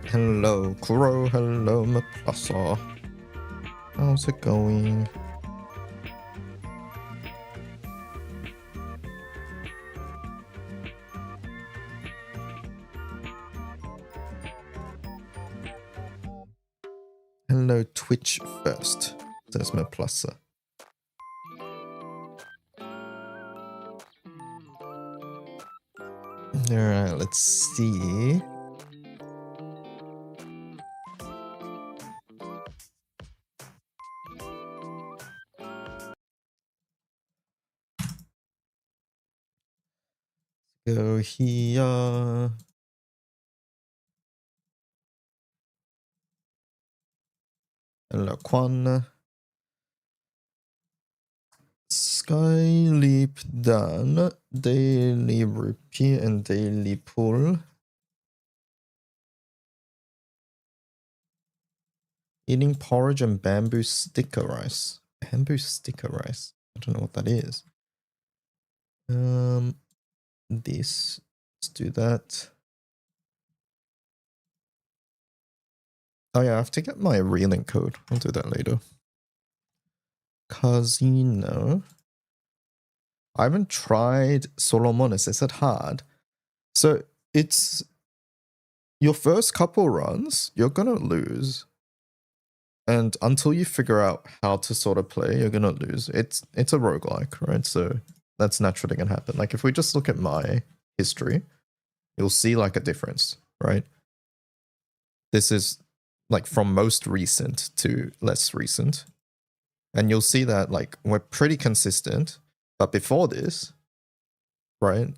Hello, Kuro. Hello, Maplasa. How's it going? Hello, Twitch first, says Maplasa. Alright, let's see. Go here. Hello, Quan. Skyleap done. Daily repeat and daily pull. Eating porridge and bamboo sticker rice. Bamboo sticker rice. I don't know what that is. This. Let's do that. Oh yeah, I have to get my relink code. I'll do that later. Casino. I haven't tried Solomonis. Is it hard? So it's your first couple runs, you're gonna lose. And until you figure out how to sort of play, you're gonna lose. It's a roguelike, right? So that's naturally gonna happen. Like if we just look at my history, you'll see like a difference, right? This is like from most recent to less recent. And you'll see that like we're pretty consistent. But before this, right?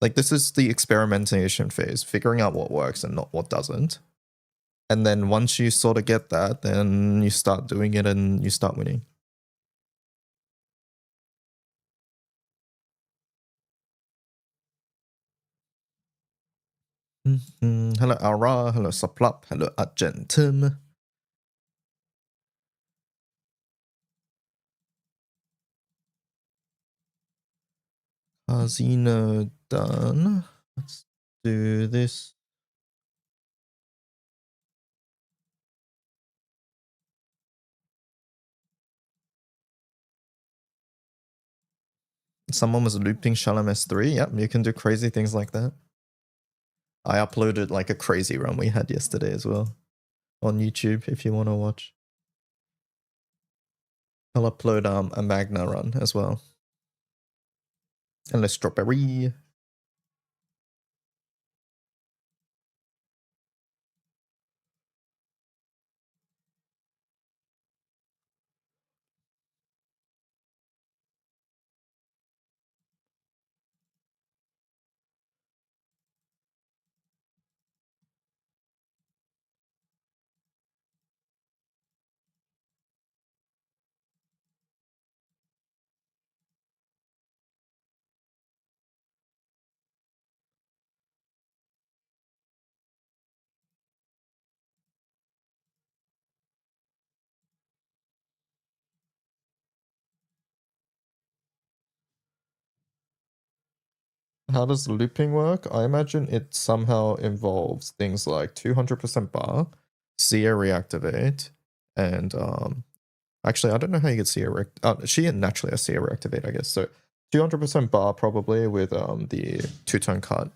Like this is the experimentation phase, figuring out what works and not what doesn't. And then once you sort of get that, then you start doing it and you start winning. Hello Ara, hello Suplup, hello Argentum. Casino done. Let's do this. Someone was looping Shalom S3. Yep, you can do crazy things like that. I uploaded like a crazy run we had yesterday as well on YouTube if you want to watch. I'll upload a Magna run as well. And let's strawberry. How does looping work? I imagine it somehow involves things like 200% bar, Seer reactivate, and actually I don't know how you get Seer she naturally has Seer reactivate, I guess. So 200% bar probably with the 2-turn cut,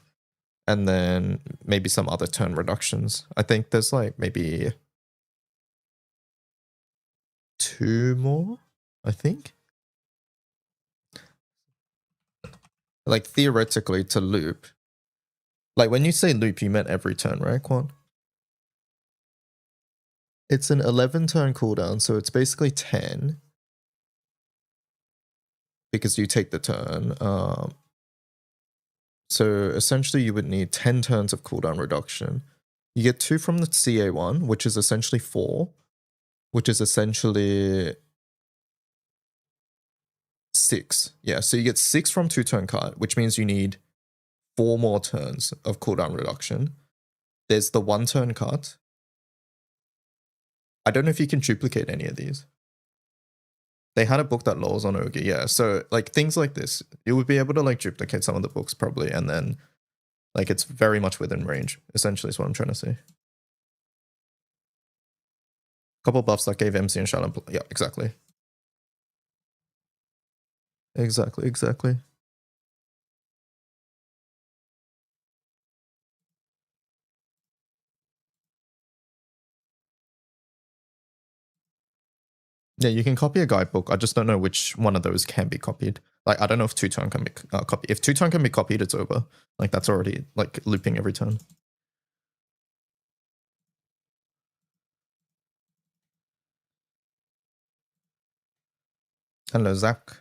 and then maybe some other turn reductions. I think there's like maybe 2 more, I think. Like theoretically to loop. Like when you say loop, you meant every turn, right, Quan? It's an 11 turn cooldown, so it's basically 10. Because you take the turn. So essentially you would need 10 turns of cooldown reduction. You get 2 from the CA1, which is essentially 4. Which is essentially 6. Yeah, so you get 6 from 2-turn cut, which means you need 4 more turns of cooldown reduction. There's the 1-turn cut. I don't know if you can duplicate any of these. They had a book that lulls on Ogi, yeah. So like things like this, you would be able to like duplicate some of the books probably, and then like it's very much within range, essentially is what I'm trying to say. Couple buffs that gave MC and Shadow. Yeah, exactly. Exactly. Yeah, you can copy a guidebook. I just don't know which one of those can be copied. Like, I don't know if two-tone can be copied. If two-tone can be copied, it's over. Like, that's already, like, looping every turn. Hello, Zach.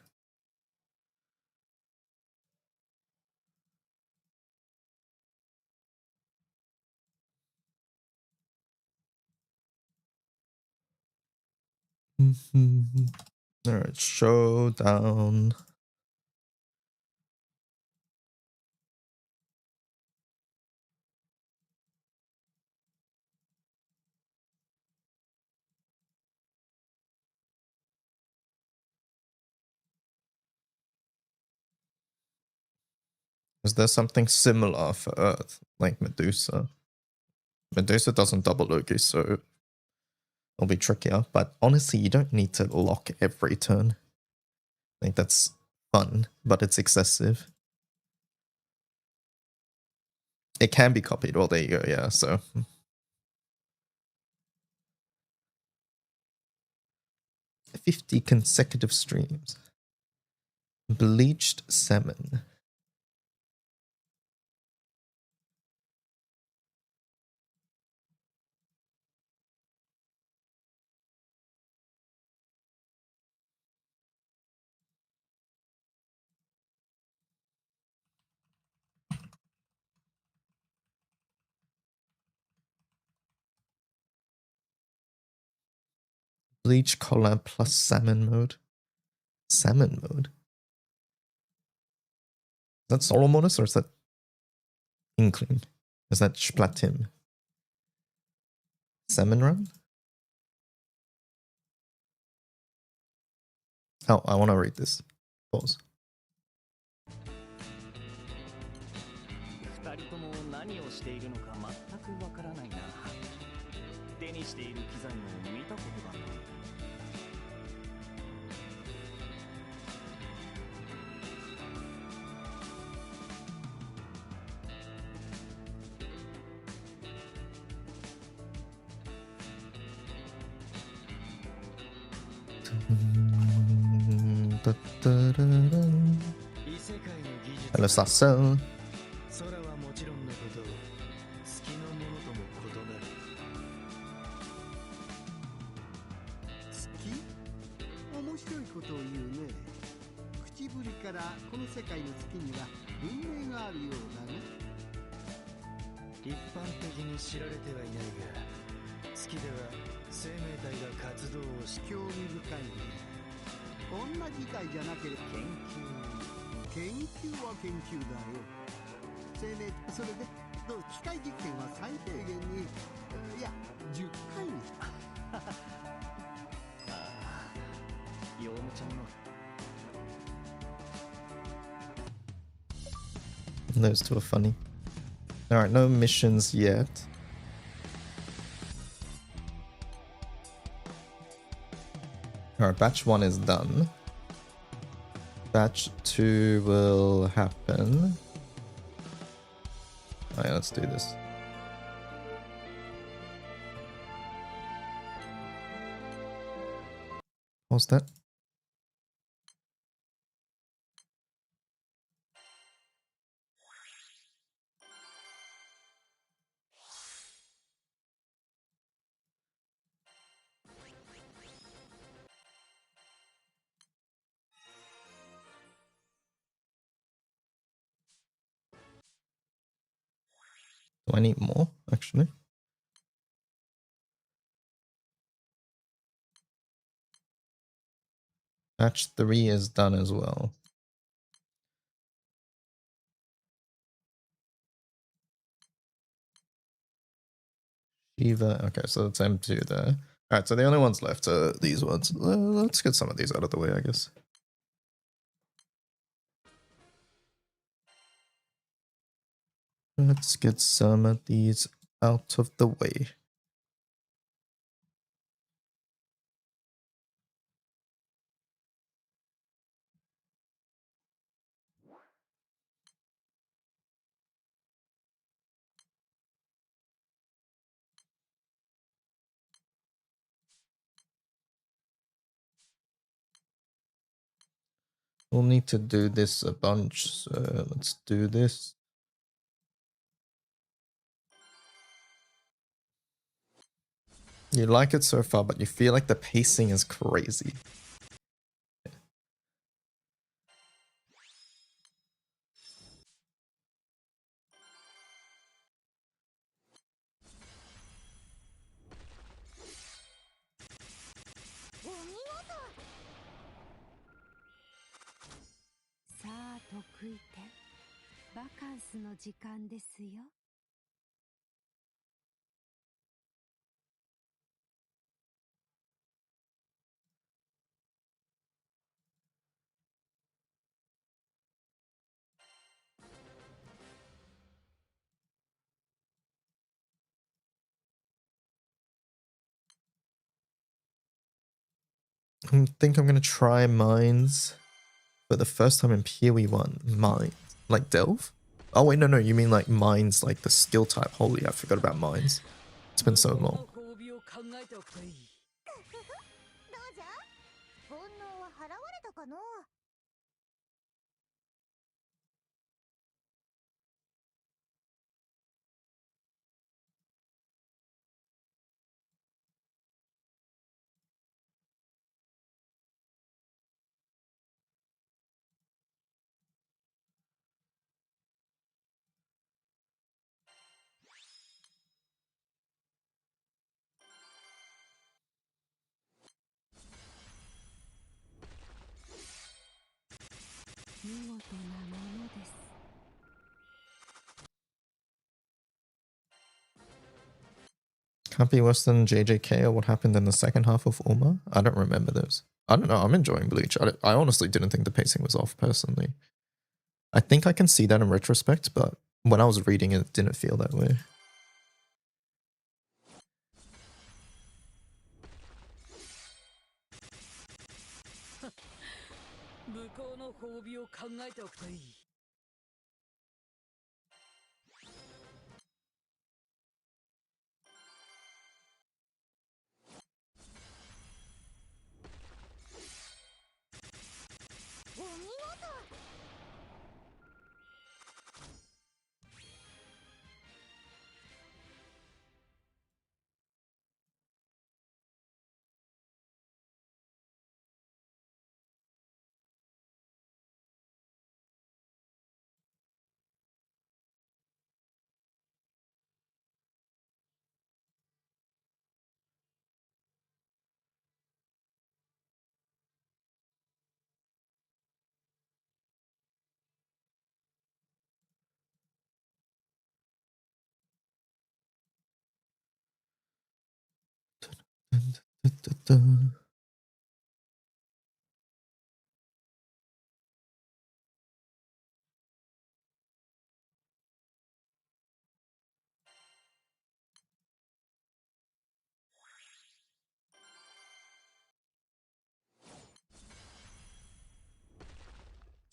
Alright, showdown. Is there something similar for Earth, like Medusa? Medusa doesn't double Loki, so it'll be trickier. But honestly, you don't need to lock every turn. I think that's fun, but it's excessive. It can be copied. Well, there you go. Yeah, so 50 consecutive streams. Bleached salmon. Bleach collab plus salmon mode. Salmon mode. Is that Solomonus or is that Inkling? Is that Splatim? Salmon run? Oh, I want to read this. Pause. 二人とも何をしているのか全くわからないな。手にしている機材も見たことがない。異世界の技術。Hello, Sassel. 空はもちろんのこと、月のものとも異なる。月？面白いことを言うね。口ぶりからこの世界の月には文明があるようだね。一般的に知られてはいないが、月では生命体が活動をし興味深いね。こんな事態じゃなければ研究は研究だよ。生命それで機械実験は最低限にいや10回にああヨウムちゃんの Those two are funny. Alright, no missions yet. Alright, batch 1 is done. Batch 2 will happen. Alright, let's do this. What's that? Do I need more, actually? Batch 3 is done as well. Shiva. Okay, so it's M2 there. Alright, so the only ones left are these ones. Let's get some of these out of the way, I guess. Let's get some of these out of the way. We'll need to do this a bunch, so let's do this. You like it so far, but you feel like the pacing is crazy. I think I'm gonna try mines for the first time in PoE1. Mines? Like Delve? Oh wait, no, you mean like mines, like the skill type. Holy, I forgot about mines. It's been so long. 見事なものです。 Can't be worse than JJK or what happened in the second half of Uma. I don't remember those. I don't know. I'm enjoying Bleach. I honestly didn't think the pacing was off personally. I think I can see that in retrospect, but when I was reading it didn't feel that way. 向こうの褒美を考えておくといい。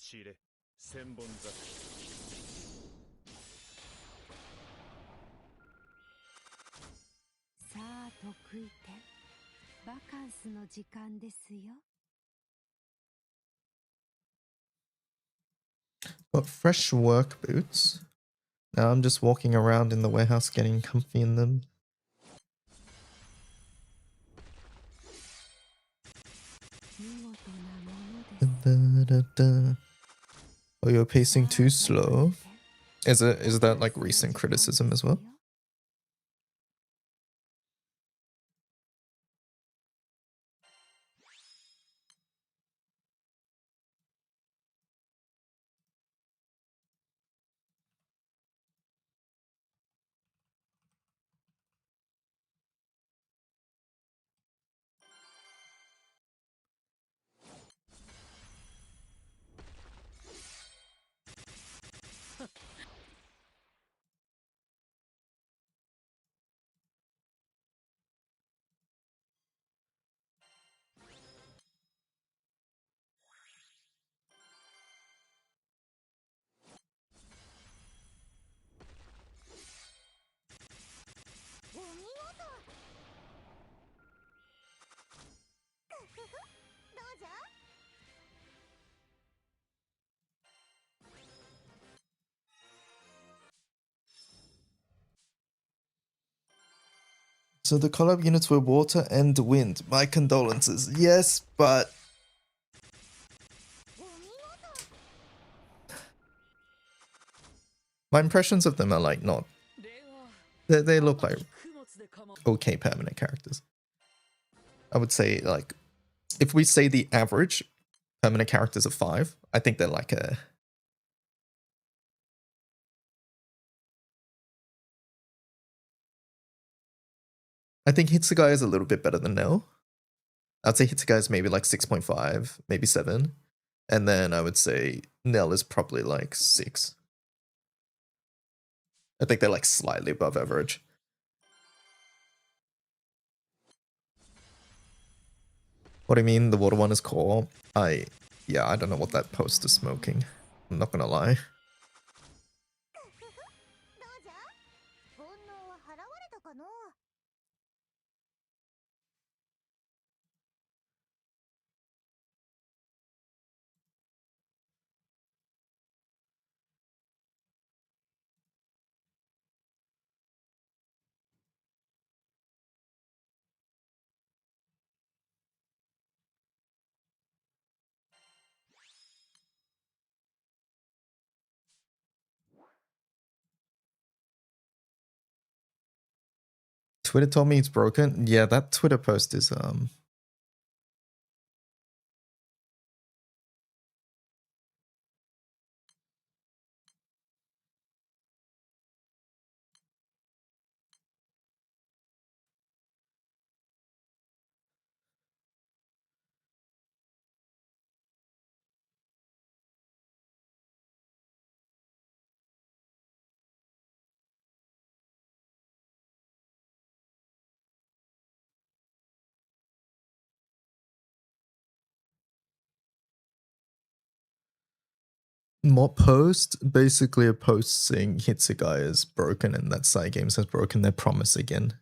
知れ千本桜。さあ得意点。バカンスの時間ですよ。 Got fresh work boots. Now I'm just walking around in the warehouse getting comfy in them. Oh, you're pacing too slow. Is that like recent criticism as well? So the collab units were water and wind. My condolences. Yes, but my impressions of them are like not. They look like okay permanent characters. I would say like if we say the average permanent characters are 5, I think they're like a. I think Hitsugai is a little bit better than Nell. I'd say Hitsugai is maybe like 6.5, maybe 7. And then I would say Nell is probably like 6. I think they're like slightly above average. What do you mean? The water one is core? Yeah, I don't know what that post is smoking. I'm not gonna lie. Twitter told me it's broken. Yeah, that Twitter post is Mob post, basically a post saying Hitsugai is broken and that Cygames has broken their promise again.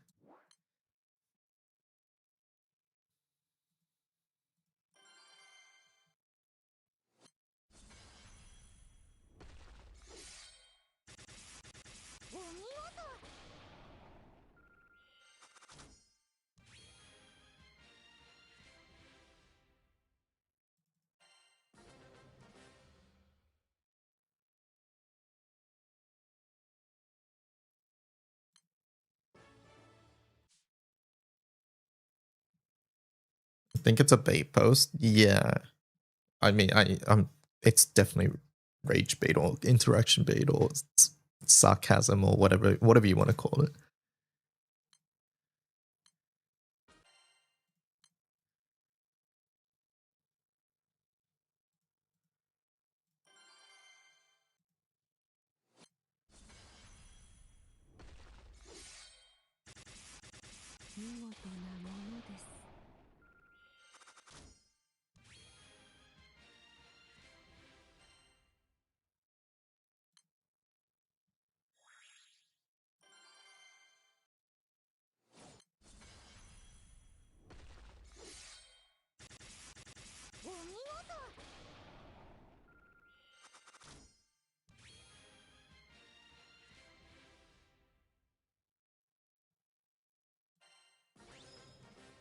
I think it's a bait post. Yeah. I mean, it's definitely rage bait or interaction bait or sarcasm or whatever you want to call it.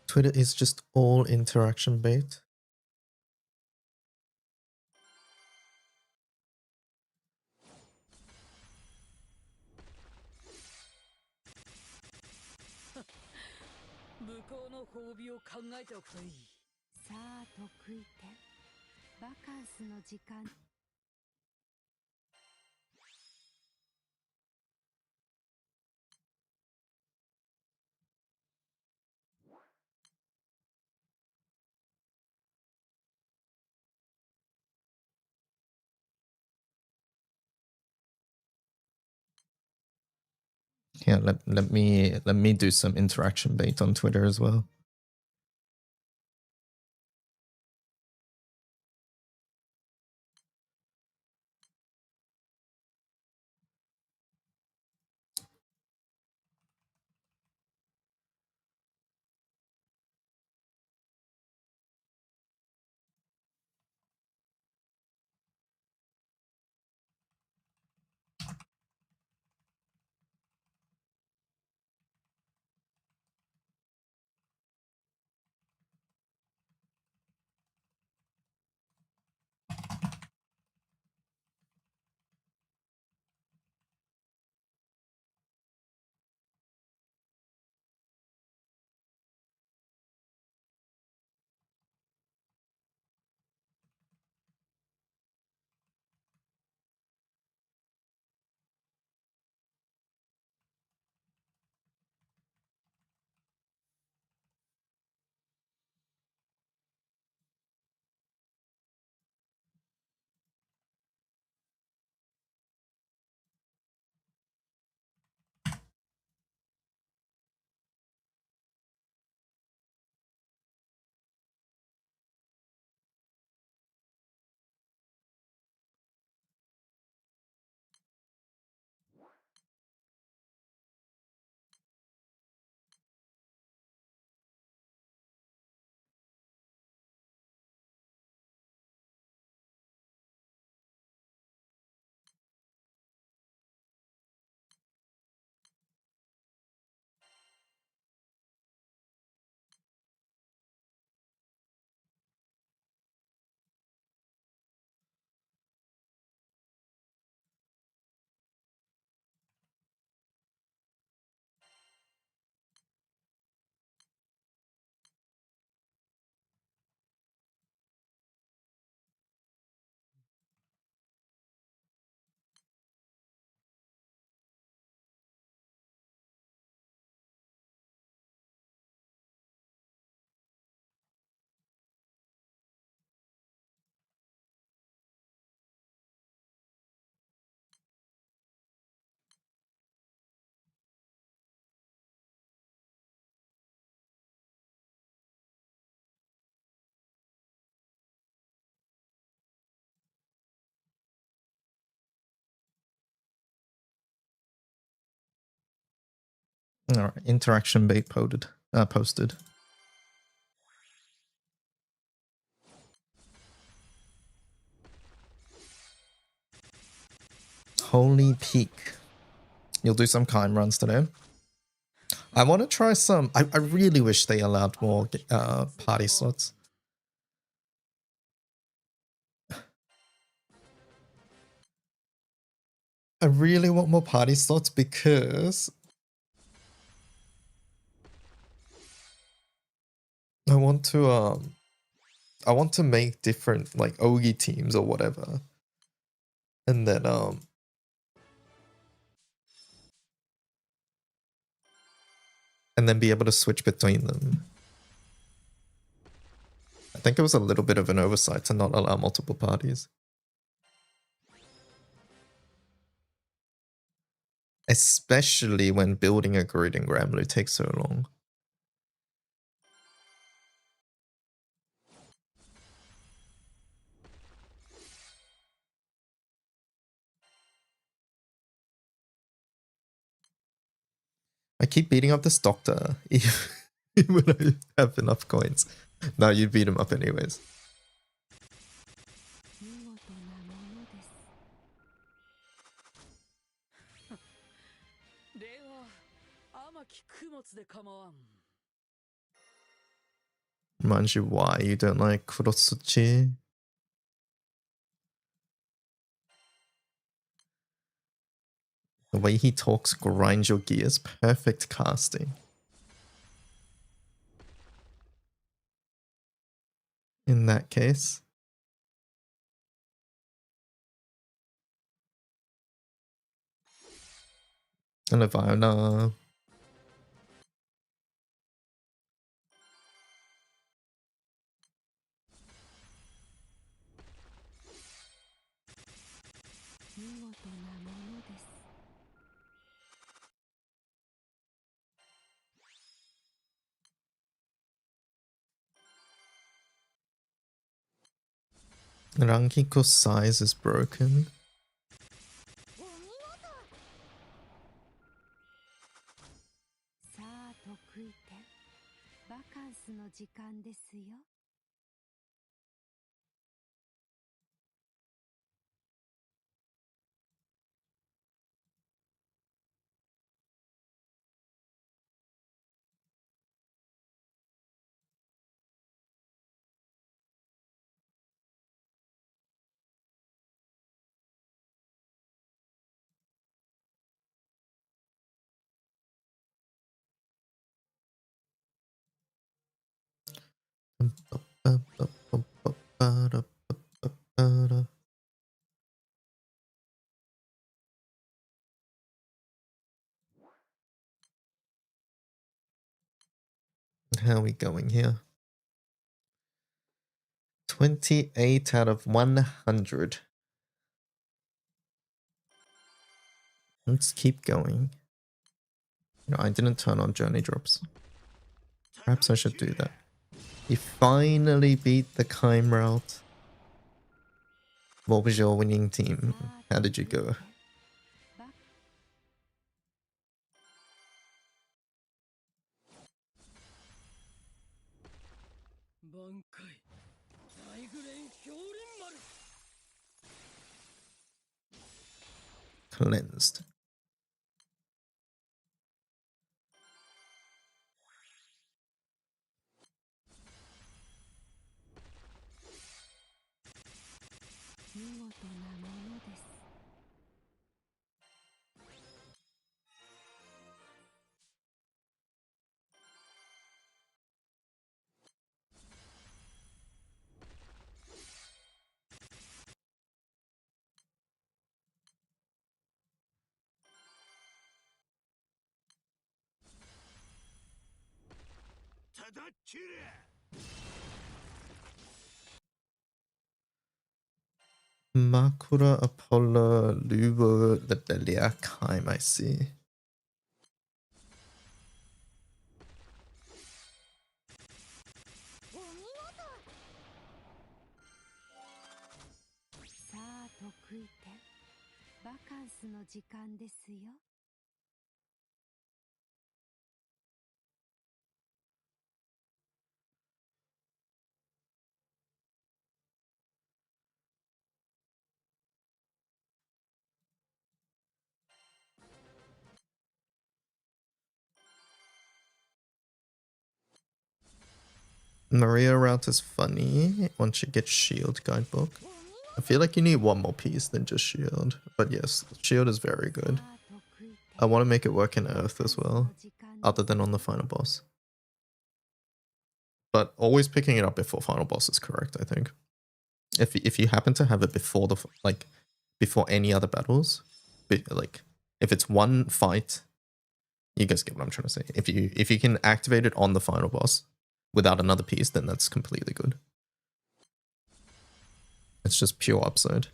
Twitter is just all interaction bait. Yeah, let me do some interaction bait on Twitter as well. Alright, interaction bait posted. Holy Peak. You'll do some climb runs today. I want to try some. I really wish they allowed more party slots. I really want more party slots because I want to make different like Ogi teams or whatever. And then be able to switch between them. I think it was a little bit of an oversight to not allow multiple parties. Especially when building a grid in Granblue takes so long. I keep beating up this doctor, even when I have enough coins. No, you'd beat him up anyways. 見事なものです。では、天き供物で構わん。Reminds you why you don't like Kurotsuchi. The way he talks grinds your gears. Perfect casting. In that case. And Ivana. Rankiko's size is broken. さあ得意点。バカンスの時間ですよ。How are we going here? 28 out of 100. Let's keep going. No, I didn't turn on journey drops. Perhaps I should do that. You finally beat the Kaim route. What was your winning team? How did you go? 挽回大グレン氷輪丸 Cleansed. Makura, Apollo, Lubo, Lebelia, Kaim, I see. Maria route is funny once you get shield guidebook. I feel like you need one more piece than just shield. But yes, shield is very good. I want to make it work in earth as well, other than on the final boss. But always picking it up before final boss is correct, I think. If you happen to have it before the before any other battles, like if it's one fight, you guys get what I'm trying to say. If you can activate it on the final boss without another piece, then that's completely good. It's just pure upside.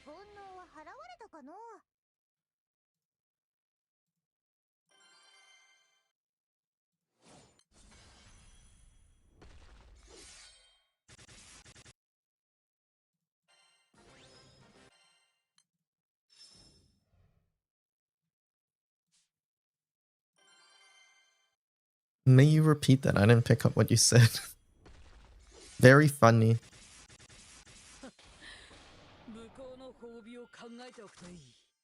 煩悩は払われたかのう。 May you repeat that? I didn't pick up what you said. Very funny. 向こうの褒美を考えておくといい。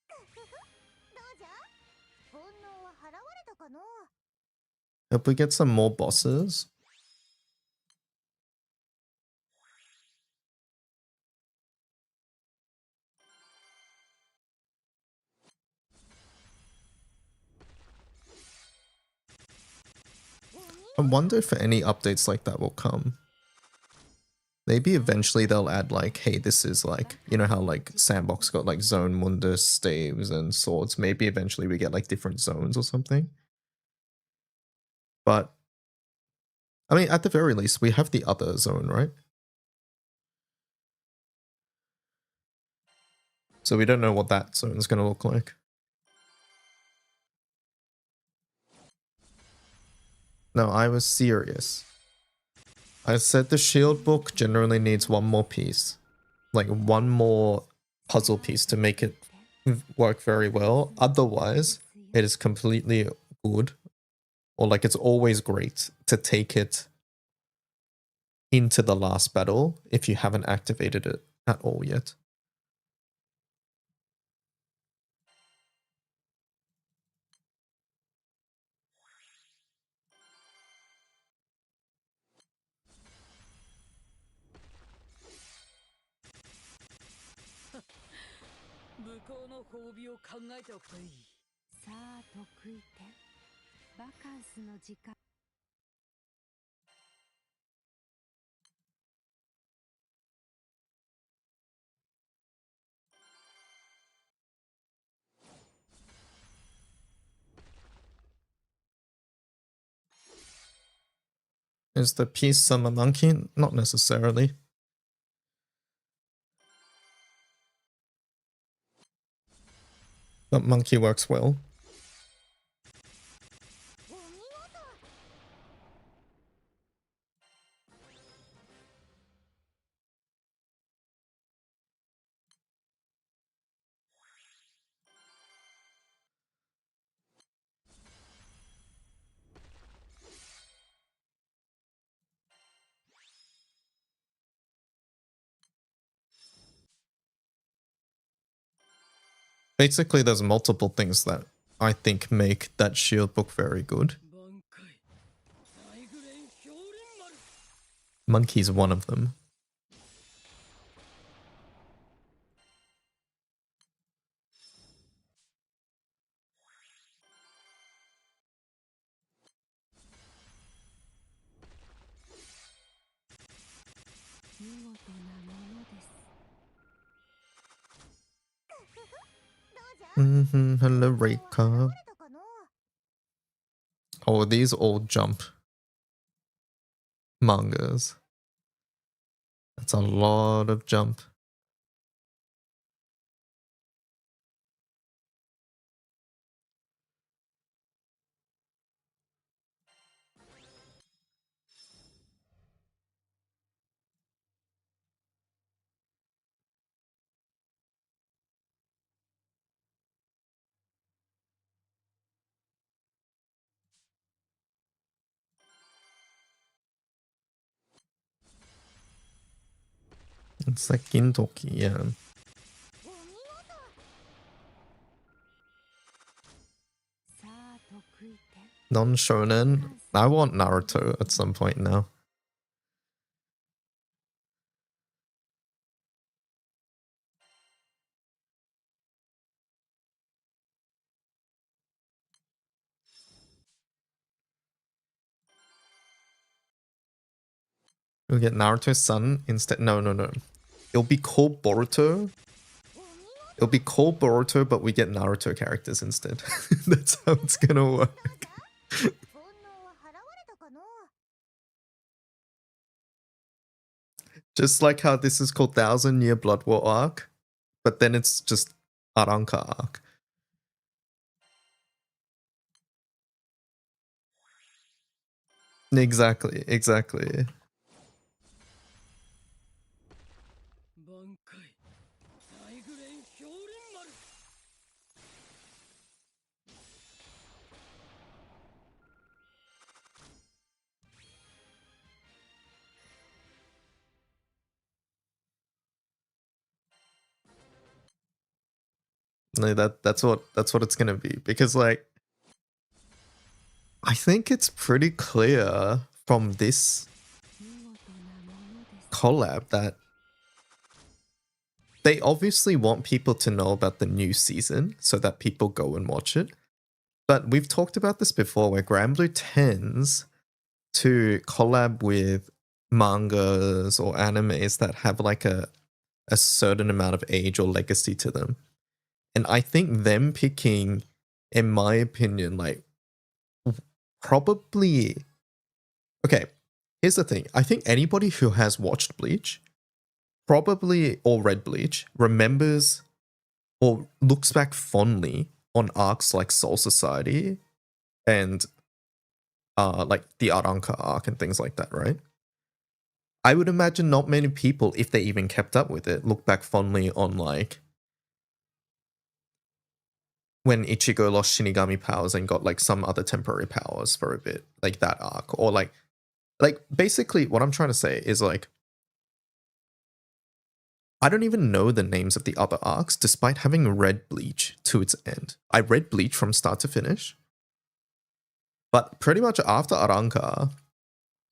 どうじゃ煩悩は払われたかのう。 Hope we get some more bosses. I wonder if any updates like that will come. Maybe eventually they'll add like, hey, this is like, you know how like Sandbox got like Zone Mundus, staves, and swords. Maybe eventually we get like different zones or something. But I mean, at the very least, we have the other zone, right? So we don't know what that zone is going to look like. No, I was serious. I said the shield book generally needs one more piece. Like one more puzzle piece to make it work very well. Otherwise, it is completely good. Or like it's always great to take it into the last battle if you haven't activated it at all yet. Is the piece Summer Monkey? Not necessarily. But Monkey works well. Basically, there's multiple things that I think make that shield book very good. Monkey's one of them. Hello, Reika. Oh, these all jump mangas. That's a lot of jump. It's like Gintoki, yeah. Non-shonen. I want Naruto at some point now. We'll get Naruto's son instead. No. It'll be called Boruto. It'll be called Boruto, but we get Naruto characters instead. That's how it's gonna work. 煩悩は払われたかの？ Just like how this is called Thousand Year Blood War arc, but then it's just Arrancar arc. Exactly. 挽回大グレン氷輪丸 No, that's what it's gonna be, because like I think it's pretty clear from this 見事なものです。 collab that they obviously want people to know about the new season so that people go and watch it. But we've talked about this before, where Granblue tends to collab with mangas or animes that have like a certain amount of age or legacy to them. And I think them picking, in my opinion, like probably... Okay, here's the thing. I think anybody who has watched Bleach, probably, or read Bleach, remembers or looks back fondly on arcs like Soul Society and like the Arrancar arc and things like that, right? I would imagine not many people, if they even kept up with it, look back fondly on like when Ichigo lost Shinigami powers and got like some other temporary powers for a bit, like that arc, or like basically what I'm trying to say is like I don't even know the names of the other arcs despite having read Bleach to its end. I read Bleach from start to finish, but pretty much after Arrancar,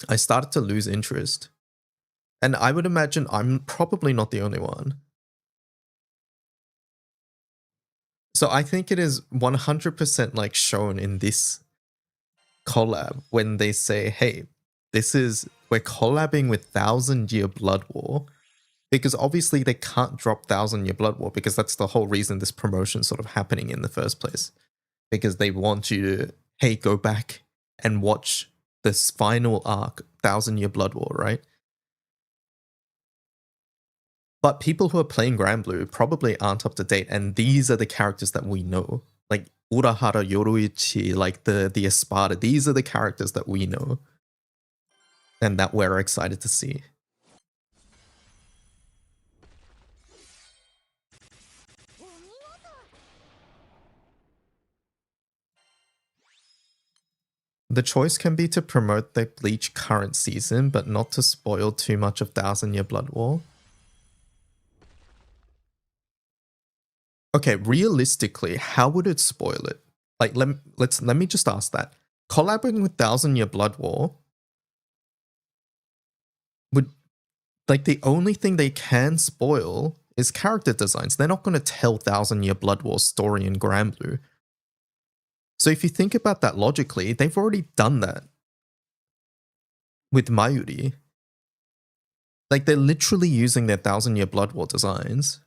I started to lose interest. And I would imagine I'm probably not the only one. So I think it is 100% like shown in this collab when they say, hey, we're collabing with Thousand Year Blood War, because obviously they can't drop Thousand Year Blood War, because that's the whole reason this promotion sort of happening in the first place, because they want you to, hey, go back and watch this final arc, Thousand Year Blood War, right? But people who are playing Granblue probably aren't up to date, and these are the characters that we know. Like Urahara, Yoruichi, like the Espada, these are the characters that we know. And that we're excited to see. The choice can be to promote the Bleach current season, but not to spoil too much of Thousand Year Blood War. Okay, realistically, how would it spoil it? Like, let me just ask that. Collaborating with Thousand Year Blood War would, like, the only thing they can spoil is character designs. They're not going to tell Thousand Year Blood War's story in Granblue. So if you think about that logically, they've already done that with Mayuri. Like, they're literally using their Thousand Year Blood War designs.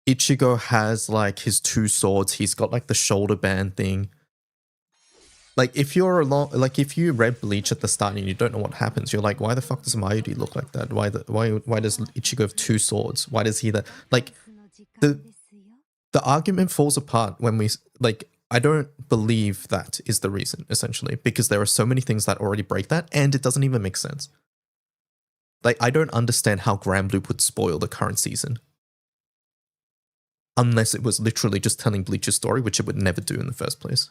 Ichigo has like his two swords. He's got like the shoulder band thing. Like if if you read Bleach at the start and you don't know what happens, you're like, why the fuck does Mayuri look like that? Why does Ichigo have two swords? Why does he that? Like the argument falls apart when we like. I don't believe that is the reason, essentially, because there are so many things that already break that, and it doesn't even make sense. Like, I don't understand how Granblue would spoil the current season. Unless it was literally just telling Bleach's story, which it would never do in the first place.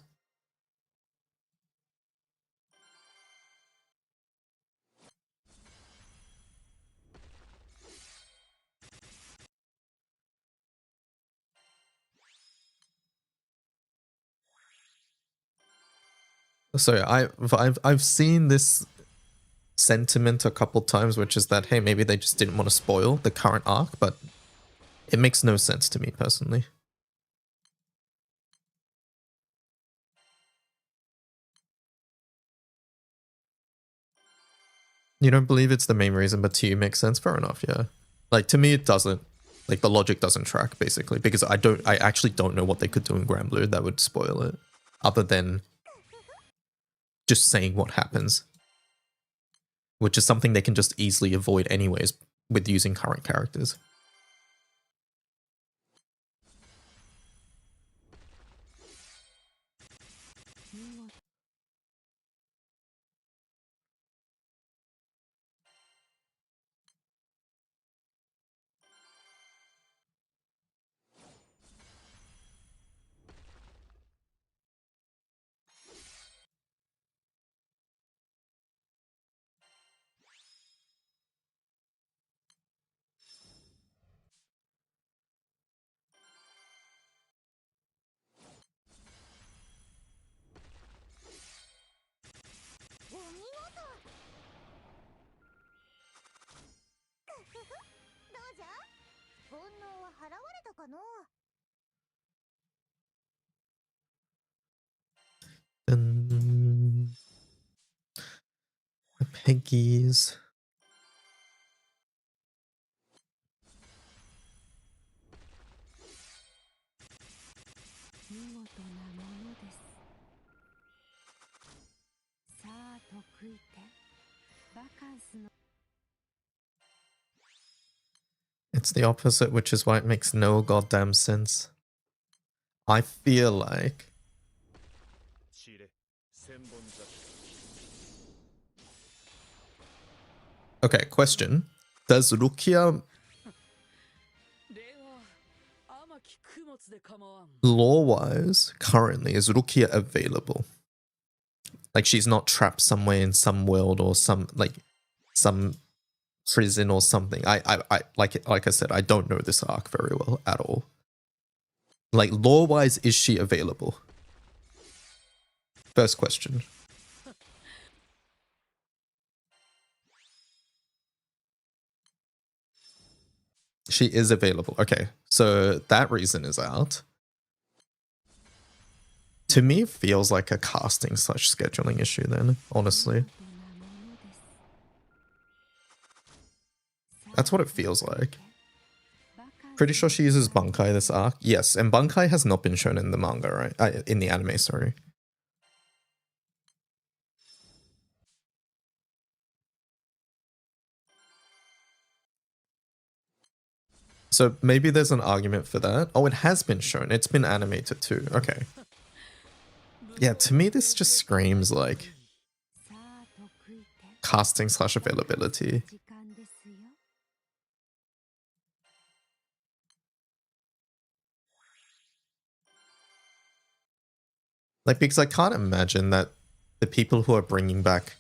So I've seen this sentiment a couple times, which is that hey, maybe they just didn't want to spoil the current arc, but it makes no sense to me personally. You don't believe it's the main reason, but to you makes sense. Fair enough, yeah. Like to me, it doesn't. Like the logic doesn't track basically because I actually don't know what they could do in Granblue that would spoil it, other than just saying what happens, which is something they can just easily avoid anyways with using current characters. Piggies. It's the opposite, which is why it makes no goddamn sense. I feel like... Okay, question. Does Rukia... Lore-wise, currently, is Rukia available? Like, she's not trapped somewhere in some world or some prison or something. I like I said, I don't know this arc very well at all. Like, lore-wise, is she available? First question. She is available. Okay, so that reason is out. To me, it feels like a casting / scheduling issue then, honestly. That's what it feels like. Pretty sure she uses Bankai this arc. Yes, and Bankai has not been shown in the manga, right? In the anime, sorry. So maybe there's an argument for that. Oh, it has been shown. It's been animated too. Okay. Yeah, to me this just screams like casting / availability. Like, because I can't imagine that the people who are bringing back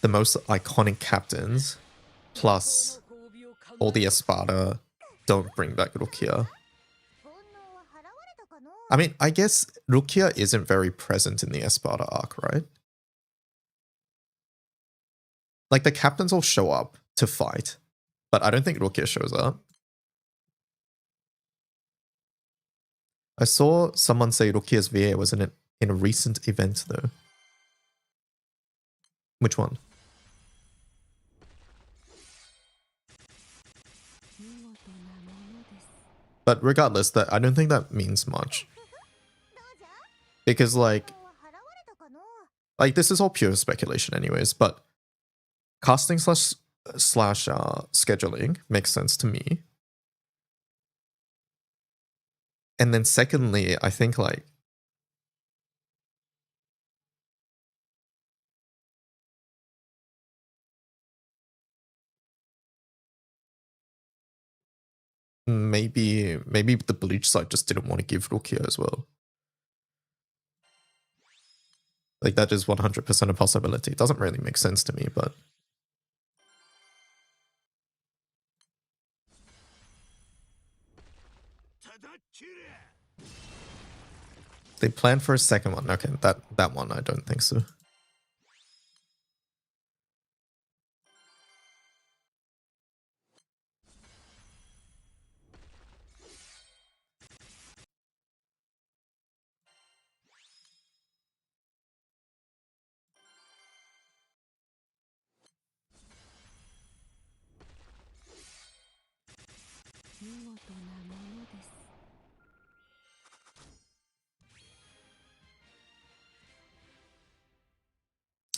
the most iconic captains plus all the Espada don't bring back Rukia. I mean, I guess Rukia isn't very present in the Espada arc, right? Like, the captains all show up to fight, but I don't think Rukia shows up. I saw someone say Rukia's VA was in a recent event, though. Which one? But regardless, that I don't think that means much. Because, like this is all pure speculation anyways, but casting / scheduling makes sense to me. And then secondly, I think like maybe the Bleach side just didn't want to give Rukia as well. Like, that is 100% a possibility. It doesn't really make sense to me, but... They planned for a second one. Okay, that one I don't think so.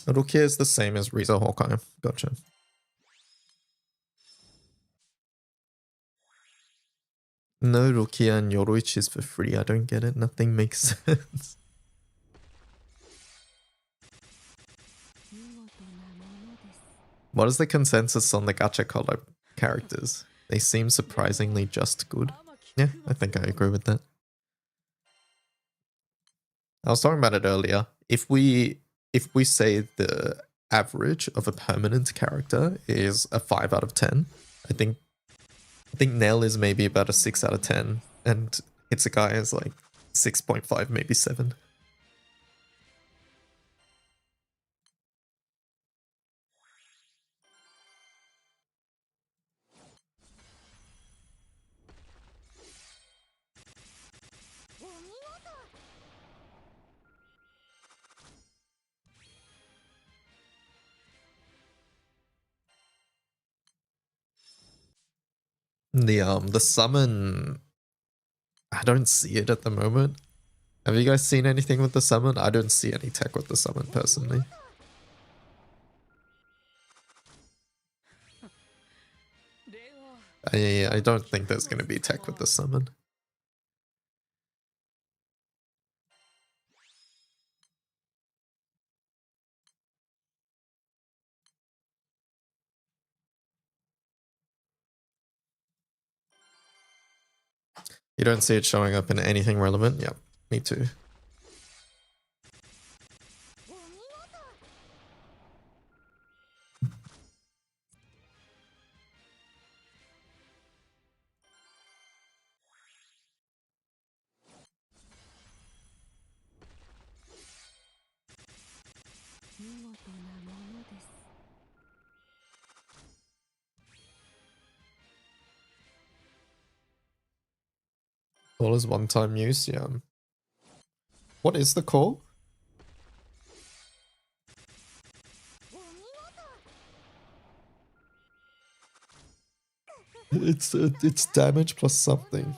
Rukia is the same as Riza Hawkeye. Gotcha. No Rukia and Yoruichi is for free. I don't get it. Nothing makes sense. What is the consensus on the gacha collab characters? They seem surprisingly just good. Yeah, I think I agree with that. I was talking about it earlier. If we say the average of a permanent character is a 5 out of 10, I think Nell is maybe about a 6 out of 10, and Hitsukai is like 6.5, maybe 7. The summon, I don't see it at the moment. Have you guys seen anything with the summon? I don't see any tech with the summon personally. I don't think there's going to be tech with the summon. You don't see it showing up in anything relevant? Yep, me too. Call is one-time use, yeah. What is the call? It's damage plus something.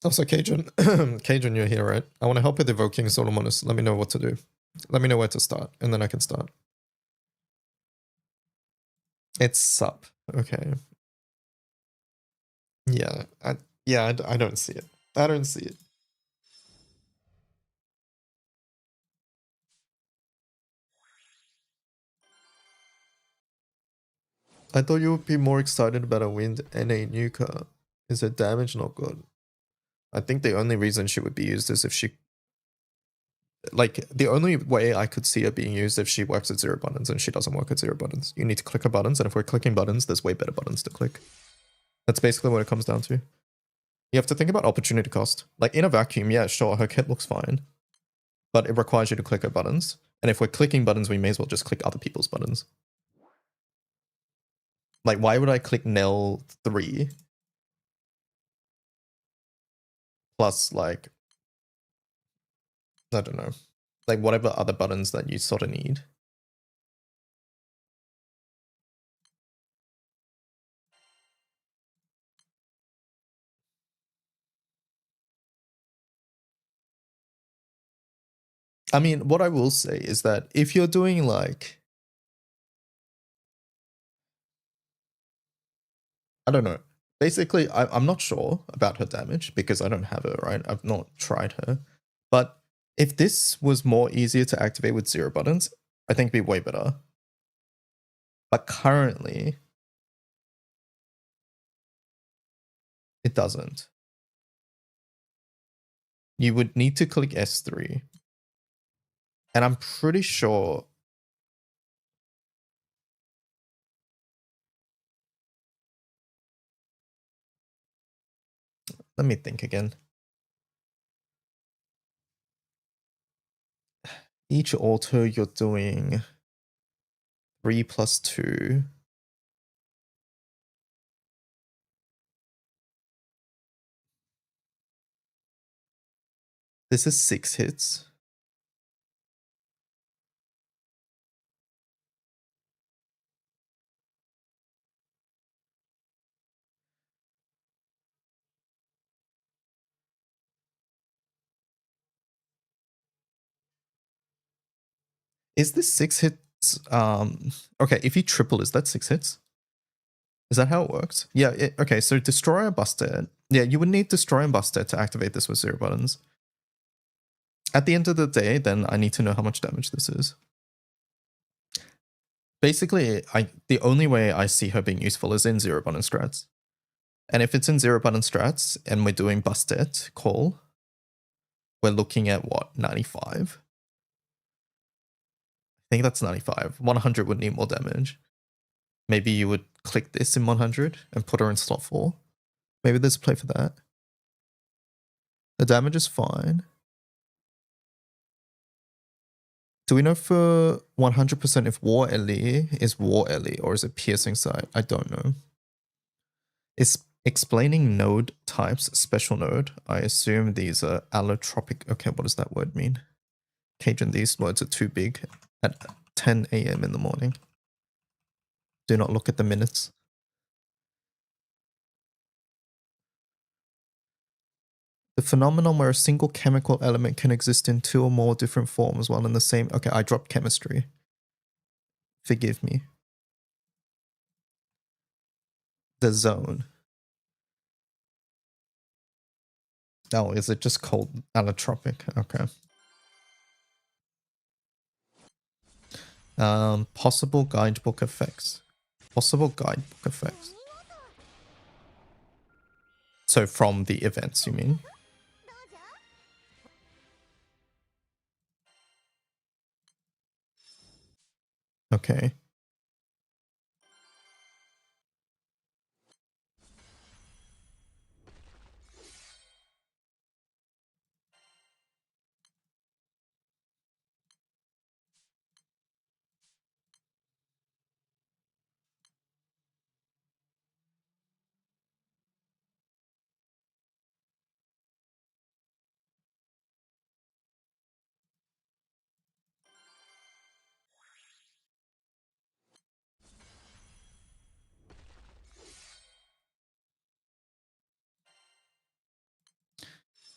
Also, Cajun, Cajun, you're here, right? I want to help with evoking Solomonus. Let me know what to do. Let me know where to start, and then I can start. It's sup. Okay. Yeah, I don't see it. I don't see it. I thought you would be more excited about a wind and a nuker. Is her damage not good? I think the only reason she would be used is if she... Like, the only way I could see her being used if she works at 0 buttons, and she doesn't work at 0 buttons. You need to click her buttons, and if we're clicking buttons, there's way better buttons to click. That's basically what it comes down to. You have to think about opportunity cost. Like, in a vacuum, yeah, sure, her kit looks fine, but it requires you to click her buttons. And if we're clicking buttons, we may as well just click other people's buttons. Like, why would I click Nell 3 plus, like, I don't know, like whatever other buttons that you sort of need? I mean, what I will say is that if you're doing like, I don't know, basically, I'm not sure about her damage because I don't have her, right? I've not tried her. But if this was more easier to activate with 0 buttons, I think it'd be way better. But currently, it doesn't. You would need to click S3. And I'm pretty sure... Let me think again. Each auto you're doing 3 plus 2. This is 6 hits. Is this 6 hits? Okay, if you triple, is that 6 hits? Is that how it works? Yeah, okay, so Destroy or Busted. Yeah, you would need Destroy and Busted to activate this with 0 buttons. At the end of the day, then I need to know how much damage this is. Basically, the only way I see her being useful is in 0 button strats. And if it's in 0 button strats and we're doing Busted call, we're looking at what, 95? I think that's 95. 100 would need more damage. Maybe you would click this in 100 and put her in slot 4. Maybe there's a play for that. The damage is fine. Do we know for 100% if War Ellie is War Ellie or is it Piercing Sight? I don't know. Is explaining node types special node? I assume these are allotropic. Okay, what does that word mean? Cajun, these words are too big at 10 a.m. in the morning. Do not look at the minutes. The phenomenon where a single chemical element can exist in 2 or more different forms while in the same... Okay, I dropped chemistry. Forgive me. The zone. Oh, is it just called allotropic? Okay. Possible guidebook effects. Possible guidebook effects. So from the events, you mean? Okay.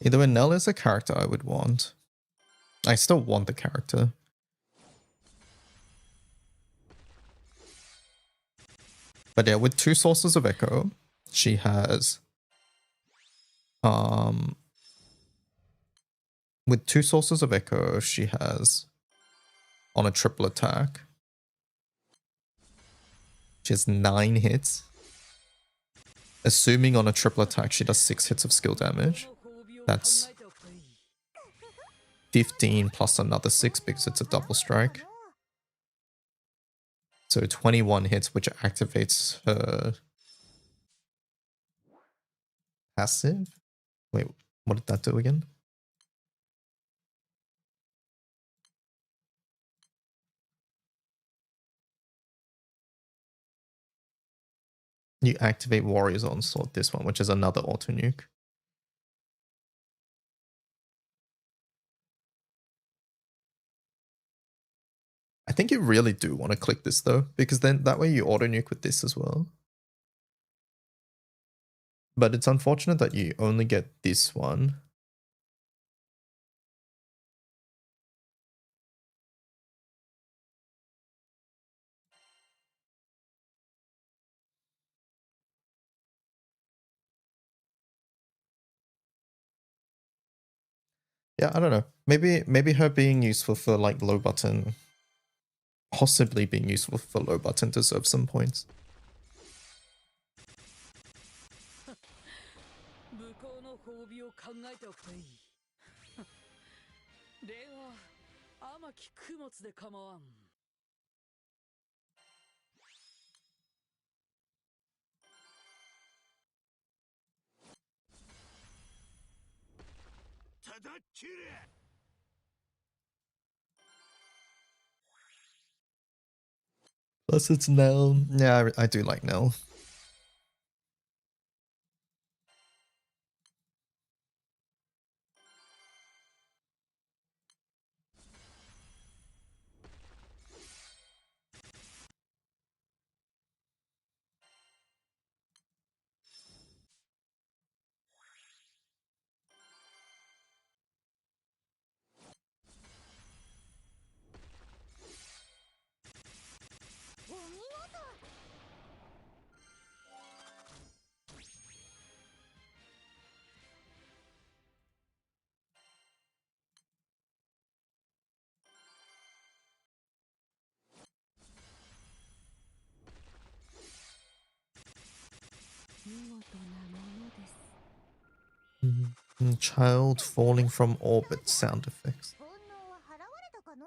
Either way, Nell is a character I would want. I still want the character. But yeah, with 2 sources of echo, she has... With 2 sources of echo, she has... On a triple attack. She has 9 hits. Assuming on a triple attack she does 6 hits of skill damage. That's 15 plus another 6 because it's a double strike. So 21 hits, which activates her passive. Wait, what did that do again? You activate Warrior's Onslaught, this one, which is another auto nuke. I think you really do want to click this though, because then that way you auto nuke with this as well. But it's unfortunate that you only get this one. Yeah, I don't know. Maybe her being useful for like low button, possibly being useful for low button deserves some points. 武功の褒美を考えておくといい。では、天木供物で構わん。ただ切れ Plus it's Nell. Yeah, I do like Nell. Child falling from orbit sound effects. 煩悩は払われたかの？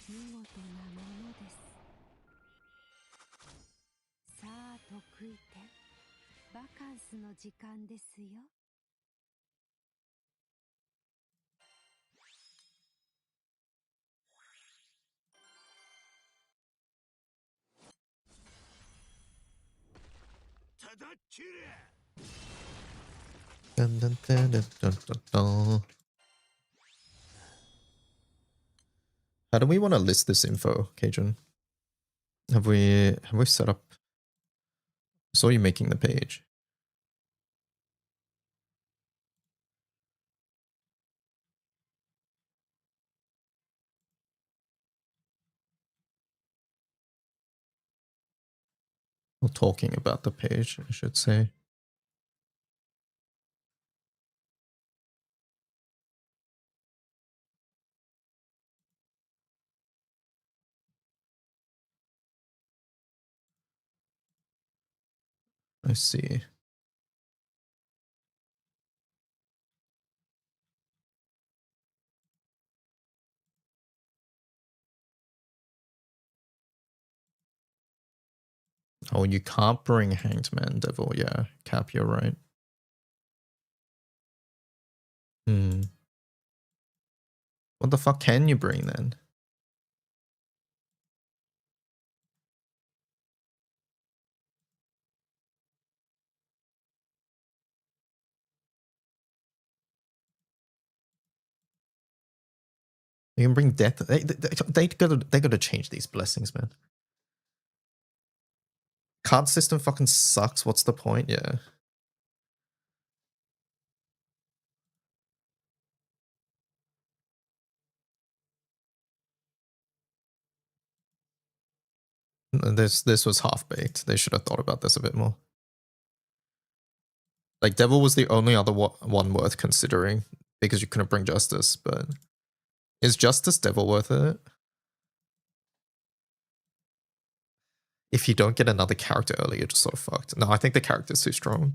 見事なものです。さあ得意点、バカンスの時間ですよ。ただ切れ。 Dun, dun, dun, dun, dun, dun, dun. How do we want to list this info, Cajun? Have we set up? Saw you making the page. Or talking about the page, I should say. I see. Oh, you can't bring Hanged Man Devil. Yeah, Cap, you're right. What the fuck can you bring then? You can bring death. They gotta change these blessings, man. Card system fucking sucks. What's the point? Yeah. This was half baked. They should have thought about this a bit more. Like Devil was the only other one worth considering because you couldn't bring Justice, but is Justice Devil worth it? If you don't get another character early, you're just sort of fucked. No, I think the character's too strong.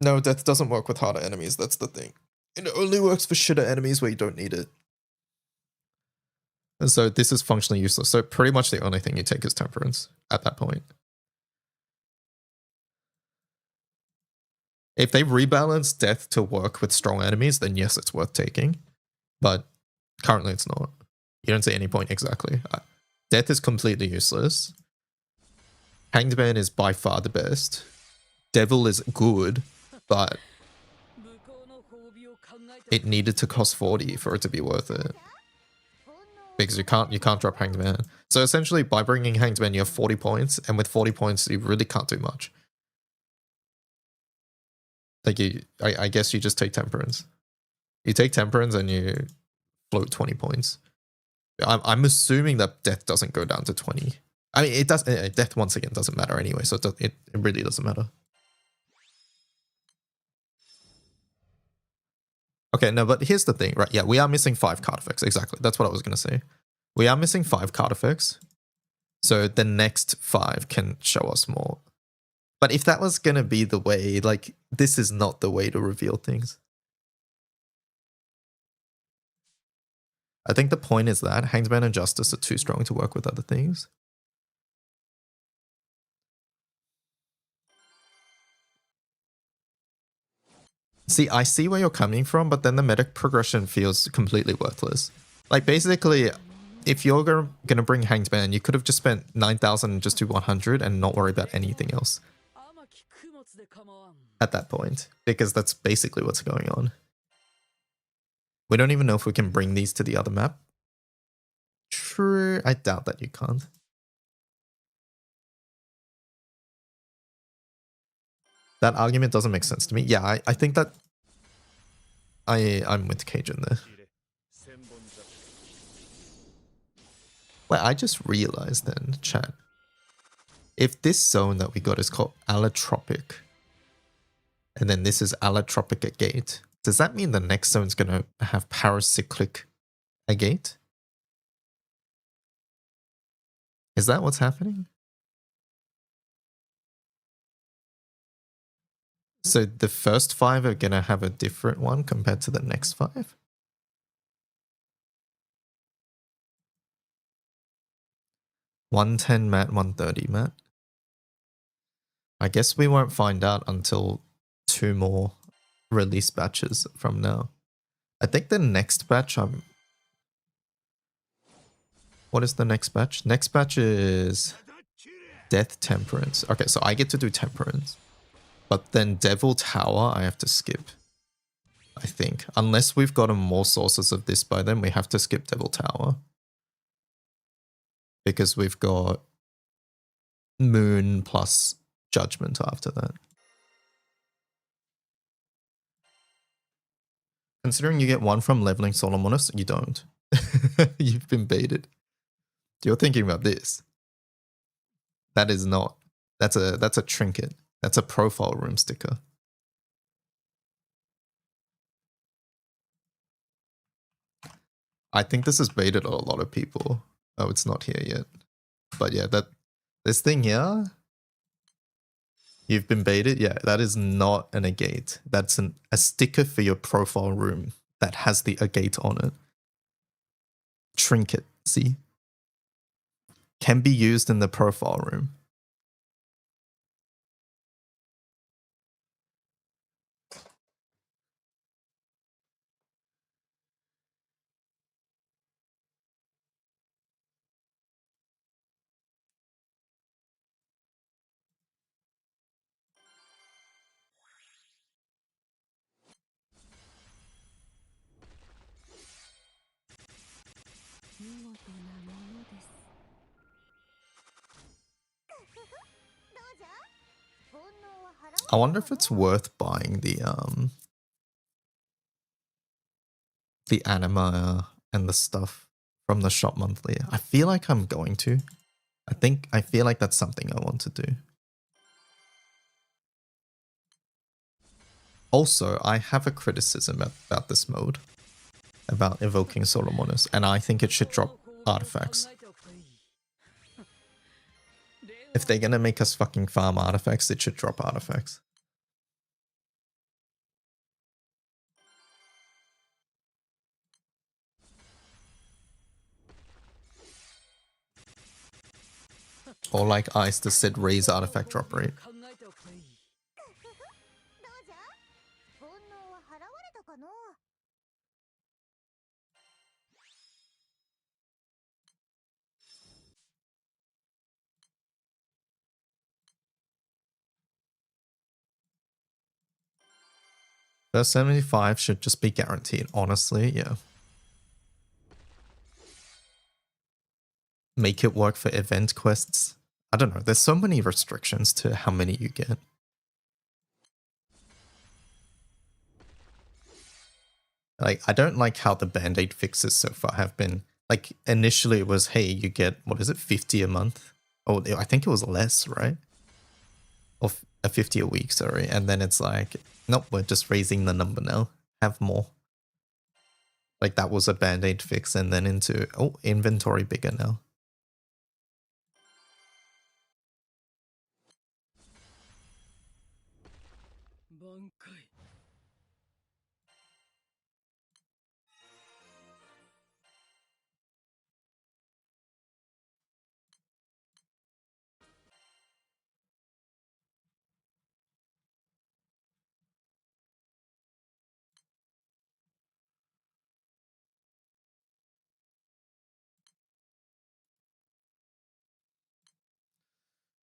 No, death doesn't work with harder enemies, that's the thing. It only works for shitter enemies where you don't need it. And so this is functionally useless. So pretty much the only thing you take is Temperance at that point. If they rebalance death to work with strong enemies, then yes, it's worth taking. But currently it's not. You don't see any point exactly. Death is completely useless. Hanged Man is by far the best. Devil is good, but it needed to cost 40 for it to be worth it. Because you can't drop Hanged Man. So essentially, by bringing Hanged Man, you have 40 points, and with 40 points, you really can't do much. Like I guess you just take Temperance. You take Temperance and you float 20 points. I'm assuming that death doesn't go down to 20. I mean, it does. Death once again doesn't matter anyway, so it really doesn't matter. Okay, no, but here's the thing, right? Yeah, we are missing 5 card effects. Exactly, that's what I was gonna say. We are missing 5 card effects, so the next 5 can show us more. But if that was gonna be the way, like, this is not the way to reveal things. I think the point is that Hanged Man and Justice are too strong to work with other things. See, I see where you're coming from, but then the meta progression feels completely worthless. Like, basically, if you're gonna bring Hanged Man, you could have just spent 9,000 and just do 100 and not worry about anything else at that point, because that's basically what's going on. We don't even know if we can bring these to the other map. True, I doubt that you can't. That argument doesn't make sense to me. Yeah, I think that I'm with Cajun there. Wait, I just realized then, chat. If this zone that we got is called Allotropic, and then this is Allotropic Agate, does that mean the next zone's gonna have Paracyclic Agate? Is that what's happening? So the first 5 are gonna have a different one compared to the next 5? $110 mat, $130 mat. I guess we won't find out until 2 more release batches from now. I think the next batch what is the next batch? Next batch is Death Temperance. Okay, so I get to do Temperance. But then Devil Tower I have to skip. I think. Unless we've gotten more sources of this by then, we have to skip Devil Tower. Because we've got Moon plus Judgment after that. Considering you get 1 from leveling Solomonus, you don't. You've been baited. You're thinking about this. That is not. That's a trinket. That's a profile room sticker. I think this has baited a lot of people. Oh, it's not here yet. But yeah, this thing here, you've been baited. Yeah, that is not an agate. That's a sticker for your profile room that has the agate on it. Trinket, see? Can be used in the profile room. I wonder if it's worth buying the anima and the stuff from the shop monthly. I feel like I'm going to. I feel like that's something I want to do. Also, I have a criticism about this mode, about evoking Solomonus, and I think it should drop artifacts. If they're gonna make us fucking farm artifacts, it should drop artifacts. Or like Ice that said raise artifact drop rate. First 75 should just be guaranteed, honestly, yeah. make it work for event quests. I don't know. There's so many restrictions to how many you get. Like, I don't like how the Band-Aid fixes so far have been. Like, initially it was, hey, you get, what is it, 50 a month? Oh, I think it was less, right? Or 50 a week, sorry. And then it's like, nope, we're just raising the number now. Have more. Like, that was a Band-Aid fix, and then into, oh, inventory bigger now.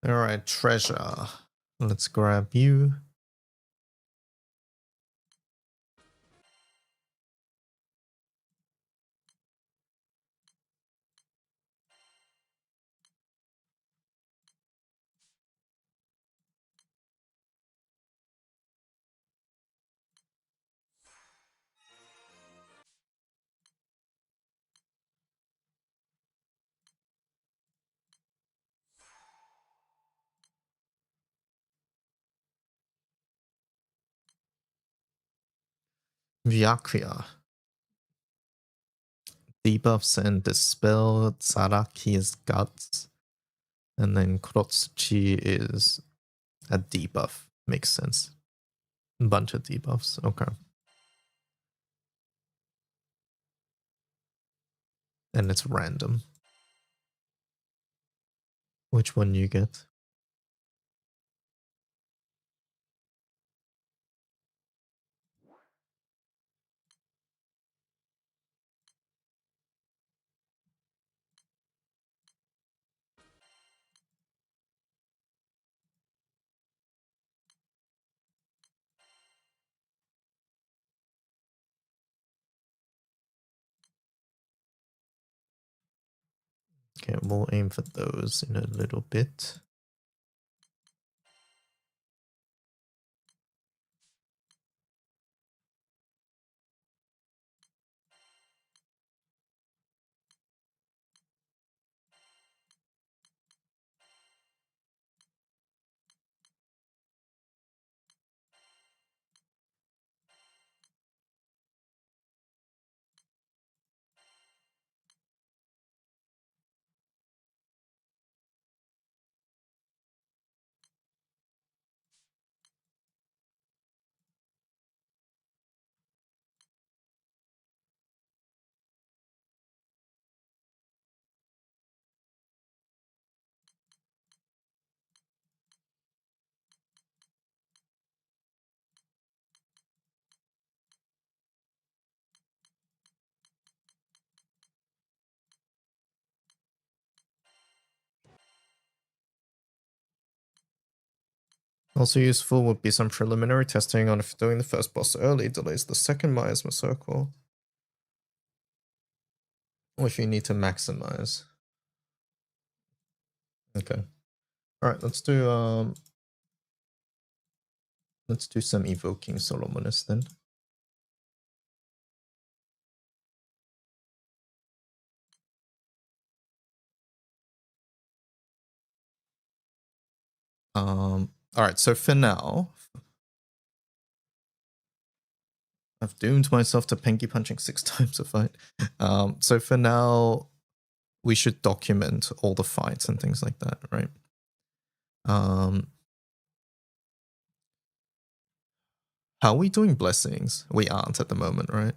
Alright, treasure. Let's grab you. Vyakria. Debuffs and dispel Zaraki's guts. And then Kurotsuchi is a debuff. Makes sense. Bunch of debuffs. Okay. And it's random. Which one you get? Okay, we'll aim for those in a little bit. Also useful would be some preliminary testing on if doing the first boss early delays the second miasma circle. Or if you need to maximize. Okay. Alright, let's do some evoking Solomonus then. Alright, so for now, I've doomed myself to Penki punching 6 times a fight. So for now, we should document all the fights and things like that, right? How are we doing blessings? We aren't at the moment, right?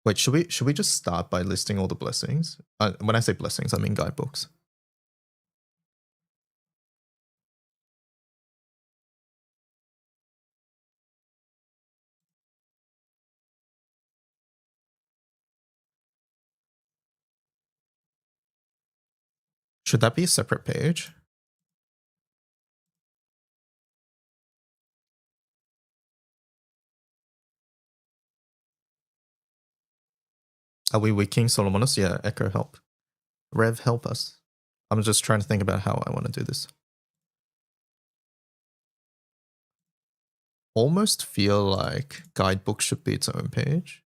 Wait, should we just start by listing all the blessings? When I say blessings, I mean guidebooks. Should that be a separate page? Are we wiking Solomonus? Yeah, Echo help. Rev, help us. I'm just trying to think about how I want to do this. Almost feel like guidebook should be its own page.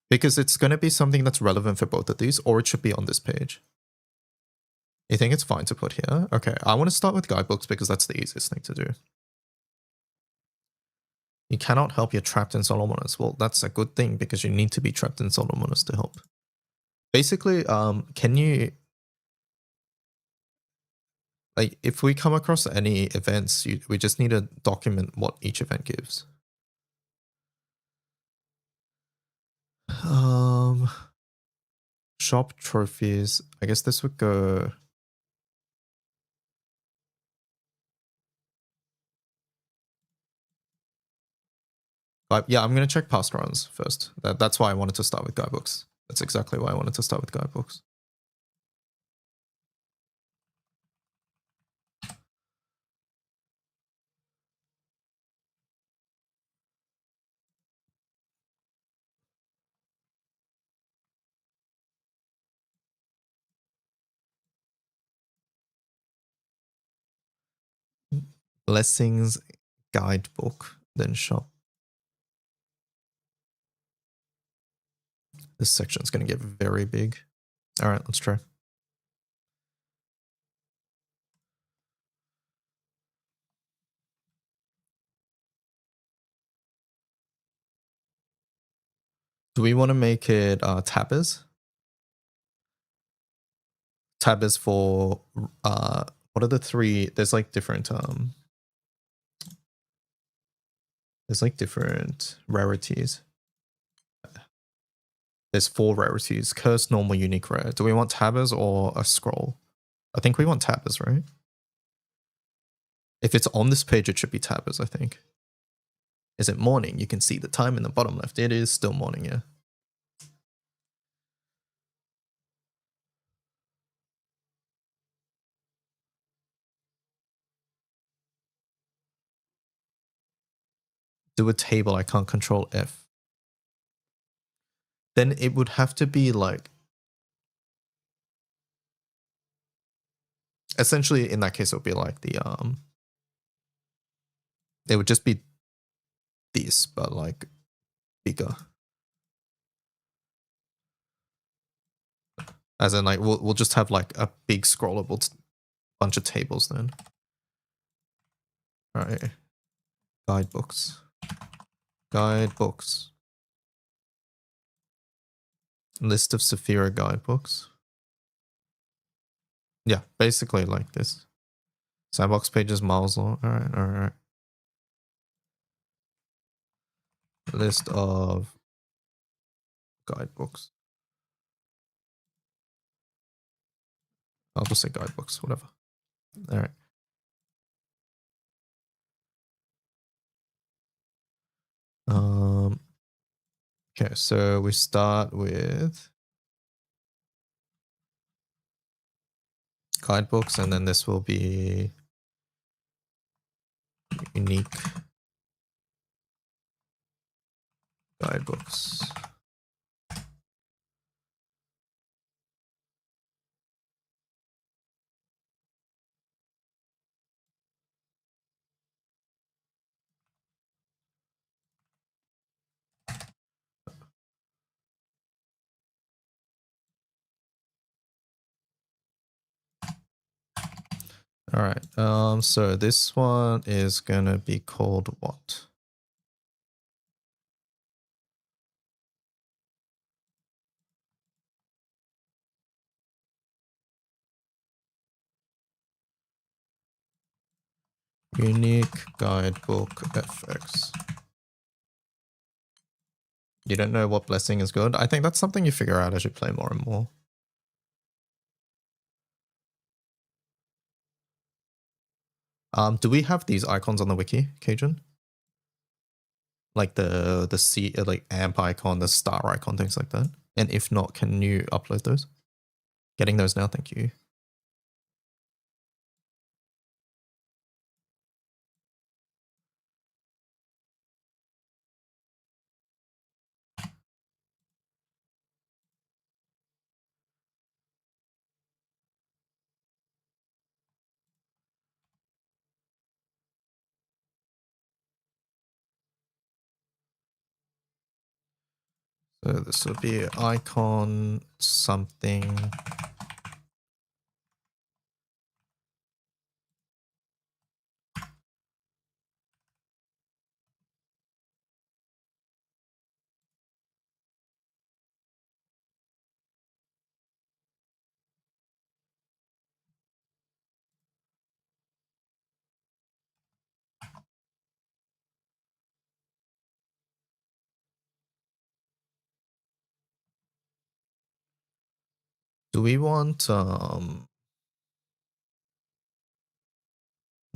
Because it's going to be something that's relevant for both of these, or it should be on this page. You think it's fine to put here? Okay, I want to start with guidebooks because that's the easiest thing to do. You cannot help, you're trapped in Solomonus. Well, that's a good thing because you need to be trapped in Solomonus to help. Basically, can you... Like, if we come across any events, we just need to document what each event gives. Shop trophies. I guess this would go... Yeah, I'm going to check past runs first. That's why I wanted to start with guidebooks. That's exactly why I wanted to start with guidebooks. Blessings guidebook, then shop. This section's going to get very big. All right, let's try. Do we want to make it tabbers? Tabbers for what are the three? There's like different there's like different rarities. There's 4 rarities: curse, normal, unique, rare. Do we want tabbers or a scroll? I think we want tabbers, right? If it's on this page, it should be tabbers, I think. Is it morning? You can see the time in the bottom left. It is still morning, yeah. Do a table, I can't control F. Then it would have to be like... Essentially, in that case, it would be like the... It would just be this, but like bigger. As in, like, we'll just have like a big scrollable bunch of tables then. All right. Guidebooks. Guidebooks. List of Saphira guidebooks. Yeah, basically like this. Sandbox pages miles long. All right, all right. List of guidebooks. I'll just say guidebooks, whatever. All right. Okay, so we start with guidebooks, and then this will be unique guidebooks. All right. So this one is gonna be called what? Unique guidebook FX. You don't know what blessing is good? I think that's something you figure out as you play more and more. Do we have these icons on the wiki, Cajun? Like the C, like amp icon, the star icon, things like that. And if not, can you upload those? Getting those now, thank you. So this will be icon something. Do we want no,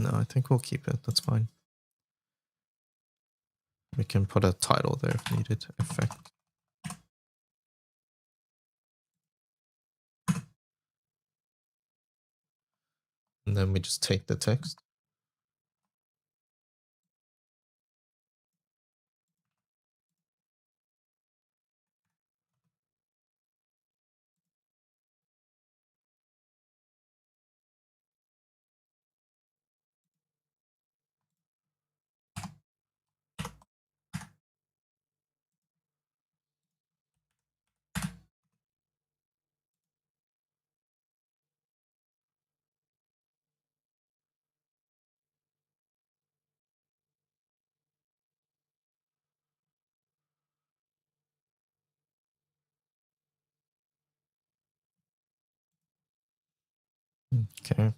I think we'll keep it. That's fine. We can put a title there if needed. Effect. And then we just take the text. Okay.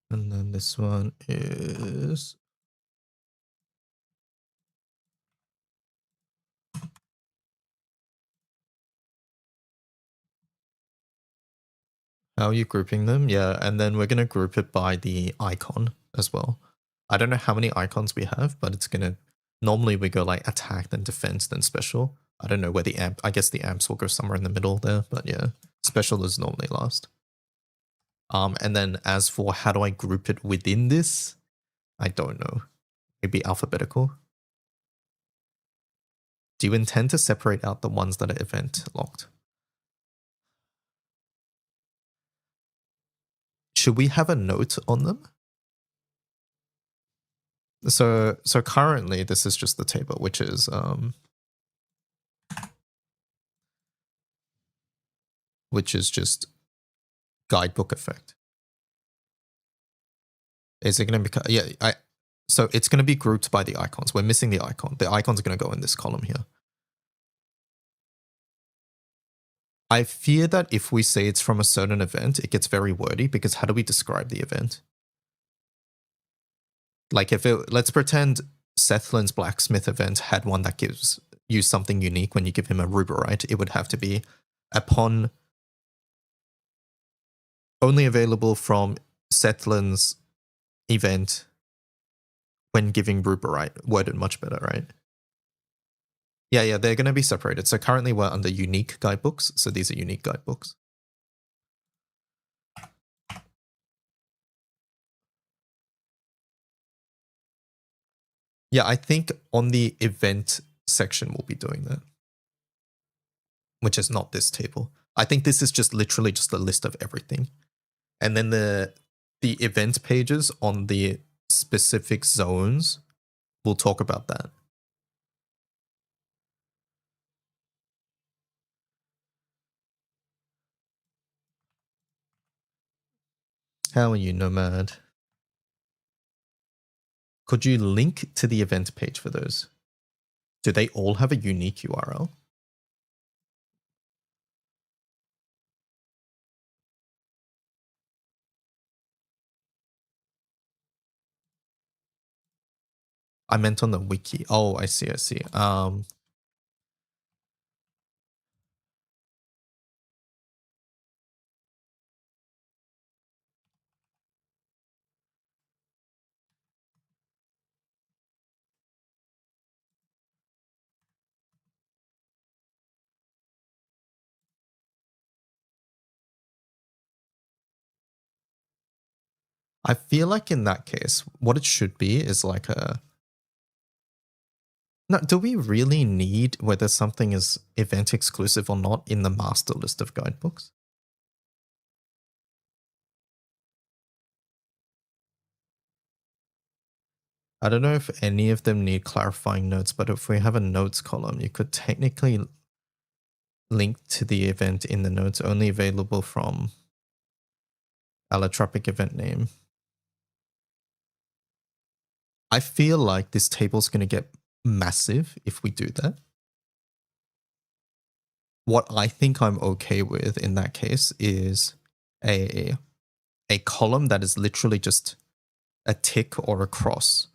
And then this one is how are you grouping them? Yeah, and then we're gonna group it by the icon as well. I don't know how many icons we have, but it's gonna normally we go like attack, then defense, then special. I don't know where the amp I guess the amps will go somewhere in the middle there, but yeah. Special is normally last. And then as for how do I group it within this, I don't know. Maybe alphabetical. Do you intend to separate out the ones that are event locked? Should we have a note on them? So currently this is just the table, which is just guidebook effect. Is it going to be? Yeah, so it's going to be grouped by the icons. We're missing the icon. The icons are going to go in this column here. I fear that if we say it's from a certain event, it gets very wordy because how do we describe the event? Like if it, let's pretend Sethlin's blacksmith event had one that gives you something unique when you give him a ruberite, it would have to be upon only available from Sethlin's event when giving ruberite. Worded much better, right? Yeah, they're going to be separated. So currently we're under unique guidebooks. So these are unique guidebooks. Yeah, I think on the event section we'll be doing that, which is not this table. I think this is just literally just a list of everything. And then the event pages on the specific zones, we'll talk about that. How are you, Nomad? Could you link to the event page for those? Do they all have a unique URL? I meant on the wiki. Oh, I see. I feel like in that case, what it should be is like a... No, do we really need whether something is event exclusive or not in the master list of guidebooks? I don't know if any of them need clarifying notes, but if we have a notes column, you could technically link to the event in the notes only available from allotropic event name. I feel like this table's going to get massive if we do that. What I think I'm okay with in that case is a column that is literally just a tick or a cross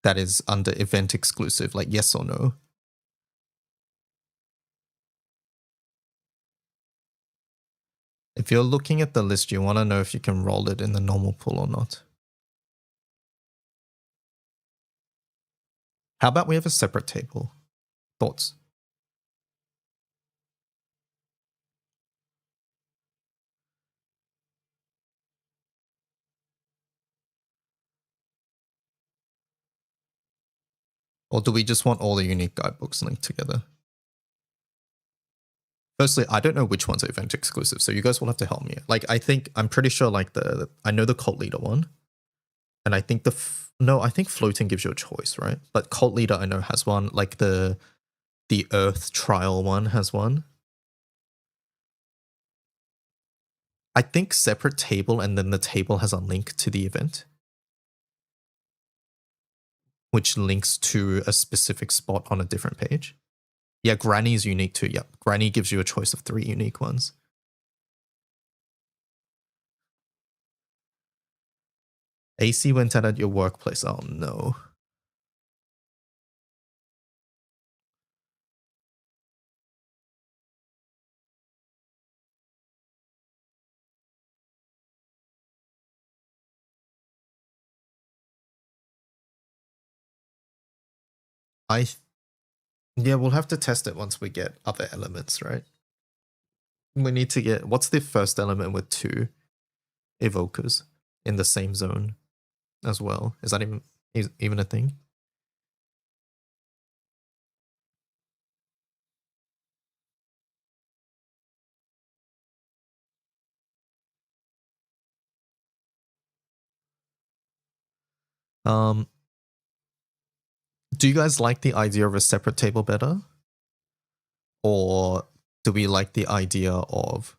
that is under event exclusive, like yes or no. If you're looking at the list, you want to know if you can roll it in the normal pool or not. How about we have a separate table? Thoughts? Or do we just want all the unique guidebooks linked together? Firstly, I don't know which ones are event exclusive, so you guys will have to help me. Like, I'm pretty sure like I know the cult leader one. And I think I think floating gives you a choice, right? But cult leader I know has one. Like the Earth trial one has one. I think separate table and then the table has a link to the event, which links to a specific spot on a different page. Yeah, Granny is unique too. Yep. Granny gives you a choice of 3 unique ones. AC went out at your workplace. Oh no. Yeah, we'll have to test it once we get other elements, right? We need to get, what's the first element with 2 evokers in the same zone as well? Is that even a thing? Do you guys like the idea of a separate table better? Or do we like the idea of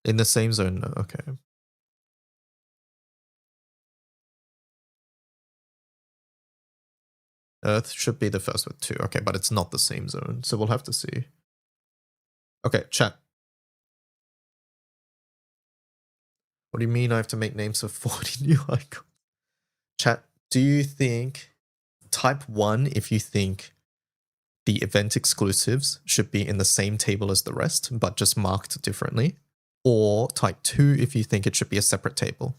in the same zone? No, okay. Earth should be the first with 2. Okay, but it's not the same zone, so we'll have to see. Okay, chat. What do you mean I have to make names of 40 new icons? Chat, do you think type 1 if you think the event exclusives should be in the same table as the rest, but just marked differently? Or type 2 if you think it should be a separate table?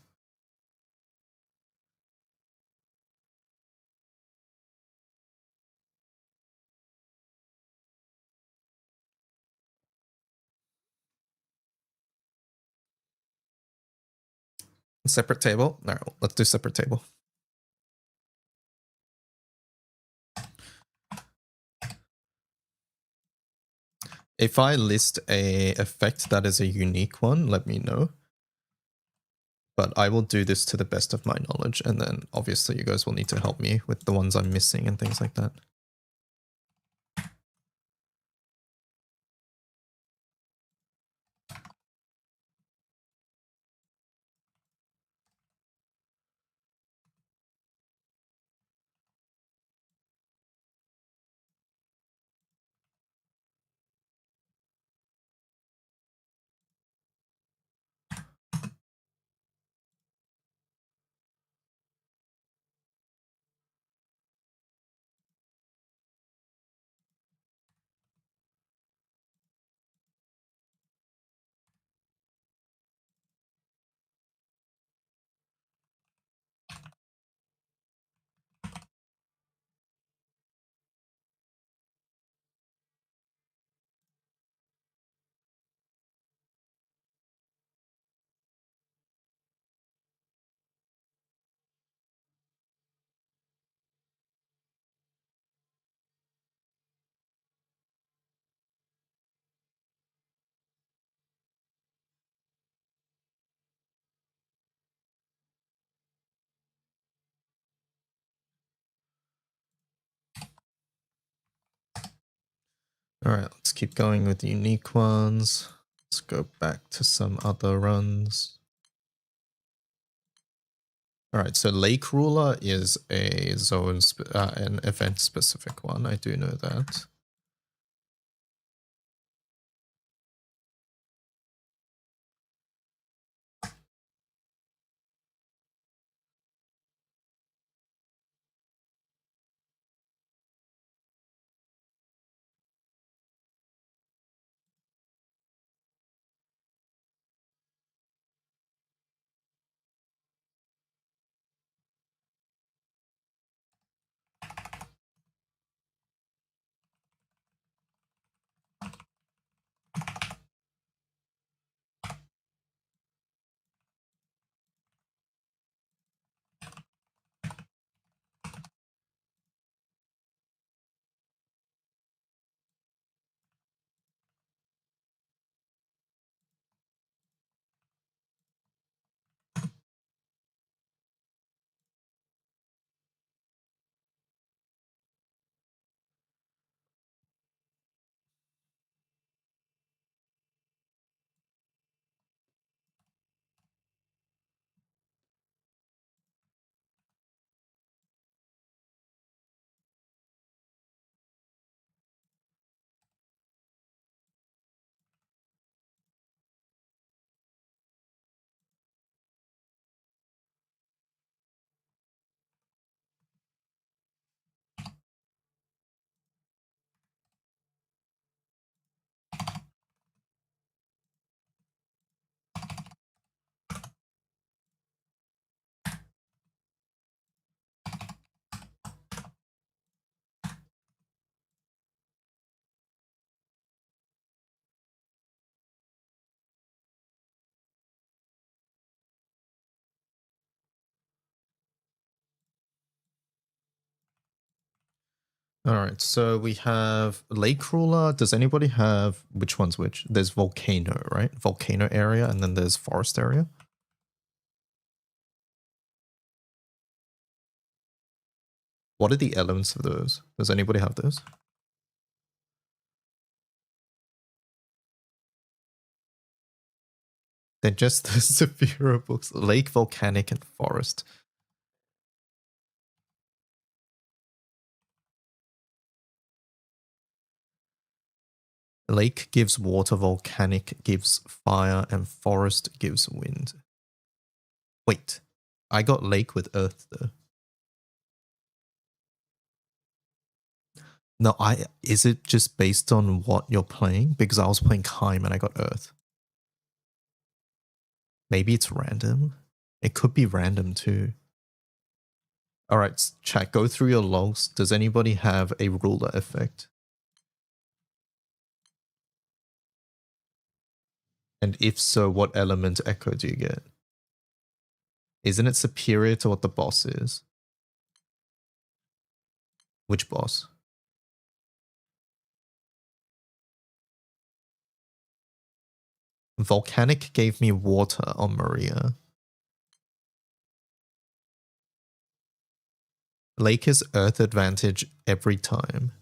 Separate table? No, let's do separate table. If I list a effect that is a unique one, let me know. But I will do this to the best of my knowledge, and then obviously you guys will need to help me with the ones I'm missing and things like that. All right, let's keep going with the unique ones. Let's go back to some other runs. All right, so Lake Ruler is a an event specific one. I do know that. All right, so we have Lake Ruler. Does anybody have which one's which? There's Volcano, right? Volcano area, and then there's Forest area. What are the elements of those? Does anybody have those? They're just the Saphira books. Lake, Volcanic, and Forest. Lake gives water, Volcanic gives fire, and Forest gives wind. Wait, I got Lake with Earth though. No, is it just based on what you're playing? Because I was playing Kime and I got Earth. Maybe it's random. It could be random too. All right, chat, go through your logs. Does anybody have a ruler effect? And if so, what element echo do you get? Isn't it superior to what the boss is? Which boss? Volcanic gave me water on Maria. Lake is Earth advantage every time.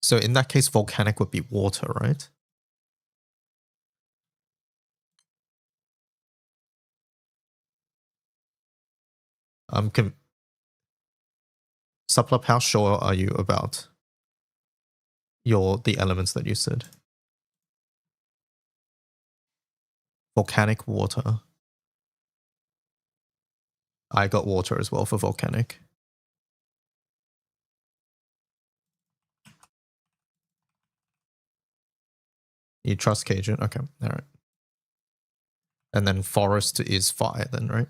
So in that case, Volcanic would be water, right? Suplap, how sure are you about the elements that you said? Volcanic, water. I got water as well for Volcanic. You trust Cajun? Okay, all right. And then Forest is fire then, right?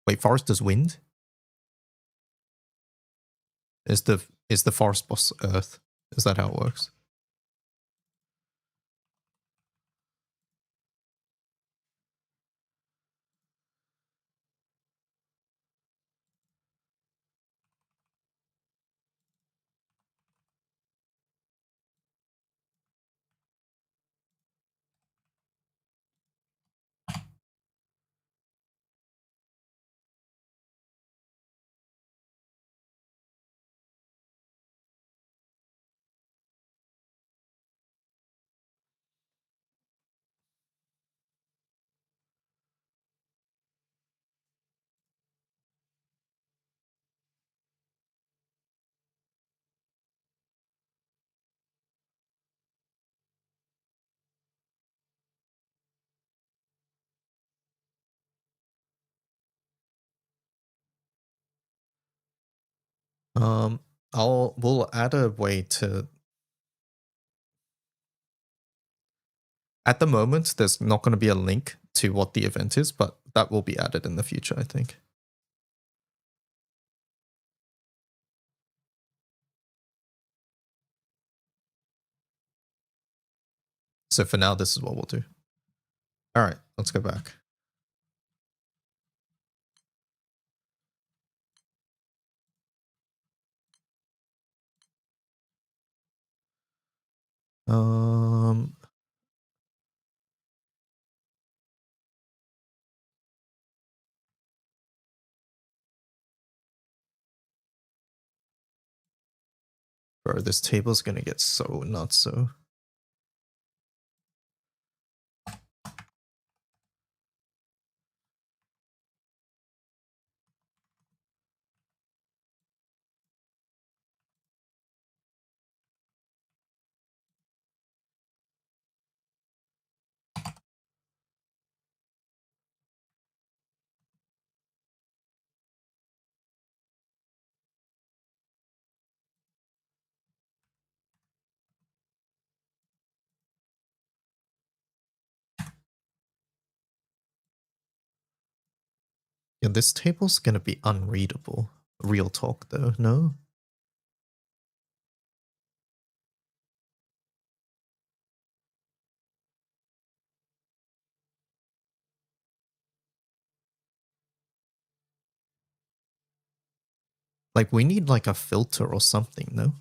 Wait, Forest is wind? Is the Forest boss Earth? Is that how it works? We'll add a way to. At the moment, there's not going to be a link to what the event is, but that will be added in the future, I think. So for now, this is what we'll do. All right, let's go back. Bro, this table's gonna get so nuts, so. Yeah, this table's gonna be unreadable. Real talk, though, no? Like, we need like a filter or something, no?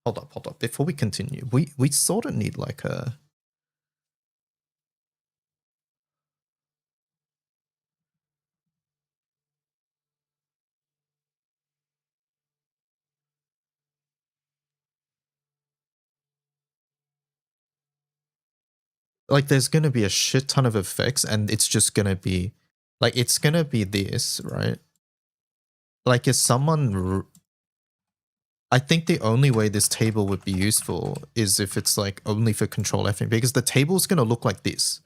Hold up. Before we continue, we sort of need like a. Like, there's gonna be a shit ton of effects, and it's just gonna be like, it's gonna be this, right? Like, is someone. I think the only way this table would be useful is if it's like only for control F, because the table's gonna look like this.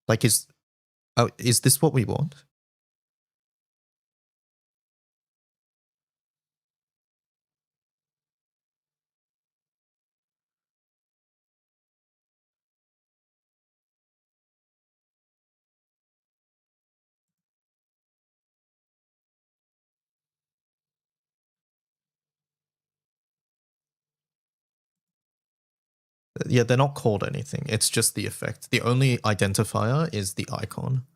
Like, is this what we want? Yeah, they're not called anything. It's just the effect. The only identifier is the icon.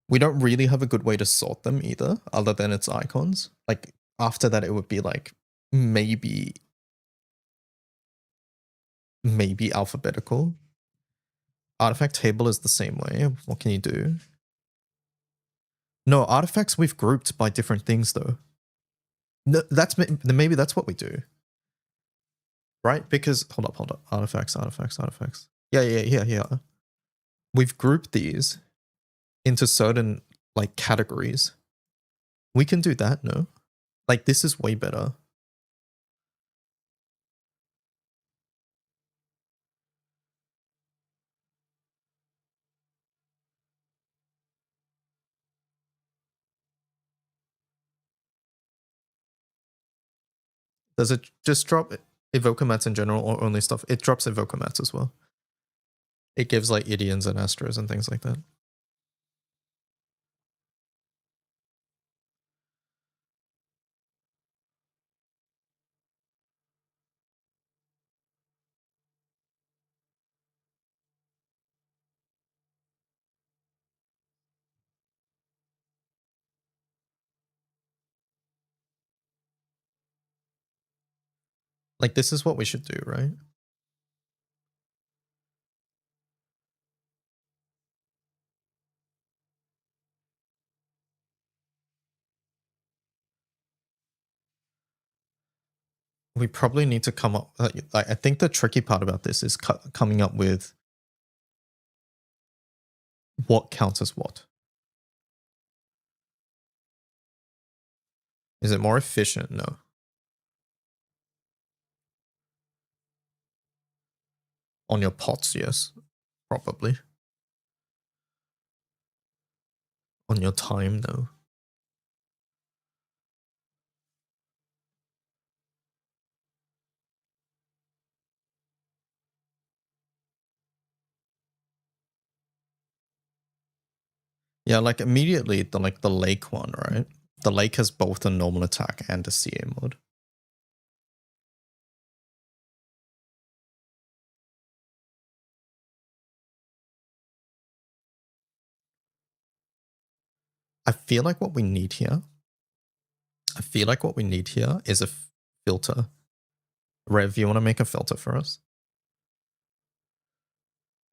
We don't really have a good way to sort them either, other than its icons. Like, after that, it would be like maybe alphabetical. Artifact table is the same way. What can you do? No, artifacts we've grouped by different things though. No, maybe that's what we do. Right? Because hold up. Artifacts. Yeah. We've grouped these into certain like categories. We can do that, no? Like, this is way better. Does it just drop Evoker Mats in general or only stuff? It drops Evoker Mats as well. It gives like Idians and Astros and things like that. Like, this is what we should do, right? We probably need to come up. I think the tricky part about this is coming up with what counts as what. Is it more efficient? No. On your pots, yes. Probably. On your time, no. Yeah, like immediately the lake one, right? The lake has both a normal attack and a CA mode. I feel like what we need here is a filter. Rev, you want to make a filter for us?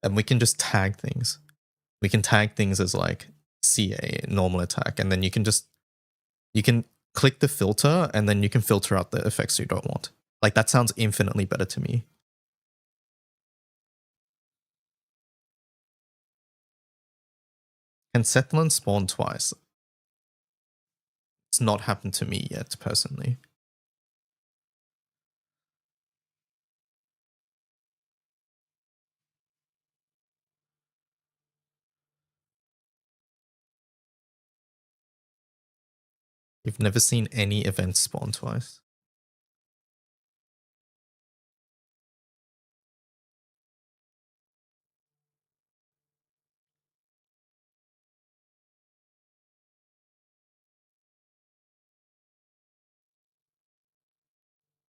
And we can just tag things. We can tag things as like CA, normal attack, and then you can click the filter and then you can filter out the effects you don't want. Like that sounds infinitely better to me. Can Sethlin spawn twice? It's not happened to me yet, personally. You've never seen any events spawn twice.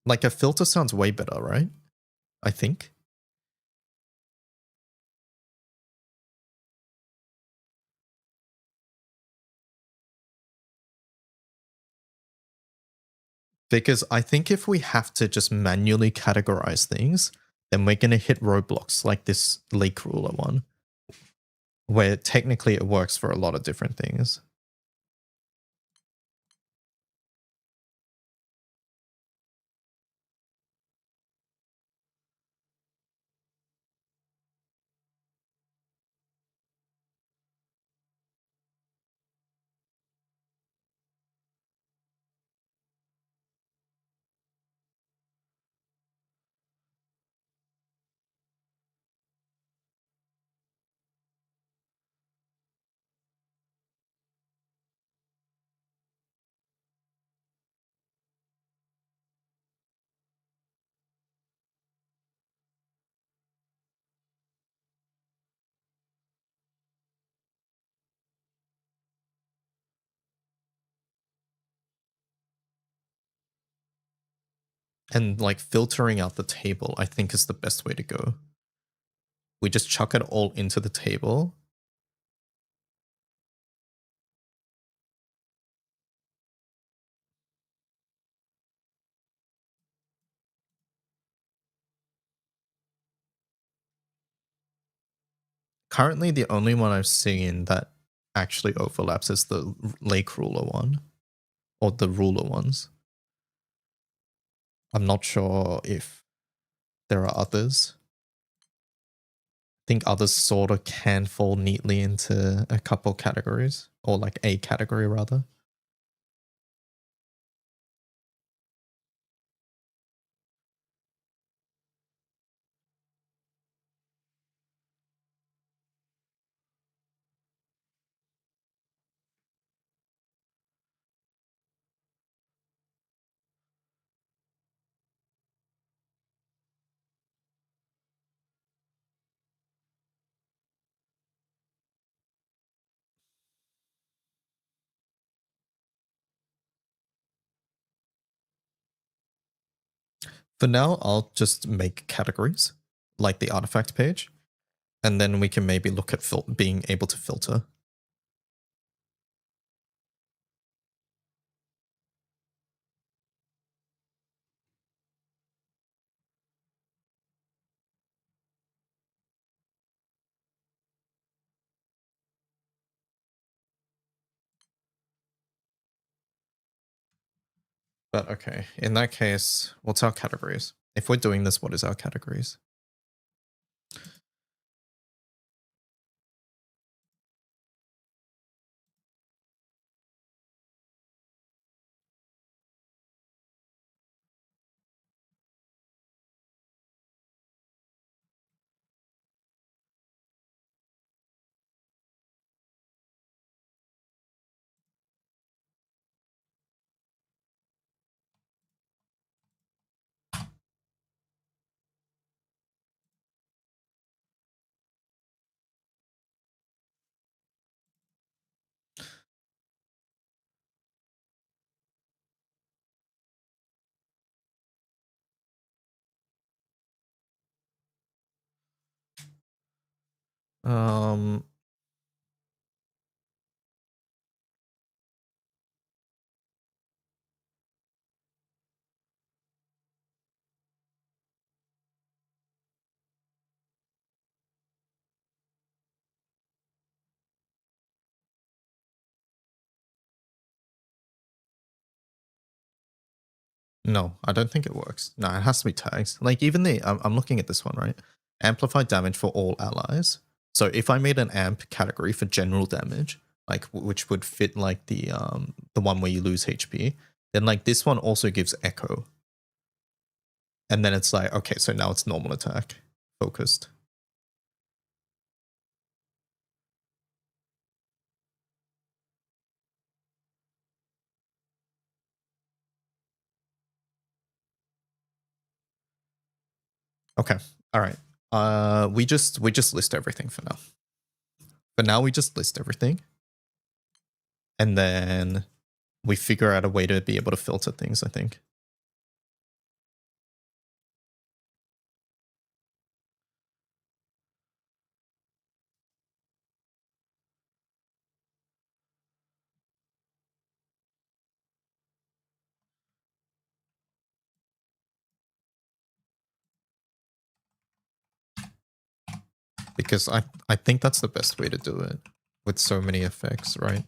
Like a filter sounds way better, right? I think. Because I think if we have to just manually categorize things, then we're going to hit roadblocks like this lake ruler one, where technically it works for a lot of different things. And like filtering out the table, I think is the best way to go. We just chuck it all into the table. Currently, the only one I've seen that actually overlaps is the lake ruler one, or the ruler ones. I'm not sure if there are others. I think others sort of can fall neatly into a couple categories, or like a category rather. For now, I'll just make categories, like the artifact page, and then we can maybe look at being able to filter. But okay, in that case, what's our categories? If we're doing this, what is our categories? Um, no, I don't think it works. No, it has to be tags. Like even I'm looking at this one, right? Amplify damage for all allies. So if I made an amp category for general damage, like which would fit like the one where you lose HP, then like this one also gives echo. And then it's like, okay, so now it's normal attack focused. Okay. All right. We just list everything for now. For now, we just list everything. And then we figure out a way to be able to filter things, I think. Because I think that's the best way to do it with so many effects, right?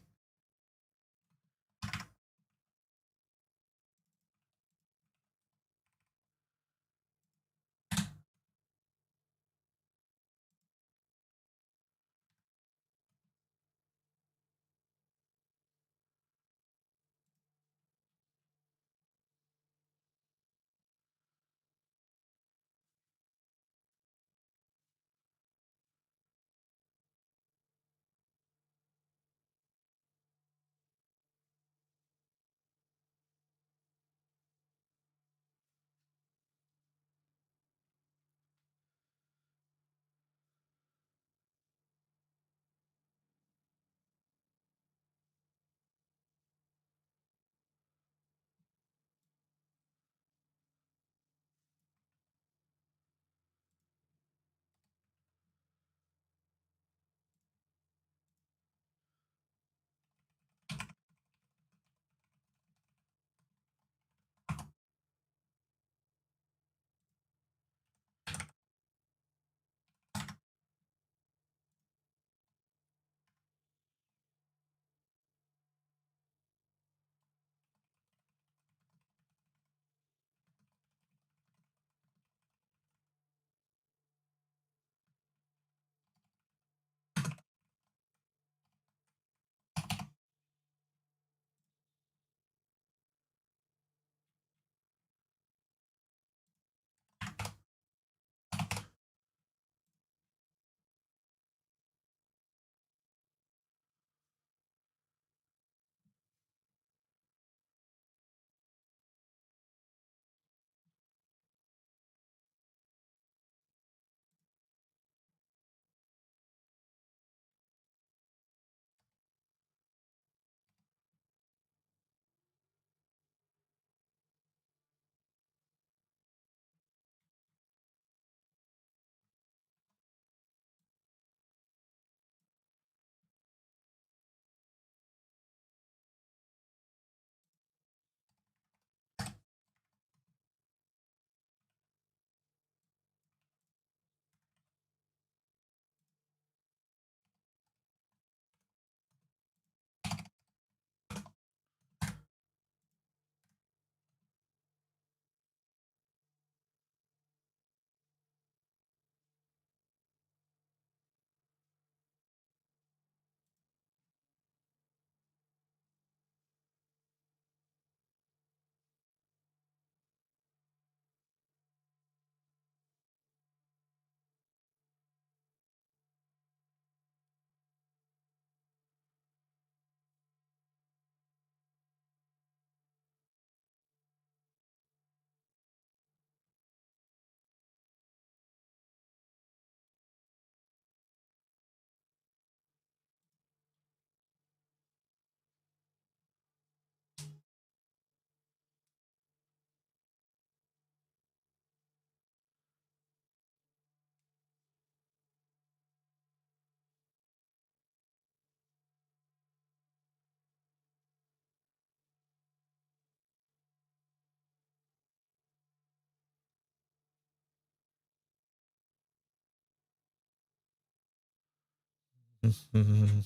Mhm.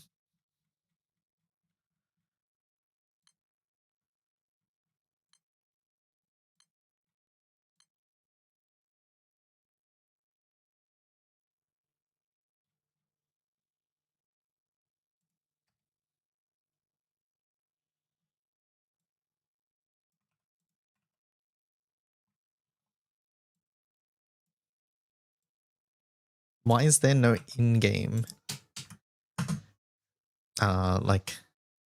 Why is there no in-game like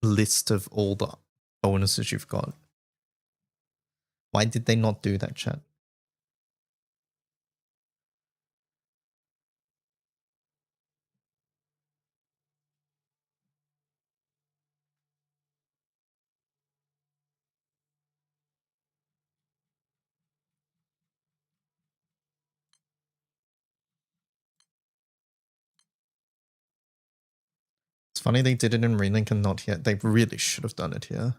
list of all the bonuses you've got? Why did they not do that, chat? It's funny they did it in Relink and not here. They really should have done it here.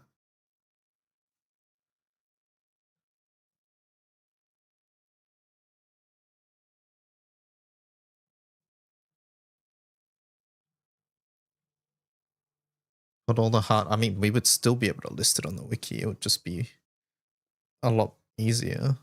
But all the hard, I mean, we would still be able to list it on the wiki. It would just be a lot easier.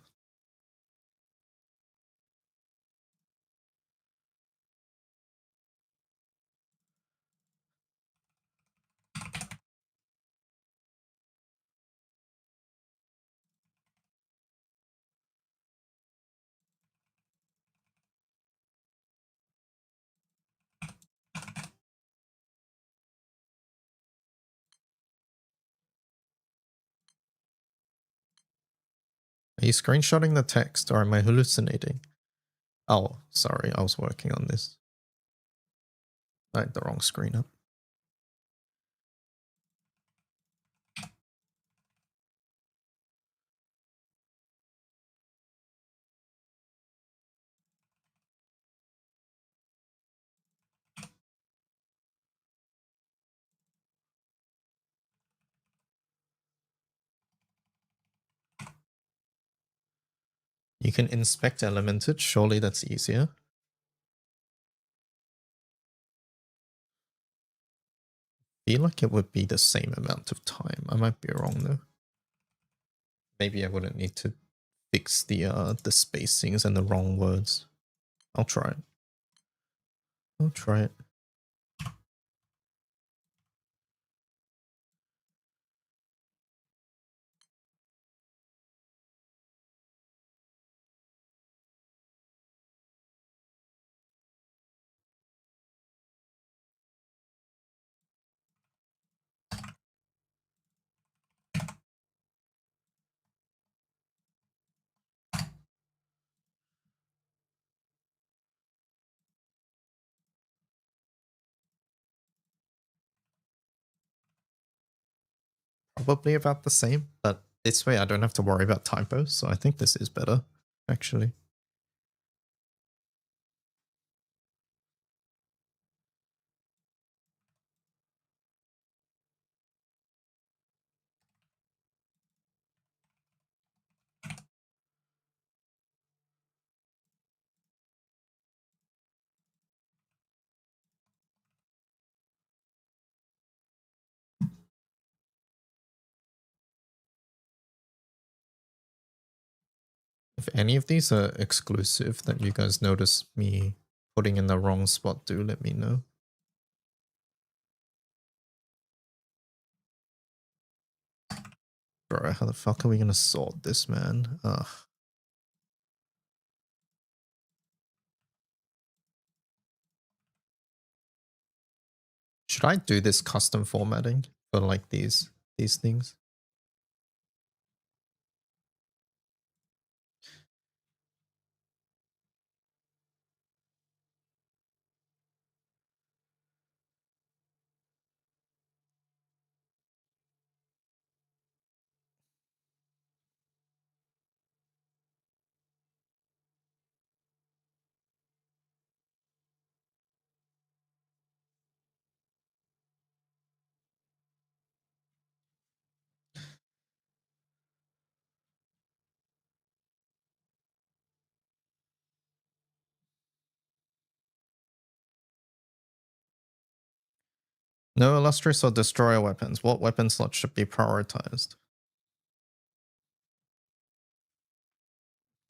Are you screenshotting the text or am I hallucinating? Oh, sorry, I was working on this. I had the wrong screen up. You can inspect elemented, surely that's easier. I feel like it would be the same amount of time. I might be wrong though. Maybe I wouldn't need to fix the spacings and the wrong words. I'll try it. I'll try it. Probably about the same, but this way I don't have to worry about typos, so I think this is better, actually. If any of these are exclusive that you guys notice me putting in the wrong spot, do let me know. Bro, how the fuck are we gonna sort this, man? Ugh. Should I do this custom formatting for like these things? No illustrious or destroyer weapons. What weapon slot should be prioritized?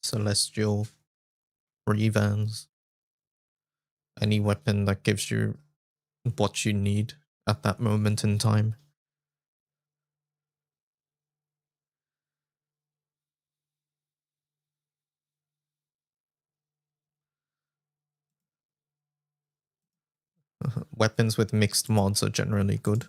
Celestial, Revans, any weapon that gives you what you need at that moment in time. Weapons with mixed mods are generally good.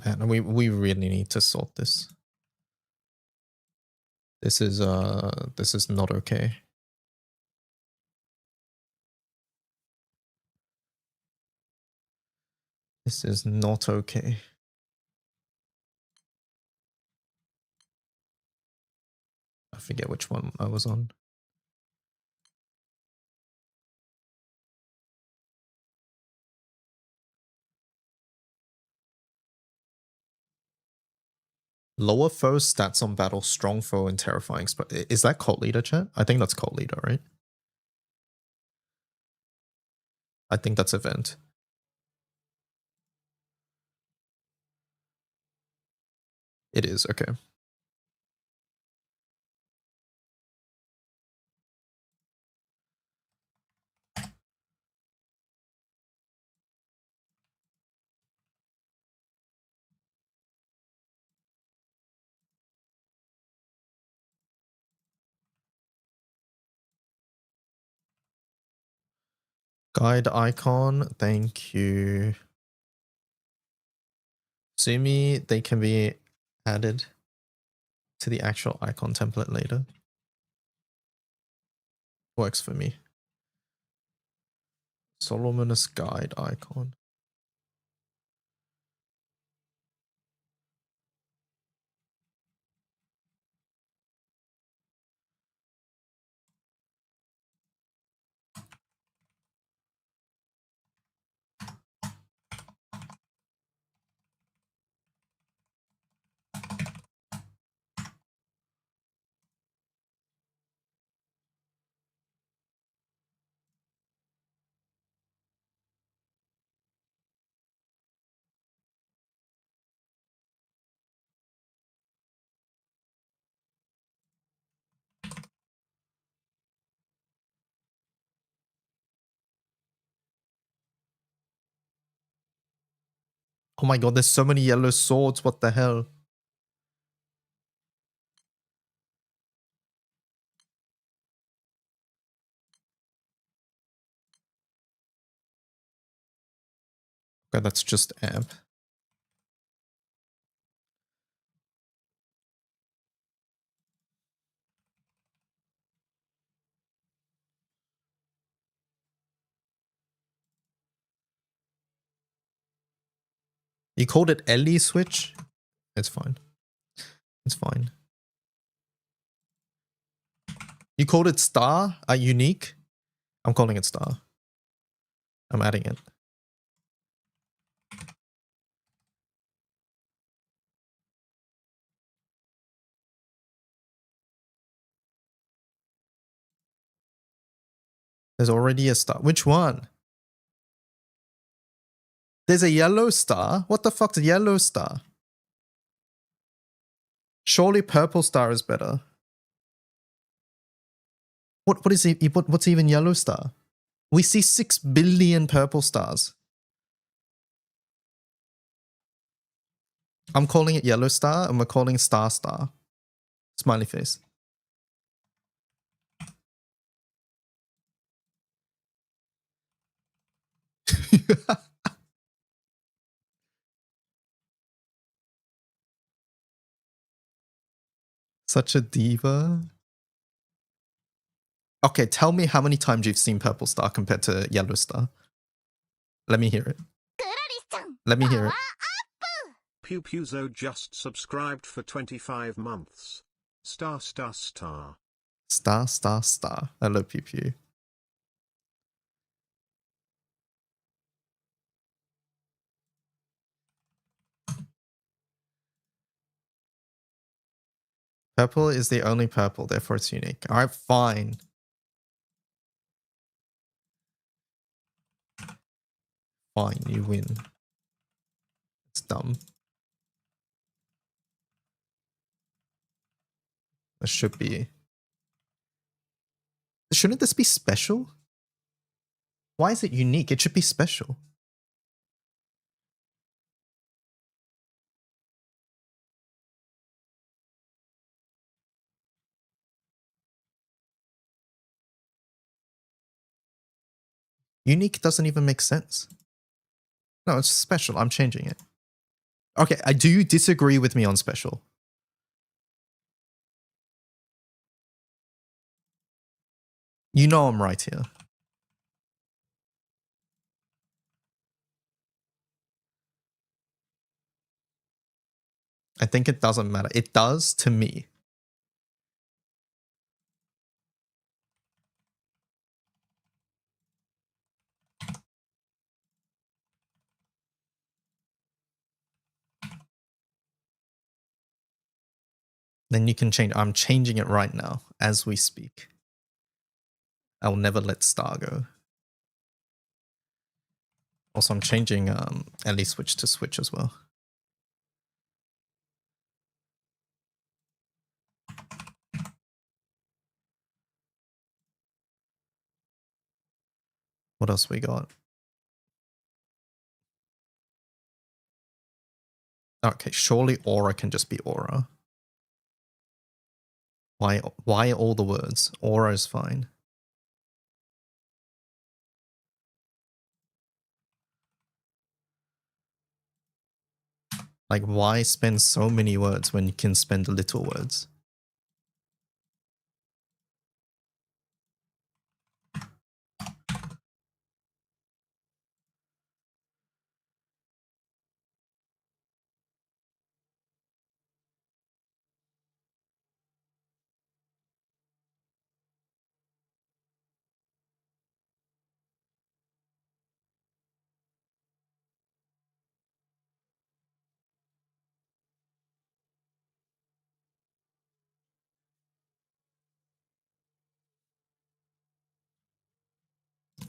Man, we really need to sort this. This is not okay. This is not okay. I forget which one I was on. Lower foe stats on battle, strong foe and terrifying. Is that cult leader, chat? I think that's cult leader, right? I think that's event. It is, okay. Guide icon, thank you. Sumi, they can be added to the actual icon template later. Works for me. Solomon's guide icon. Oh my god, there's so many yellow swords, what the hell? Okay, that's just amp. You called it Ellie switch? It's fine. It's fine. You called it star? Unique? I'm calling it star. I'm adding it. There's already a star. Which one? There's a yellow star? What the fuck's a yellow star? Surely purple star is better. What is it? What's even yellow star? We see 6 billion purple stars. I'm calling it yellow star and we're calling it star star. Smiley face. Such a diva. Okay, tell me how many times you've seen Purple Star compared to Yellow Star. Let me hear it. クラリスちゃん Let me パ hear ワー it. Pew Pewzo just subscribed for 25 months. Star star star. Star, star, star. I love Pew Pew. Purple is the only purple, therefore it's unique. Alright, fine. Fine, you win. It's dumb. This should be... Shouldn't this be special? Why is it unique? It should be special. Unique doesn't even make sense. No, it's special. I'm changing it. Okay, do you disagree with me on special? You know I'm right here. I think it doesn't matter. It does to me. Then you can change. I'm changing it right now as we speak. I will never let Star go. Also, I'm changing Ellie switch to switch as well. What else we got? Okay, surely Aura can just be Aura. Why all the words? Aura is fine. Like, why spend so many words when you can spend little words?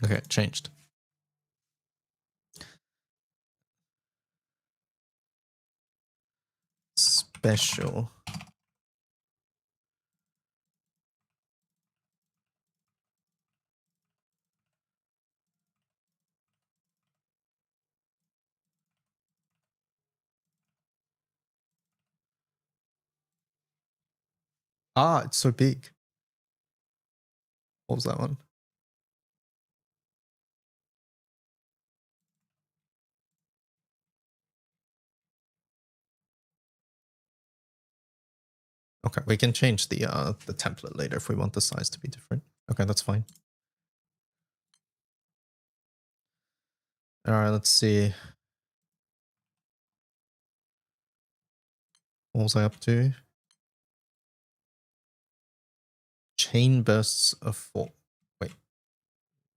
Okay, changed. Special. Ah, it's so big. What was that one? Okay, we can change the template later if we want the size to be different. Okay, that's fine. All right, let's see. What was I up to? Chain bursts of 4. Wait.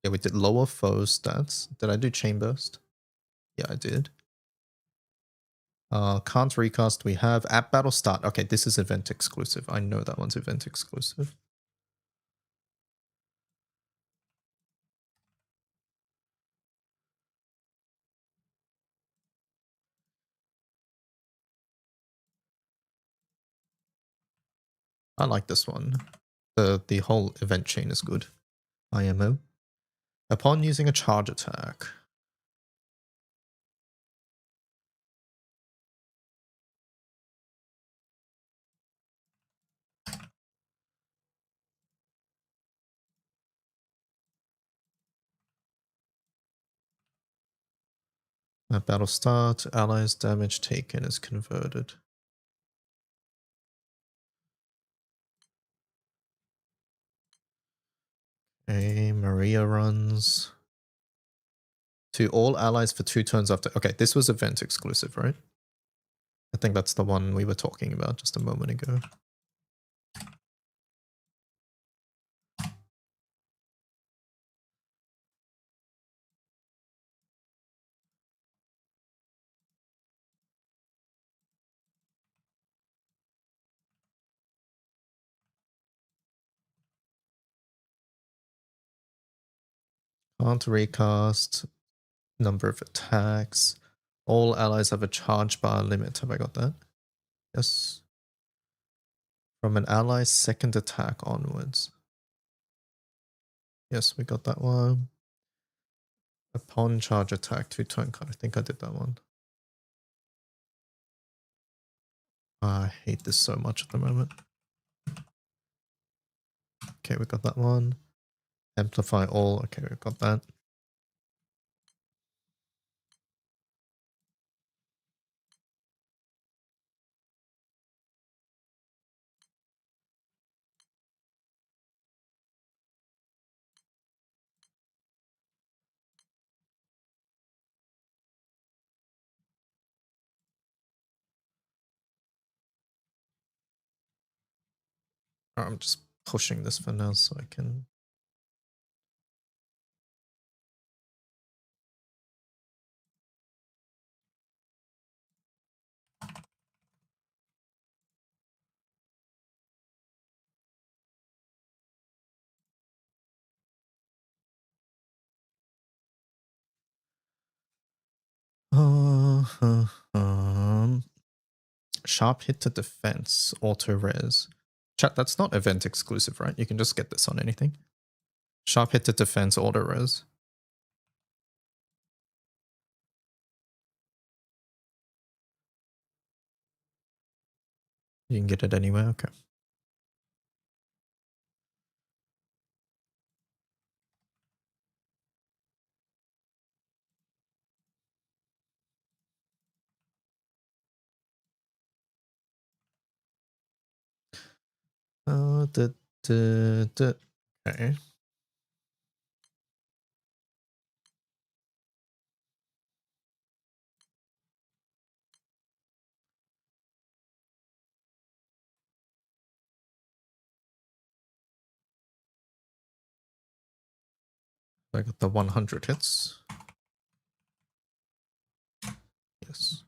Yeah, we did lower foe stats. Did I do chain burst? Yeah, I did. Can't recast. We have app battle start. Okay, this is event exclusive. I know that one's event exclusive. I like this one. The whole event chain is good. IMO. Upon using a charge attack. At battle start, allies' damage taken is converted. Okay, Maria runs to all allies for 2 turns after. Okay, this was event exclusive, right? I think that's the one we were talking about just a moment ago. Can't recast. Number of attacks. All allies have a charge bar limit. Have I got that? Yes. From an ally's second attack onwards. Yes, we got that one. Upon charge attack, 2 turn card. I think I did that one. I hate this so much at the moment. Okay, we got that one. Amplify all. Okay, we've got that. I'm just pushing this for now so I can... Sharp hit to defense, auto res. Chat, that's not event exclusive, right? You can just get this on anything. Sharp hit to defense, auto res. You can get it anywhere, okay. Okay. I got the 100 hits. Yes.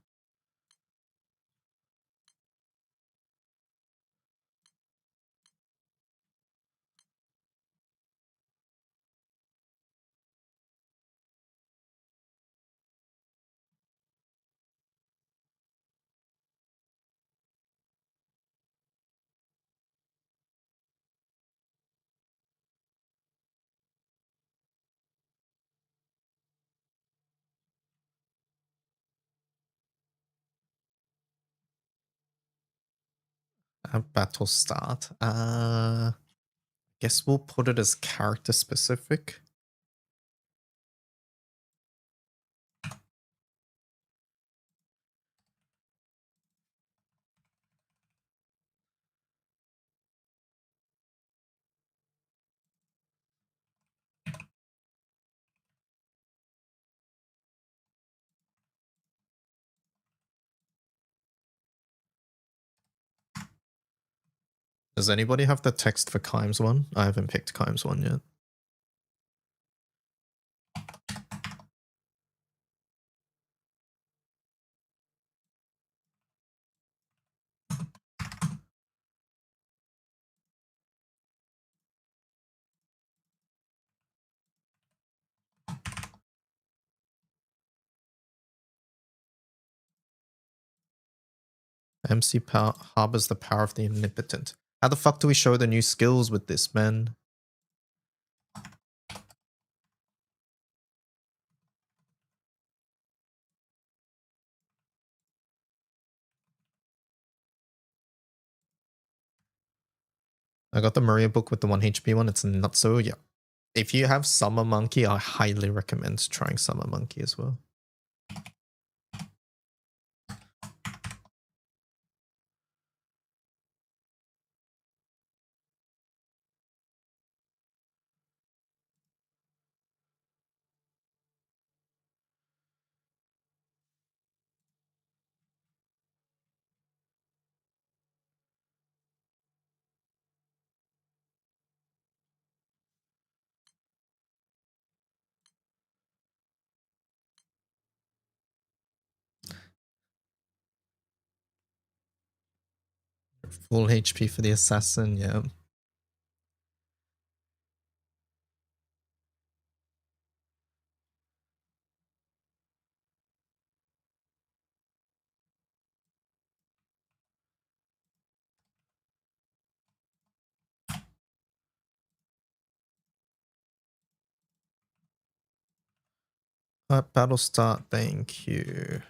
Battle start. Guess we'll put it as character specific. Does anybody have the text for Kimes one? I haven't picked Kimes one yet. MC power harbors the power of the omnipotent. How the fuck do we show the new skills with this, man? I got the Maria book with the 1 HP one. It's not so, yeah. If you have Summer Monkey, I highly recommend trying Summer Monkey as well. Full HP for the assassin, yeah. Battle start, thank you.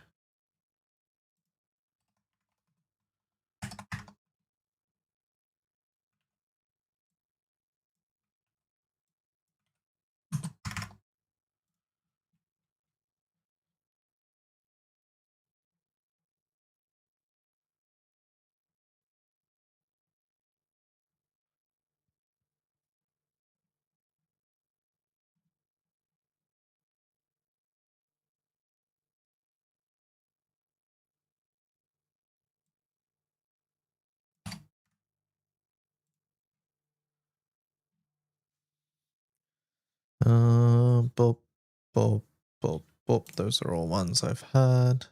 Boop, boop, boop, boop. Those are all ones I've had.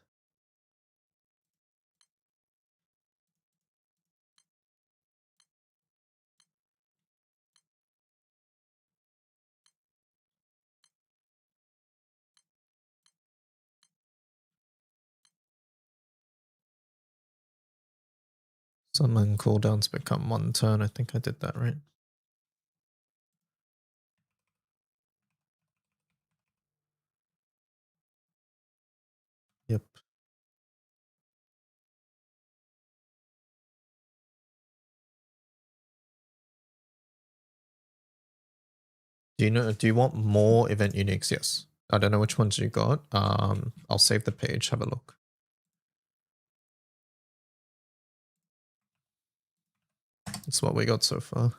Summon cooldowns become 1 turn. I think I did that right. Yep. Do you want more event uniques? Yes. I don't know which ones you got. I'll save the page, have a look. That's what we got so far.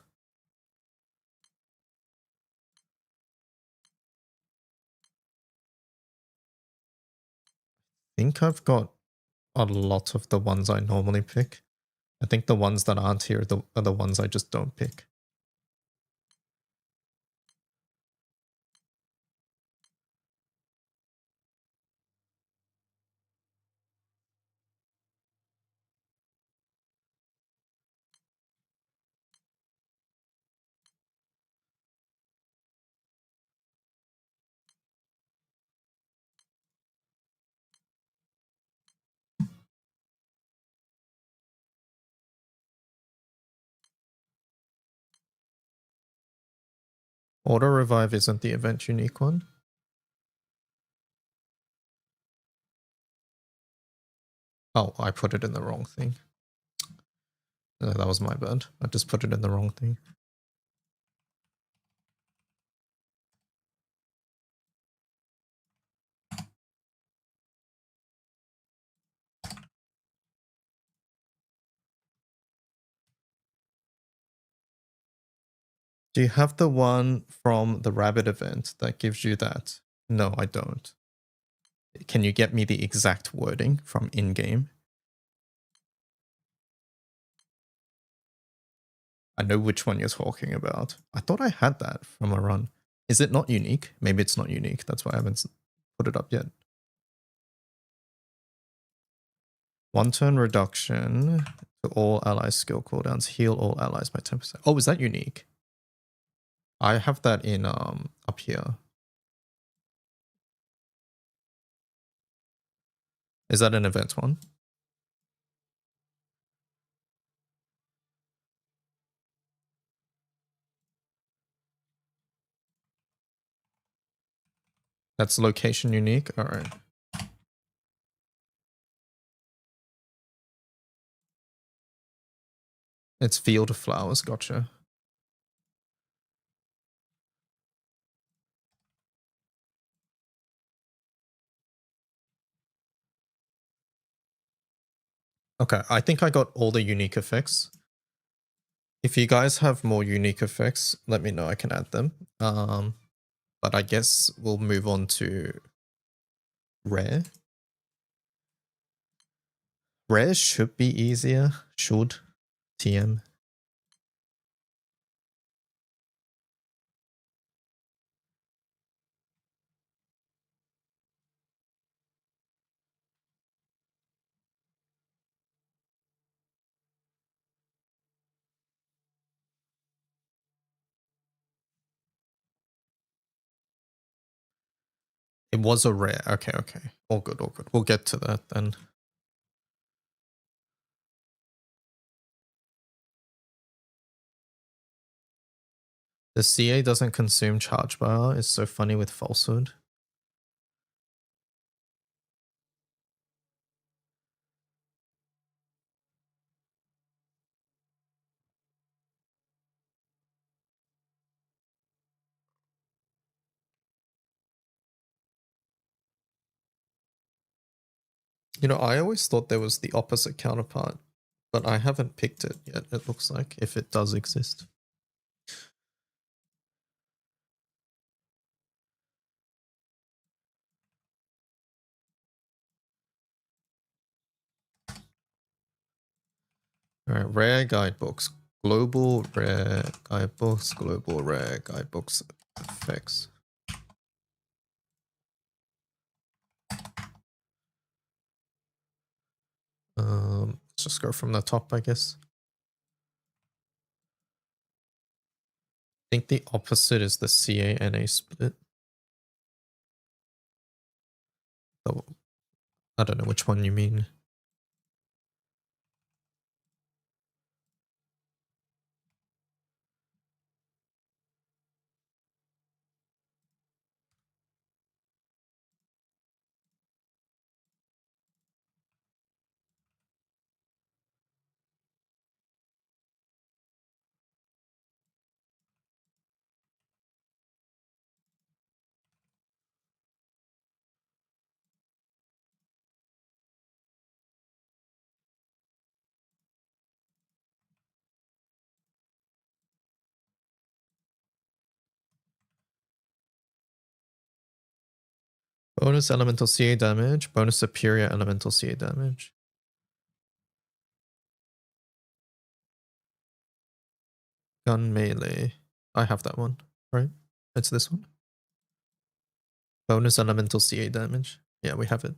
I think I've got a lot of the ones I normally pick. I think the ones that aren't here are the ones I just don't pick. Auto revive isn't the event unique one. Oh, I put it in the wrong thing. That was my bad. I just put it in the wrong thing. Do you have the one from the rabbit event that gives you that? No, I don't. Can you get me the exact wording from in-game? I know which one you're talking about. I thought I had that from a run. Is it not unique? Maybe it's not unique. That's why I haven't put it up yet. 1 turn reduction to all allies skill cooldowns. Heal all allies by 10%. Oh, is that unique? I have that in up here. Is that an event one? That's location unique. All right. It's Field of Flowers. Gotcha. Okay, I think I got all the unique effects. If you guys have more unique effects, let me know. I can add them. But I guess we'll move on to rare. Rare should be easier. Should. TM. It was a rare. Okay, okay. All good, all good. We'll get to that then. The CA doesn't consume charge bar. It's so funny with falsehood. You know, I always thought there was the opposite counterpart, but I haven't picked it yet, it looks like, if it does exist. Alright, rare guidebooks. Global rare guidebooks, global rare guidebooks effects. Let's just go from the top, I guess. I think the opposite is the CA-NA split. Oh, I don't know which one you mean. Bonus elemental CA damage, bonus superior elemental CA damage. Gun melee. I have that one, right? It's this one. Bonus elemental CA damage. Yeah, we have it.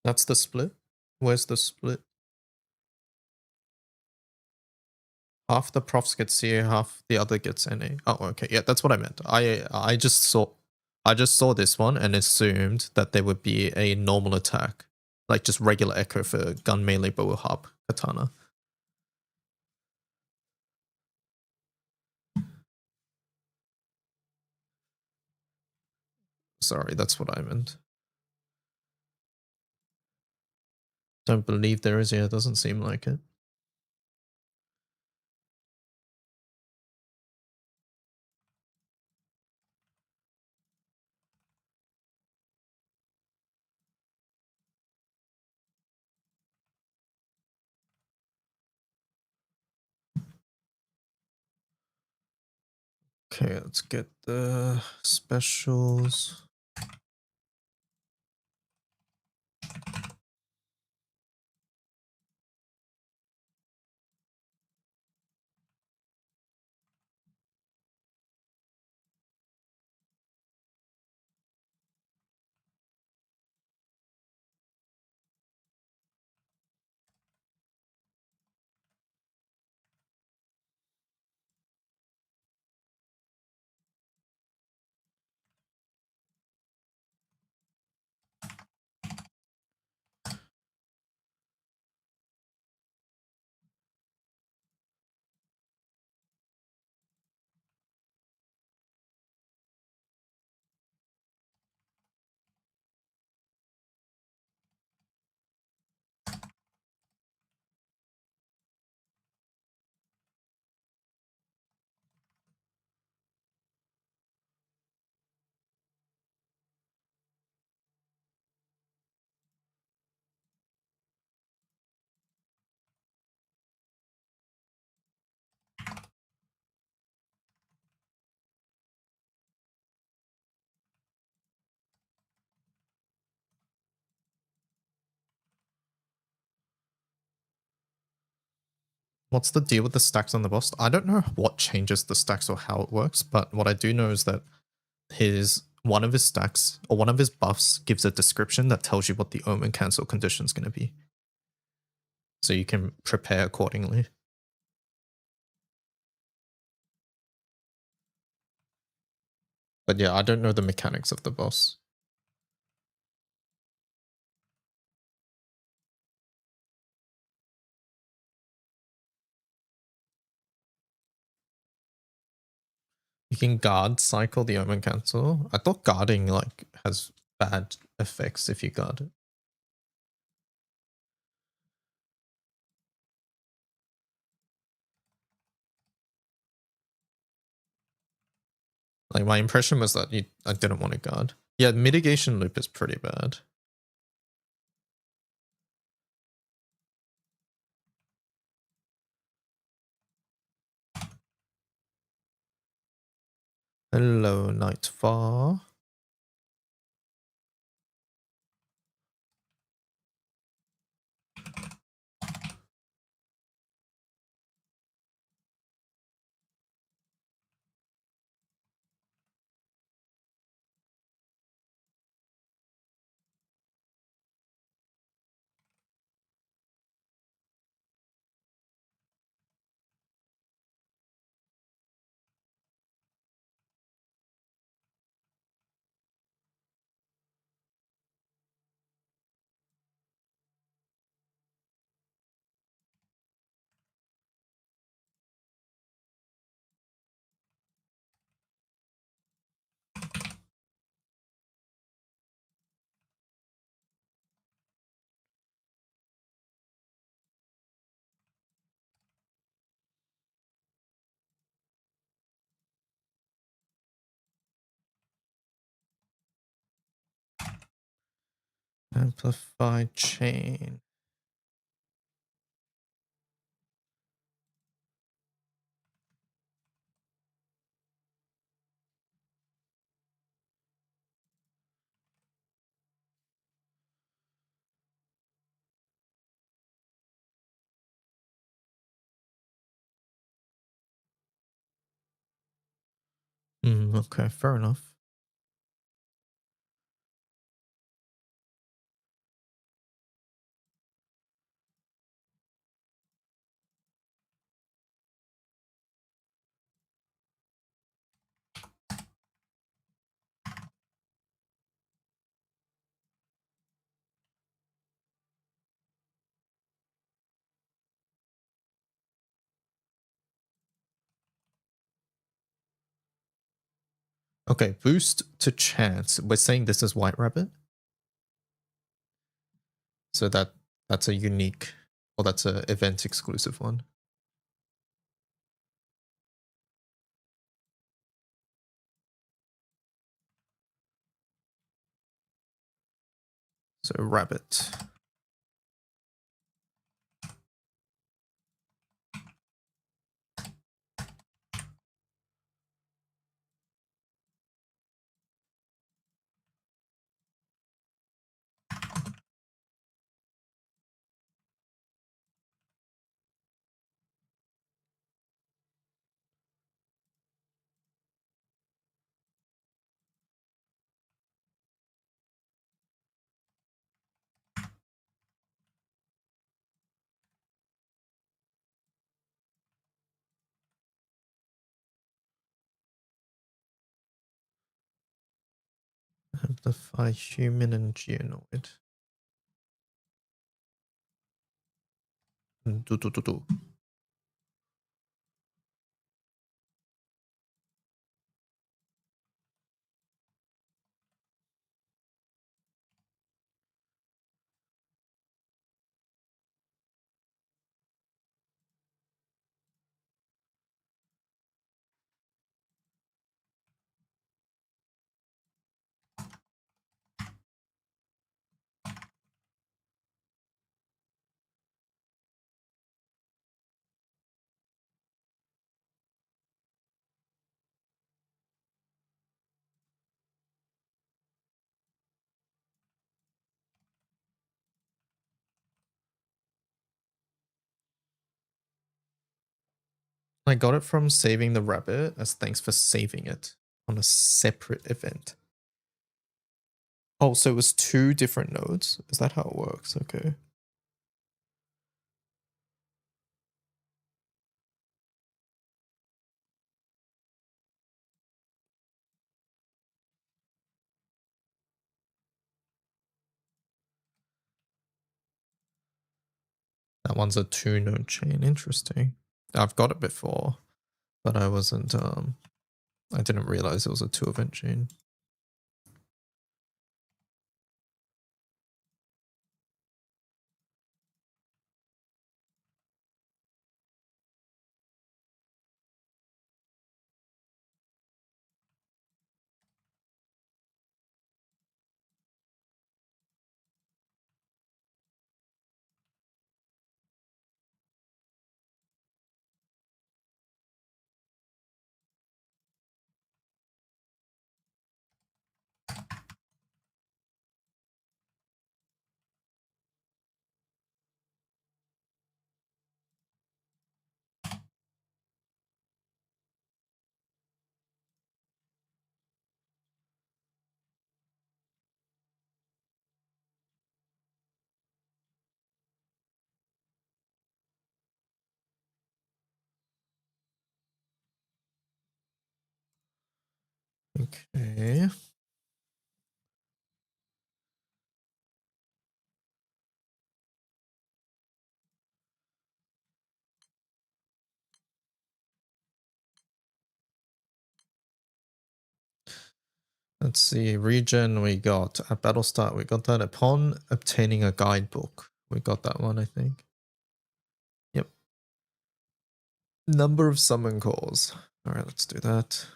That's the split. Where's the split? Half the profs get CA, half the other gets NA. Oh, okay. Yeah, that's what I meant. I just saw this one and assumed that there would be a normal attack, like just regular echo for gun, melee, bow, harp, katana. Sorry, that's what I meant. Don't believe there is. Yeah, it doesn't seem like it. Okay, let's get the specials. What's the deal with the stacks on the boss? I don't know what changes the stacks or how it works, but what I do know is that one of his stacks or one of his buffs gives a description that tells you what the omen cancel condition is going to be. so you can prepare accordingly. But yeah, I don't know the mechanics of the boss. You can guard cycle the Omen Cancel. I thought guarding like has bad effects if you guard it. Like my impression was that I didn't want to guard. Yeah, mitigation loop is pretty bad. Hello, Nightfall. Amplified chain. Okay, fair enough. Okay, boost to chance. We're saying this is White Rabbit. So that's a unique, or that's a event exclusive one. So rabbit. Amplify human and geonoid. Do. I got it from saving the rabbit as thanks for saving it on a separate event. Oh, so it was 2 different nodes? Is that how it works? Okay. That one's a 2-node chain. Interesting. I've got it before, but I wasn't, I didn't realize it was a 2-event chain. Okay. Let's see, region, we got at battle start, we got that upon obtaining a guidebook. We got that one, I think. Yep. Number of summon calls. All right, let's do that.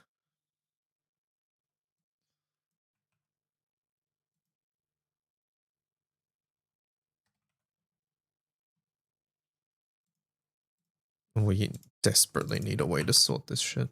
We desperately need a way to sort this shit.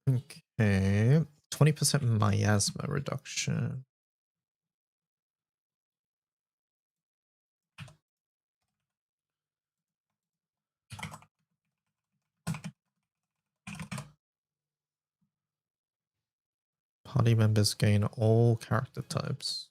Okay, 20% miasma reduction. Party members gain all character types.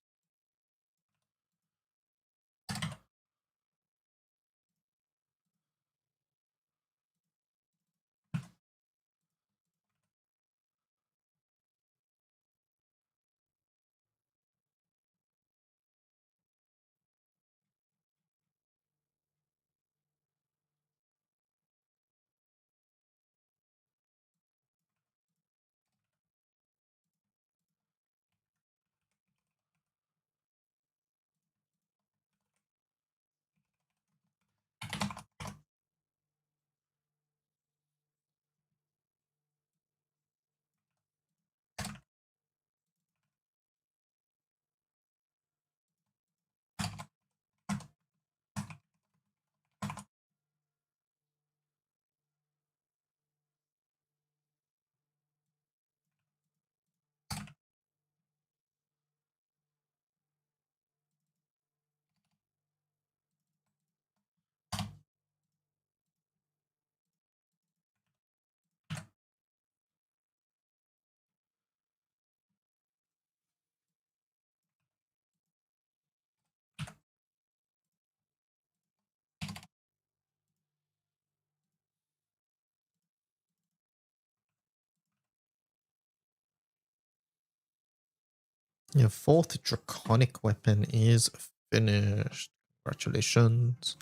Your 4th draconic weapon is finished. Congratulations.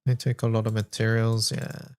They take a lot of materials, yeah.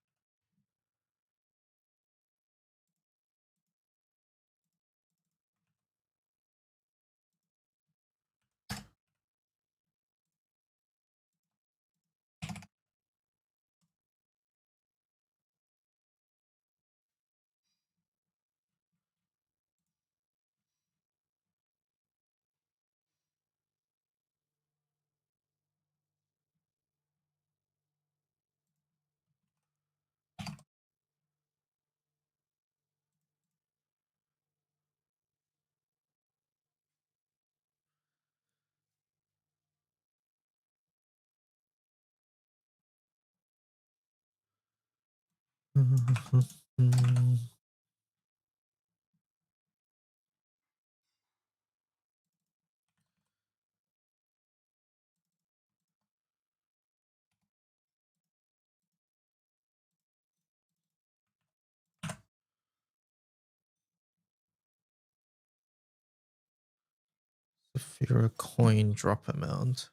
Saphira coin drop amount.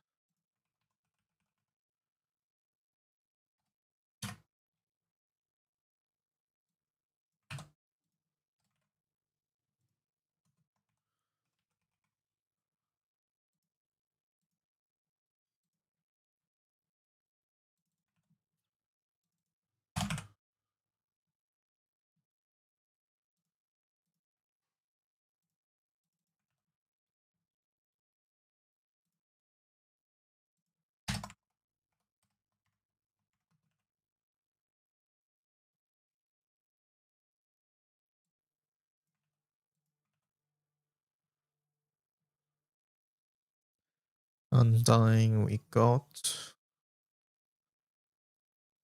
Undying, we got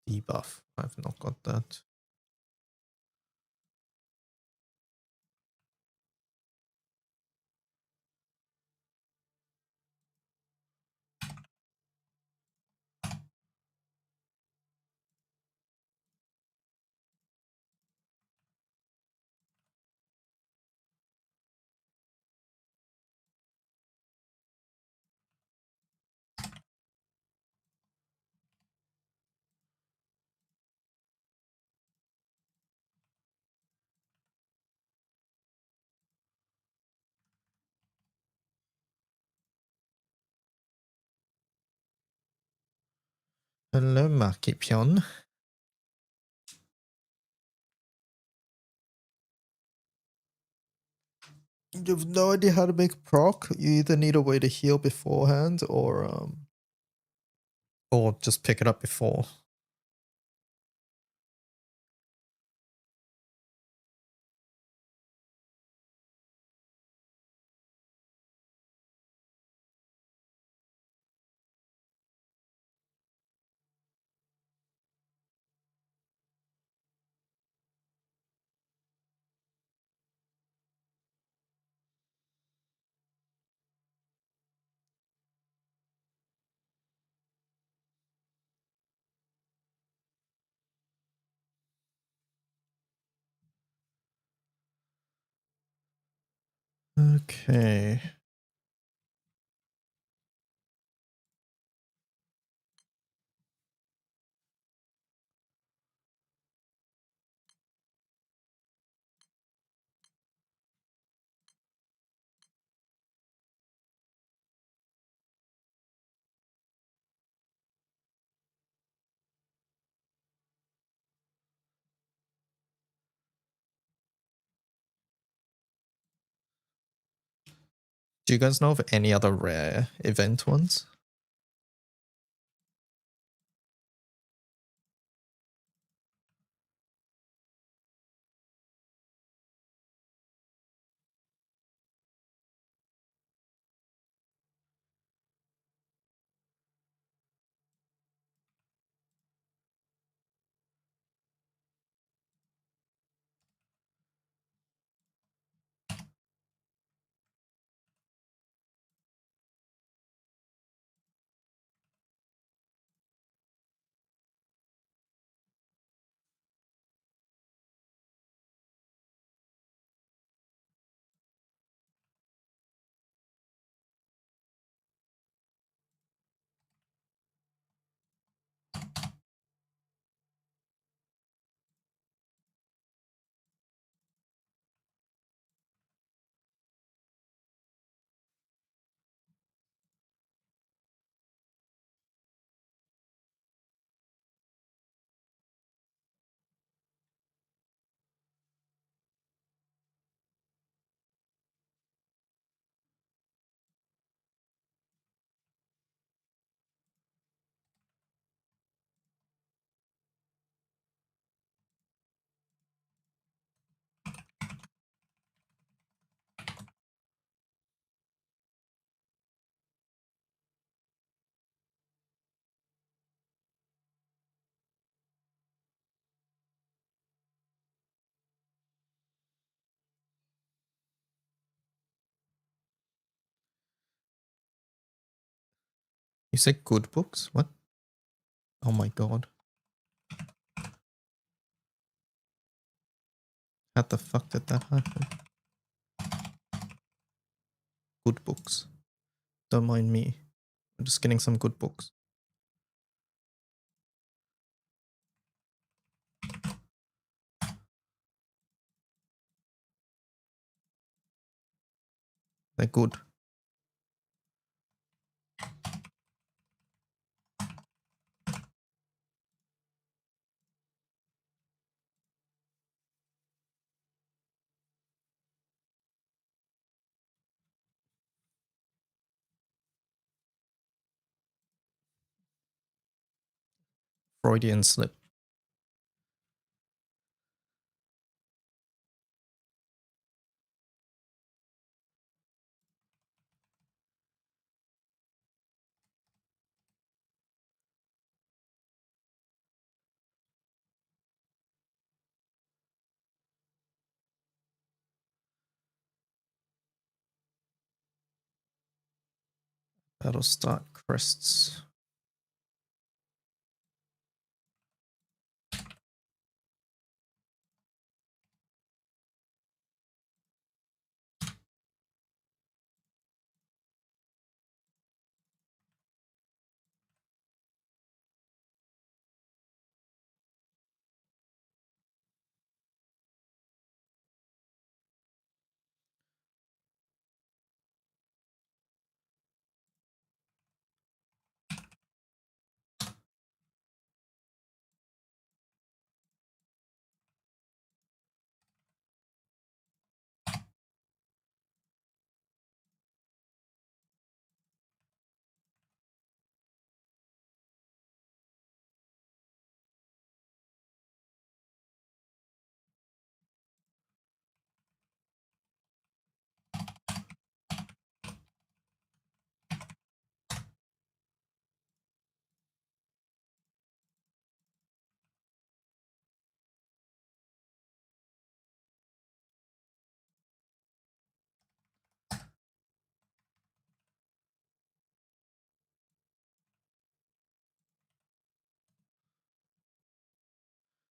debuff. I've not got that. Hello, Markipion. You have no idea how to make proc. You either need a way to heal beforehand or just pick it up before. Okay. Do you guys know of any other rare event ones? You say good books? What? Oh my god. How the fuck did that happen? Good books. Don't mind me. I'm just getting some good books. They're good. Freudian slip. That'll start crests.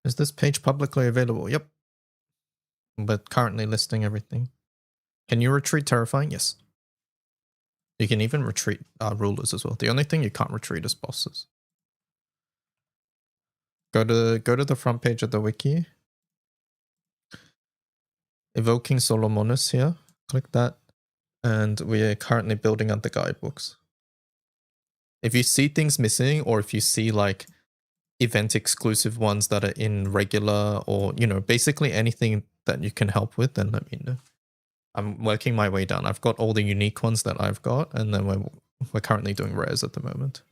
Is this page publicly available? Yep. But currently listing everything. Can you retreat Terrifying? Yes. You can even retreat rulers as well. The only thing you can't retreat is bosses. Go to the front page of the wiki. Evoking Solomonis here. Click that. And we are currently building out the guidebooks. If you see things missing, or if you see like event exclusive ones that are in regular, or you know, basically anything that you can help with, then let me know. I'm working my way down. I've got all the unique ones that I've got, and then we're currently doing rares at the moment.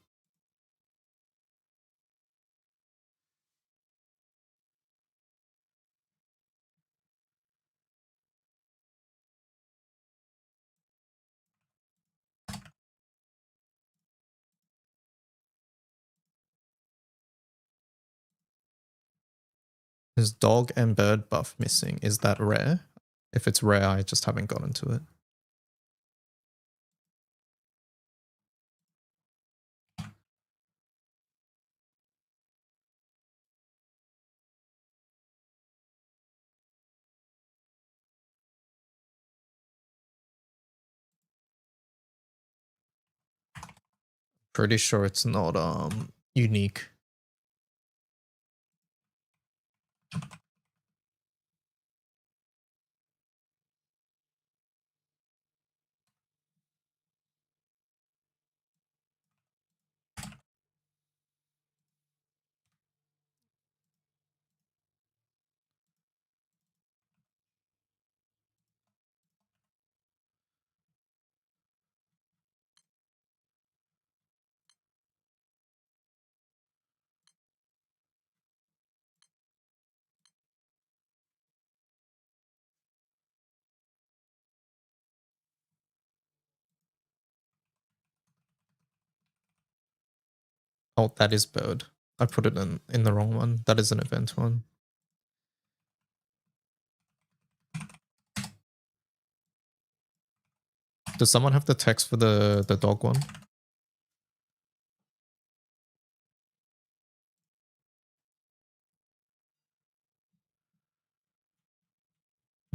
Is dog and bird buff missing? Is that rare? If it's rare, I just haven't gotten to it. Pretty sure it's not unique. Oh, that is bird. I put it in the wrong one. That is an event one. Does someone have the text for the dog one?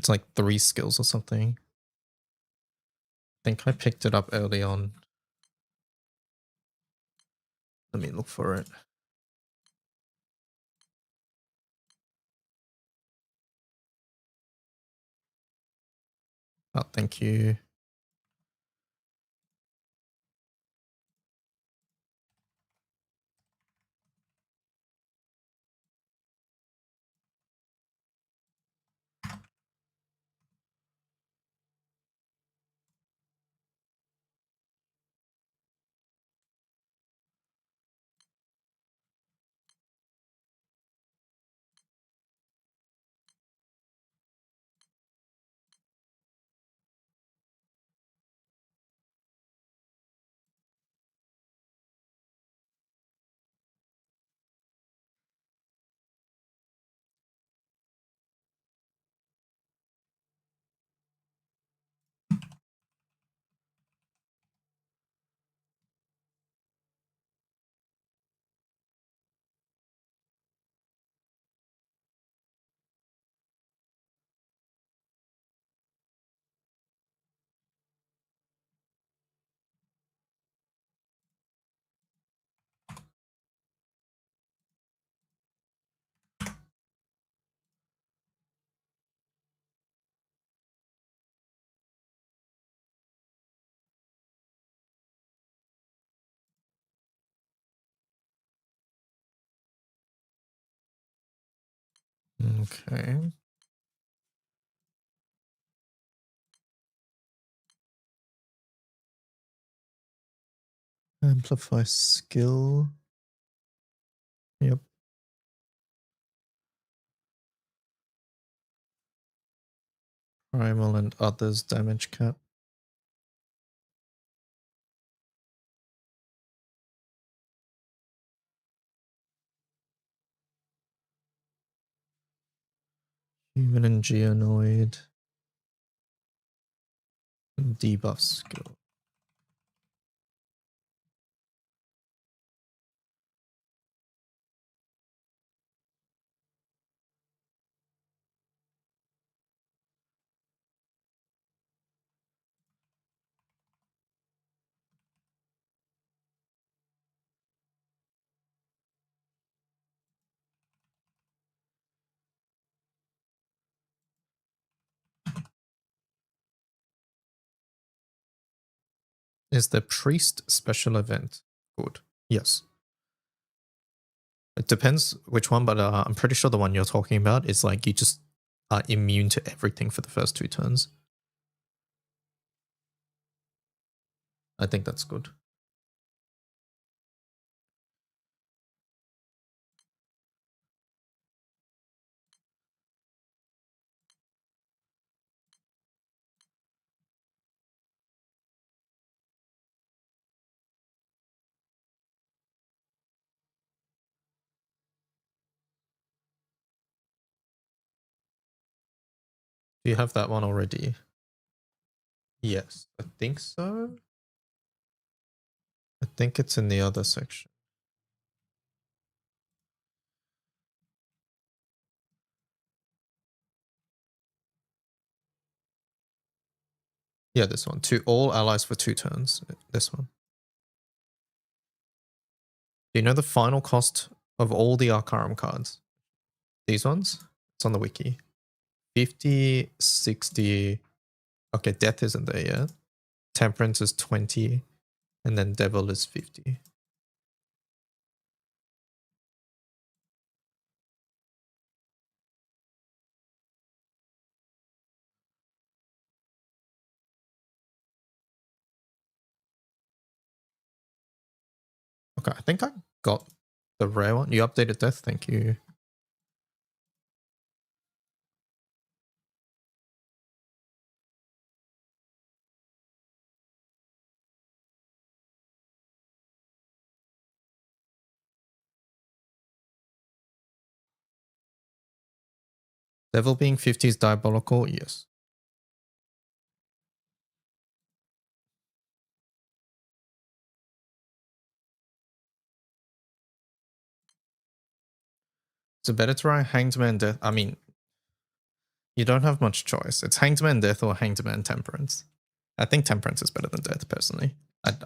It's like 3 skills or something. I think I picked it up early on. Let me look for it. Oh, thank you. Okay. Amplify skill. Yep. Primal and others damage cap. Human and Geonoid. Debuff skill. Is the priest special event good? Yes. It depends which one, but I'm pretty sure the one you're talking about is like you just are immune to everything for the first 2 turns. I think that's good. Do you have that one already? Yes, I think so. I think it's in the other section. Yeah, this one. To all allies for 2 turns. This one. Do you know the final cost of all the Arcarum cards? These ones? It's on the wiki. 50, 60. Okay, Death isn't there yet. Temperance is 20. And then Devil is 50. Okay, I think I got the rare one. You updated Death, thank you. Devil being 50 is diabolical, yes. So better to write Hanged Man Death. I mean, You don't have much choice. It's Hanged Man Death or Hanged Man Temperance. I think Temperance is better than Death, personally.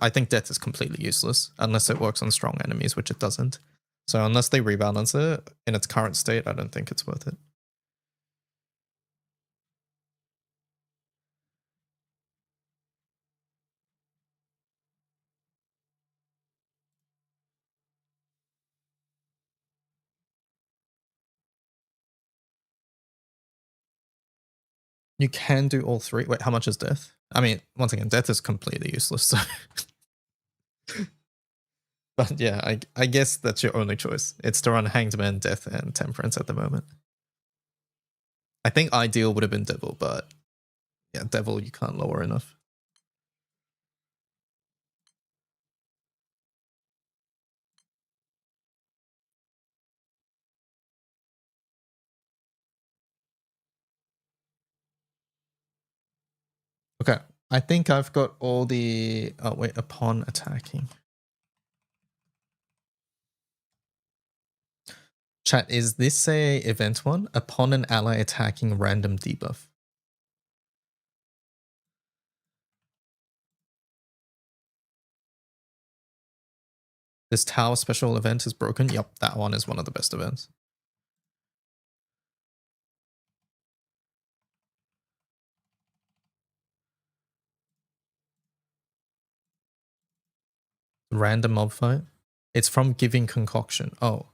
I think Death is completely useless, unless it works on strong enemies, which it doesn't. So unless they rebalance it in its current state, I don't think it's worth it. You can do all three. Wait, how much is Death? I mean, once again, Death is completely useless. So. But yeah, I guess that's your only choice. It's to run Hanged Man, Death, and Temperance at the moment. I think ideal would have been Devil, but yeah, Devil you can't lower enough. Okay, I think I've got all the... Oh, wait, upon attacking. Chat, is this a event one? Upon an ally attacking, random debuff. This tower special event is broken. Yep, that one is one of the best events. Random mob fight. It's from Giving Concoction. Oh.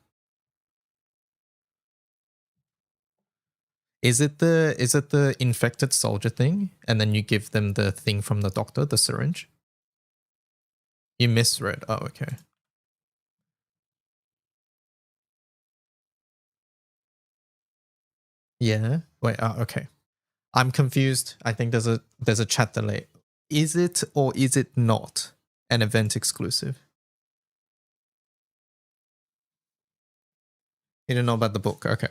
Is it the infected soldier thing? And then you give them the thing from the doctor, the syringe? You misread. Oh, okay. Yeah. Wait, okay. I'm confused. I think there's a chat delay. Is it or is it not an event exclusive? You don't know about the book. Okay.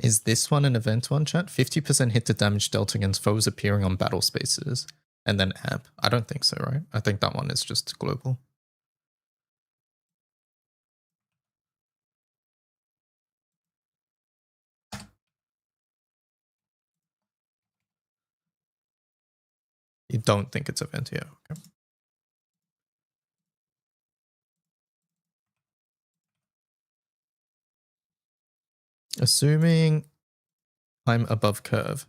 Is this one an event one, chat? 50% hit to damage dealt against foes appearing on battle spaces. And then amp. I don't think so, right? I think that one is just global. You don't think it's event, yeah. Okay. Assuming I'm above curve,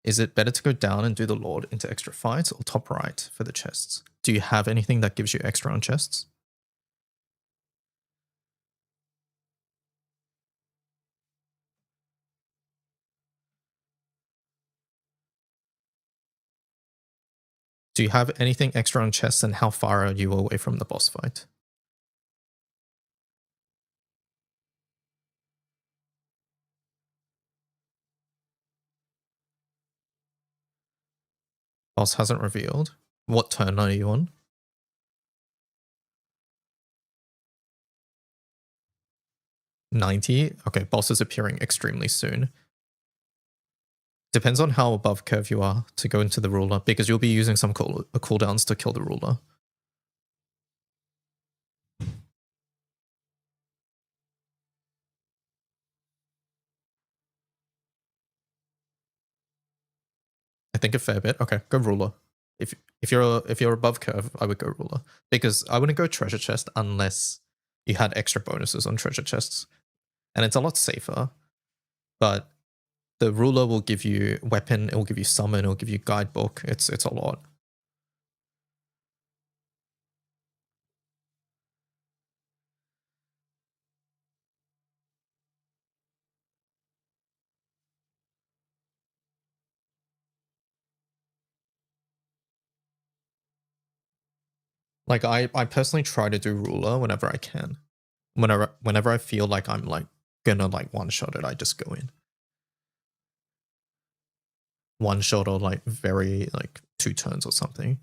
is it better to go down and do the Lord into extra fights or top right for the chests? Do you have anything that gives you extra on chests? Do you have anything extra on chests, and how far are you away from the boss fight? Boss hasn't revealed. What turn are you on? 90? Okay, boss is appearing extremely soon. Depends on how above curve you are to go into the ruler, because you'll be using some cooldowns to kill the ruler. I think a fair bit. Okay, go ruler. If you're above curve, I would go ruler because I wouldn't go treasure chest unless you had extra bonuses on treasure chests, and it's a lot safer. But the ruler will give you weapon, it will give you summon, it will give you guidebook. It's a lot. Like I personally try to do ruler whenever I can. Whenever I feel like I'm like gonna like one shot it, I just go in. One shot or like very like 2 turns or something.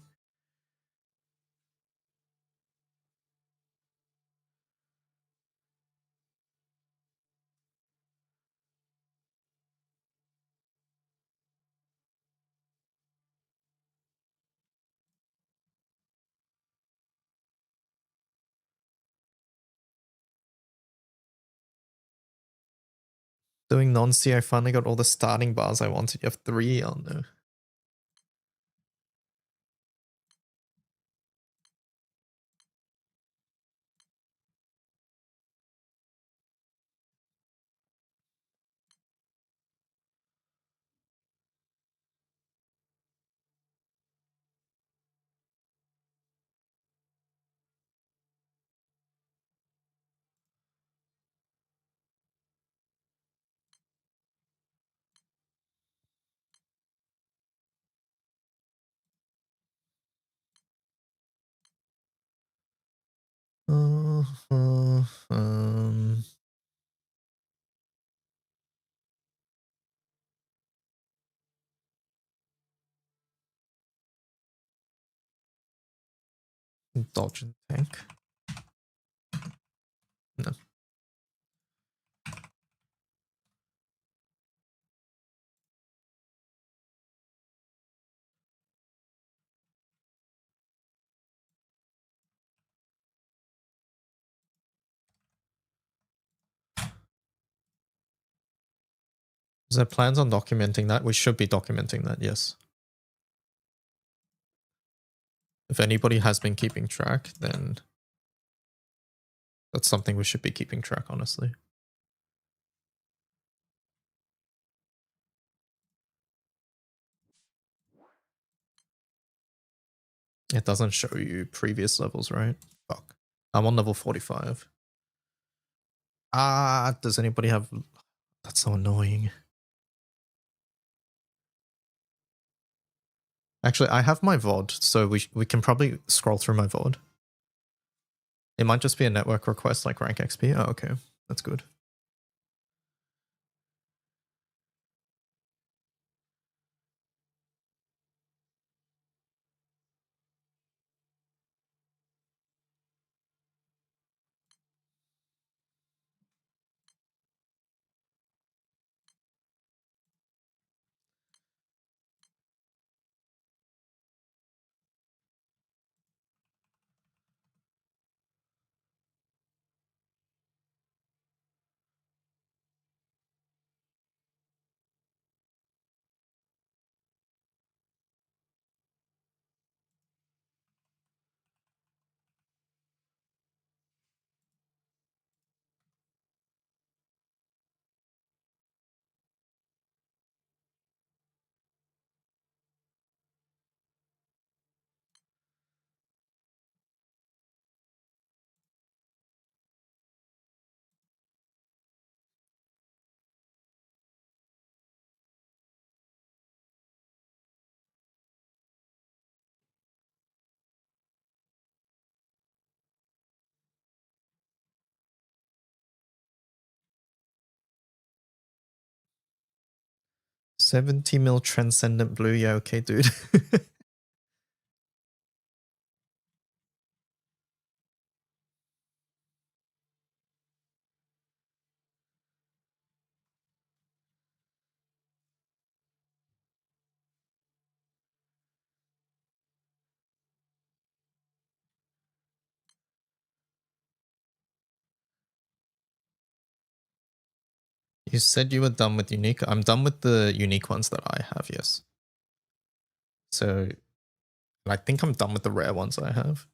Doing non-C, I finally got all the starting bars I wanted. You have 3 on there. Um, dodge and tank. No. Is there plans on documenting that? We should be documenting that, yes. If anybody has been keeping track, then that's something we should be keeping track, honestly. It doesn't show you previous levels, right? Fuck. I'm on level 45. Ah, does anybody have... That's so annoying. Actually, I have my VOD, so we can probably scroll through my VOD. It might just be a network request like rank XP. Oh, okay. That's good. $70 mil transcendent blue. Yeah, okay, dude. You said you were done with unique. I'm done with the unique ones that I have, yes. So And I think I'm done with the rare ones I have.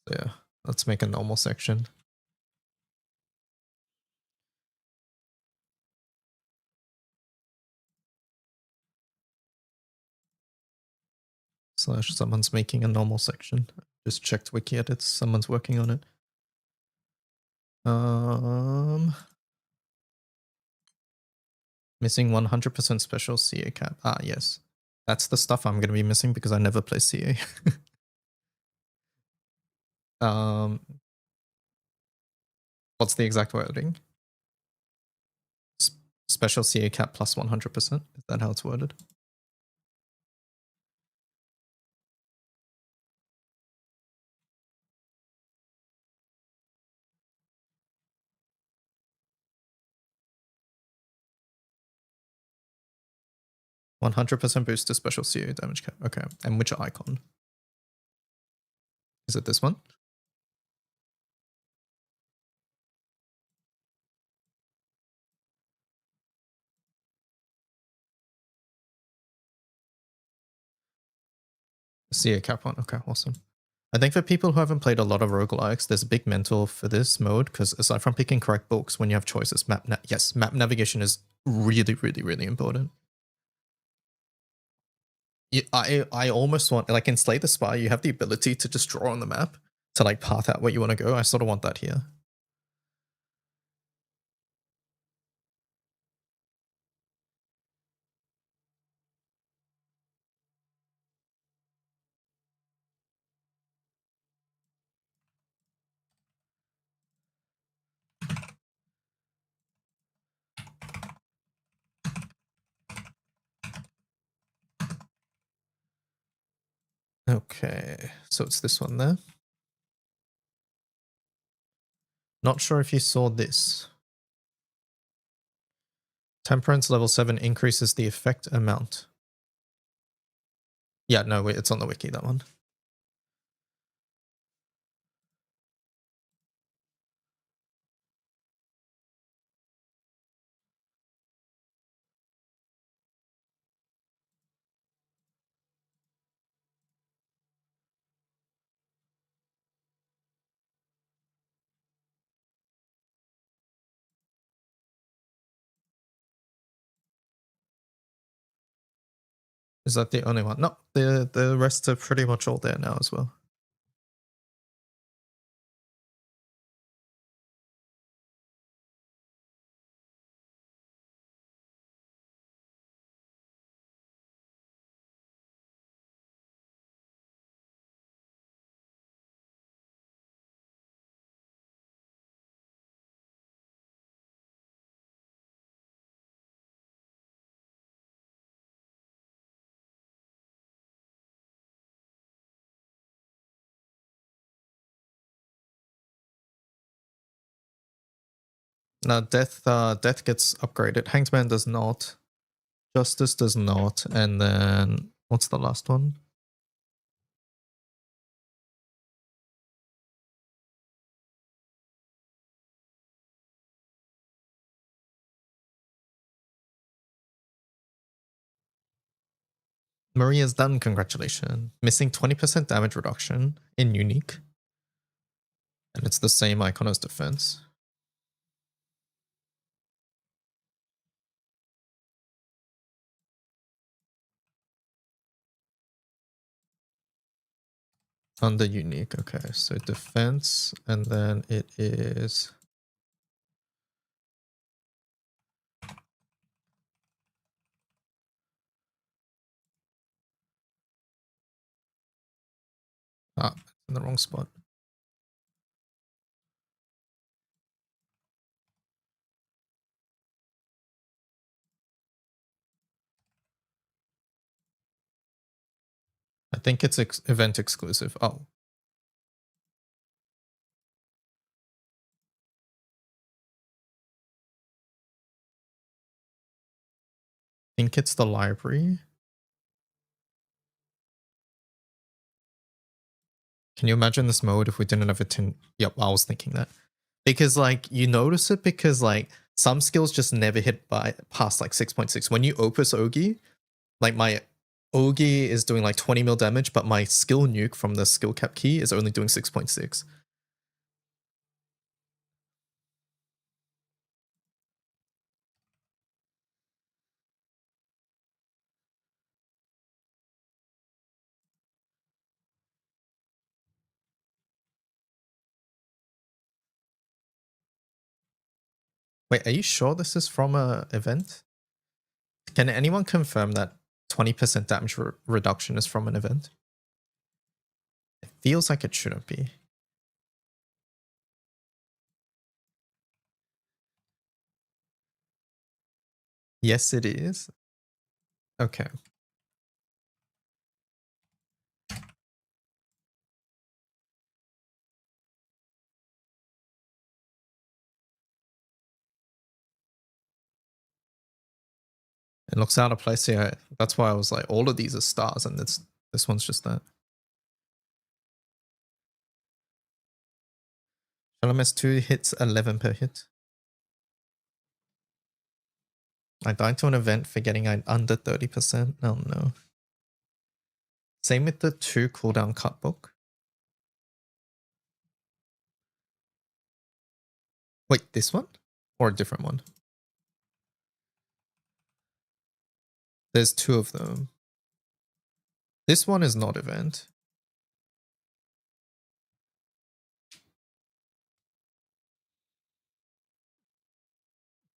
So yeah, let's make a normal section. / someone's making a normal section. Just checked wiki edits, someone's working on it. Missing 100% special CA cap. Ah, yes. That's the stuff I'm going to be missing because I never play CA. What's the exact wording? Special CA cap plus 100%. Is that how it's worded? %100% boost to special CA damage cap. Okay. And which icon? Is it this one? CA cap one. Okay, awesome. I think for people who haven't played a lot of roguelikes, there's a big mentor for this mode because aside from picking correct books, when you have choices, map navigation is really, really, really important. I almost want, like in Slay the Spire, you have the ability to just draw on the map to like path out where you want to go. I sort of want that here. Okay, so it's this one there. Not sure if you saw this. Temperance level 7 increases the effect amount. Yeah, no, wait, it's on the wiki, that one. Is that the only one? No, the rest are pretty much all there now as well. Now death gets upgraded. Hangsman does not. Justice does not. And then what's the last one? Maria's done, congratulations. Missing 20% damage reduction in unique. And it's the same icon as defense. Under unique, okay. So defense, and then it is... Ah, in the wrong spot. I think it's event exclusive. Oh. I think it's the library. Can you imagine this mode if we didn't have a tin? Yep, I was thinking that. Because like, you notice it because like, some skills just never hit by past like 6.6. When you Opus Ogi, like my Ogi is doing like 20 mil damage, but my skill nuke from the skill cap key is only doing 6.6. Wait, are you sure this is from a event? Can anyone confirm that 20% damage reduction is from an event? It feels like it shouldn't be. Yes, it is. Okay. It looks out of place here. That's why I was like, all of these are stars, and this one's just that. LMS 2 hits 11 per hit. I died to an event forgetting I'm under 30%. Oh no. Same with the 2 cooldown cut book. Wait, this one? Or a different one? There's 2 of them. This one is not event.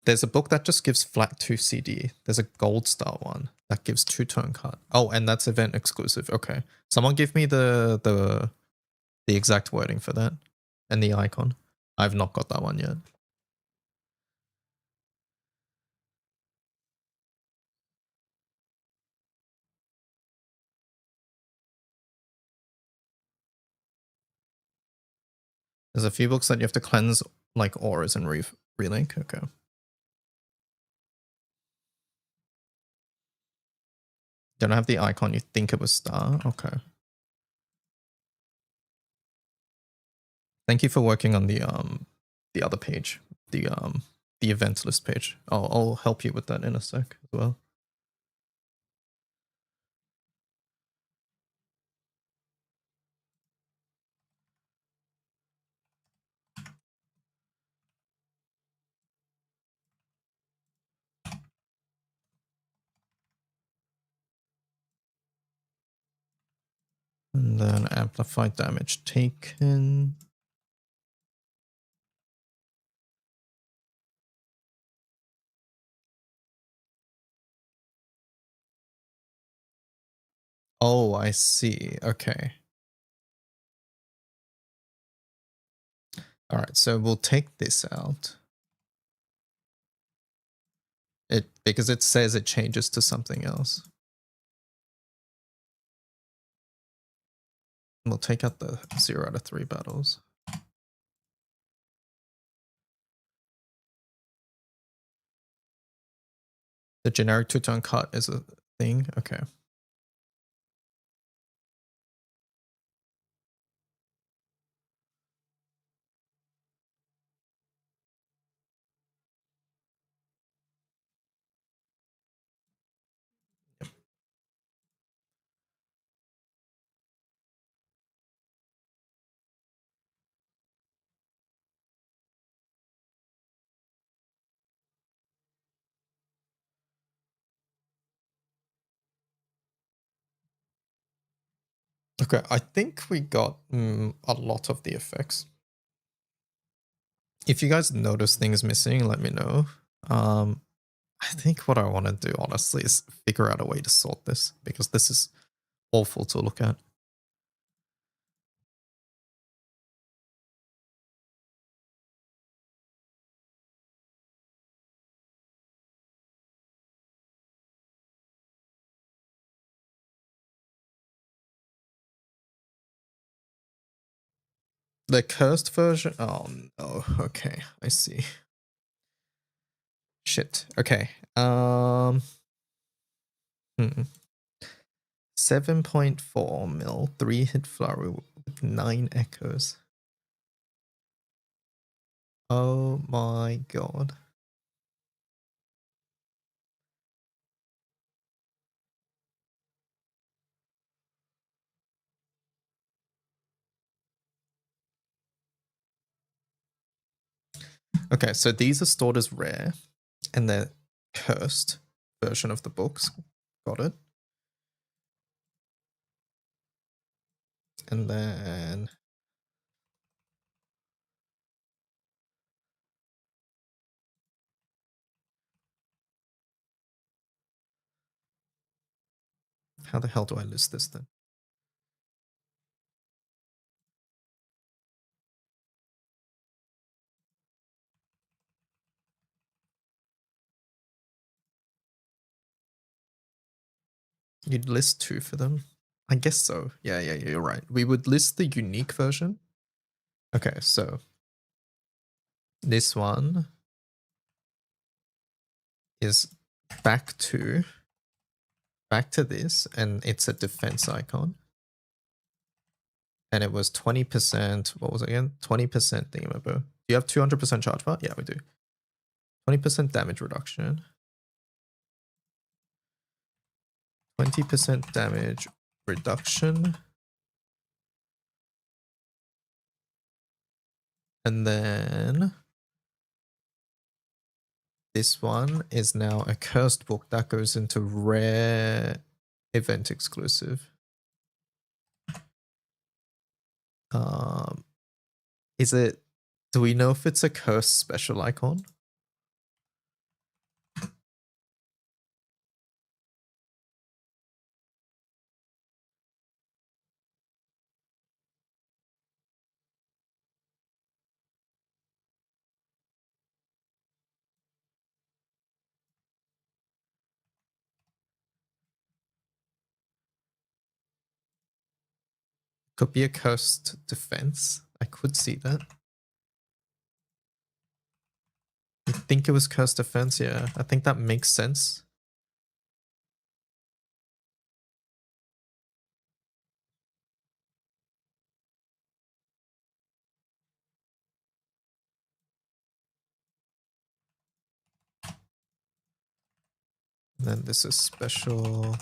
There's a book that just gives flat 2 CD. There's a gold star one that gives 2 turn cut. Oh, and that's event exclusive. Okay. Someone give me the exact wording for that and the icon. I've not got that one yet. There's a few books that you have to cleanse like auras and relink. Okay. Don't have the icon. You think it was star? Okay. Thank you for working on the other page, the event list page. I'll help you with that in a sec as well. And then amplified damage taken. Oh, I see. Okay. All right, so we'll take this out. Because it says it changes to something else. We'll take out the 0 out of 3 battles. The generic 2-turn cut is a thing? Okay. Okay, I think we got a lot of the effects. If you guys notice things missing, let me know. I think what I want to do, honestly, is figure out a way to sort this, because this is awful to look at. The cursed version? Oh no, okay, I see. Shit, okay. 7.4 mil, 3 hit flurry with 9 echoes. Oh my god. Okay, so these are stored as rare, and they're cursed version of the books. Got it. And then how the hell do I list this then? You'd list 2 for them? I guess so. Yeah, you're right. We would list the unique version. Okay, so this one is back to this, and it's a defense icon. And it was 20%, what was it again? 20% thingamaboo. Do you have 200% charge bar? Yeah, we do. 20% damage reduction. 20% damage reduction. And then this one is now a cursed book that goes into rare event exclusive. Is it, do we know if it's a cursed special icon? Could be a cursed defense. I could see that. I think it was cursed defense, yeah. I think that makes sense. And then this is special,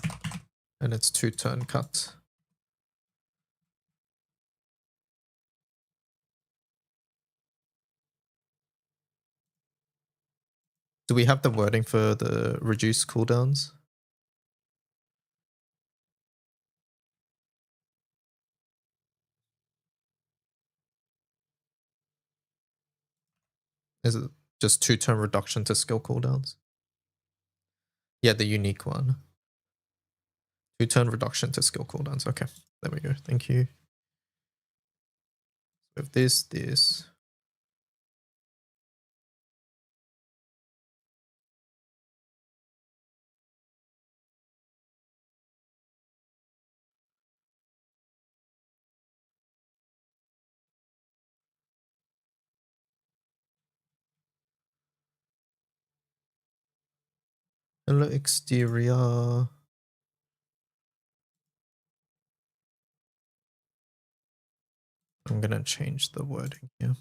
and it's 2-turn cut. Do we have the wording for the reduced cooldowns? Is it just 2-turn reduction to skill cooldowns? Yeah, the unique one. 2-turn reduction to skill cooldowns. Okay, there we go. Thank you. With this. Hello, exterior. I'm gonna change the wording here.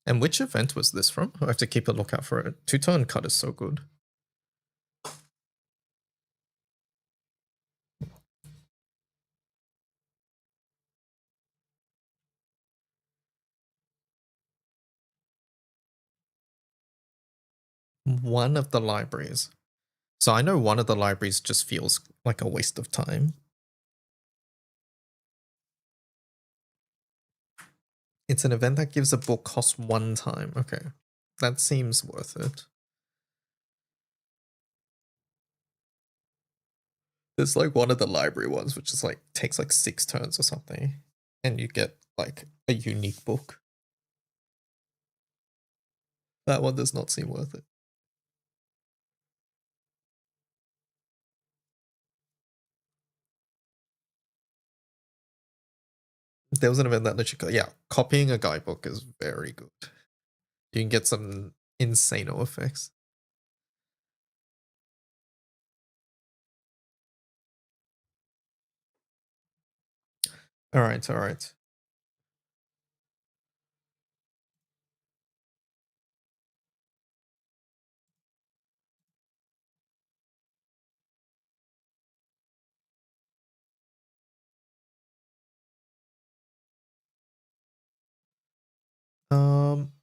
And which event was this from? I have to keep a lookout for it. 2-turn cut is so good. one of the libraries. So I know one of the libraries just feels like a waste of time. It's an event that gives a book cost 1 time. Okay, that seems worth it. There's like one of the library ones which is like takes like 6 turns or something, and you get like a unique book. That one does not seem worth it. There was an event that literally, yeah, copying a guidebook is very good. You can get some insano effects. All right, all right.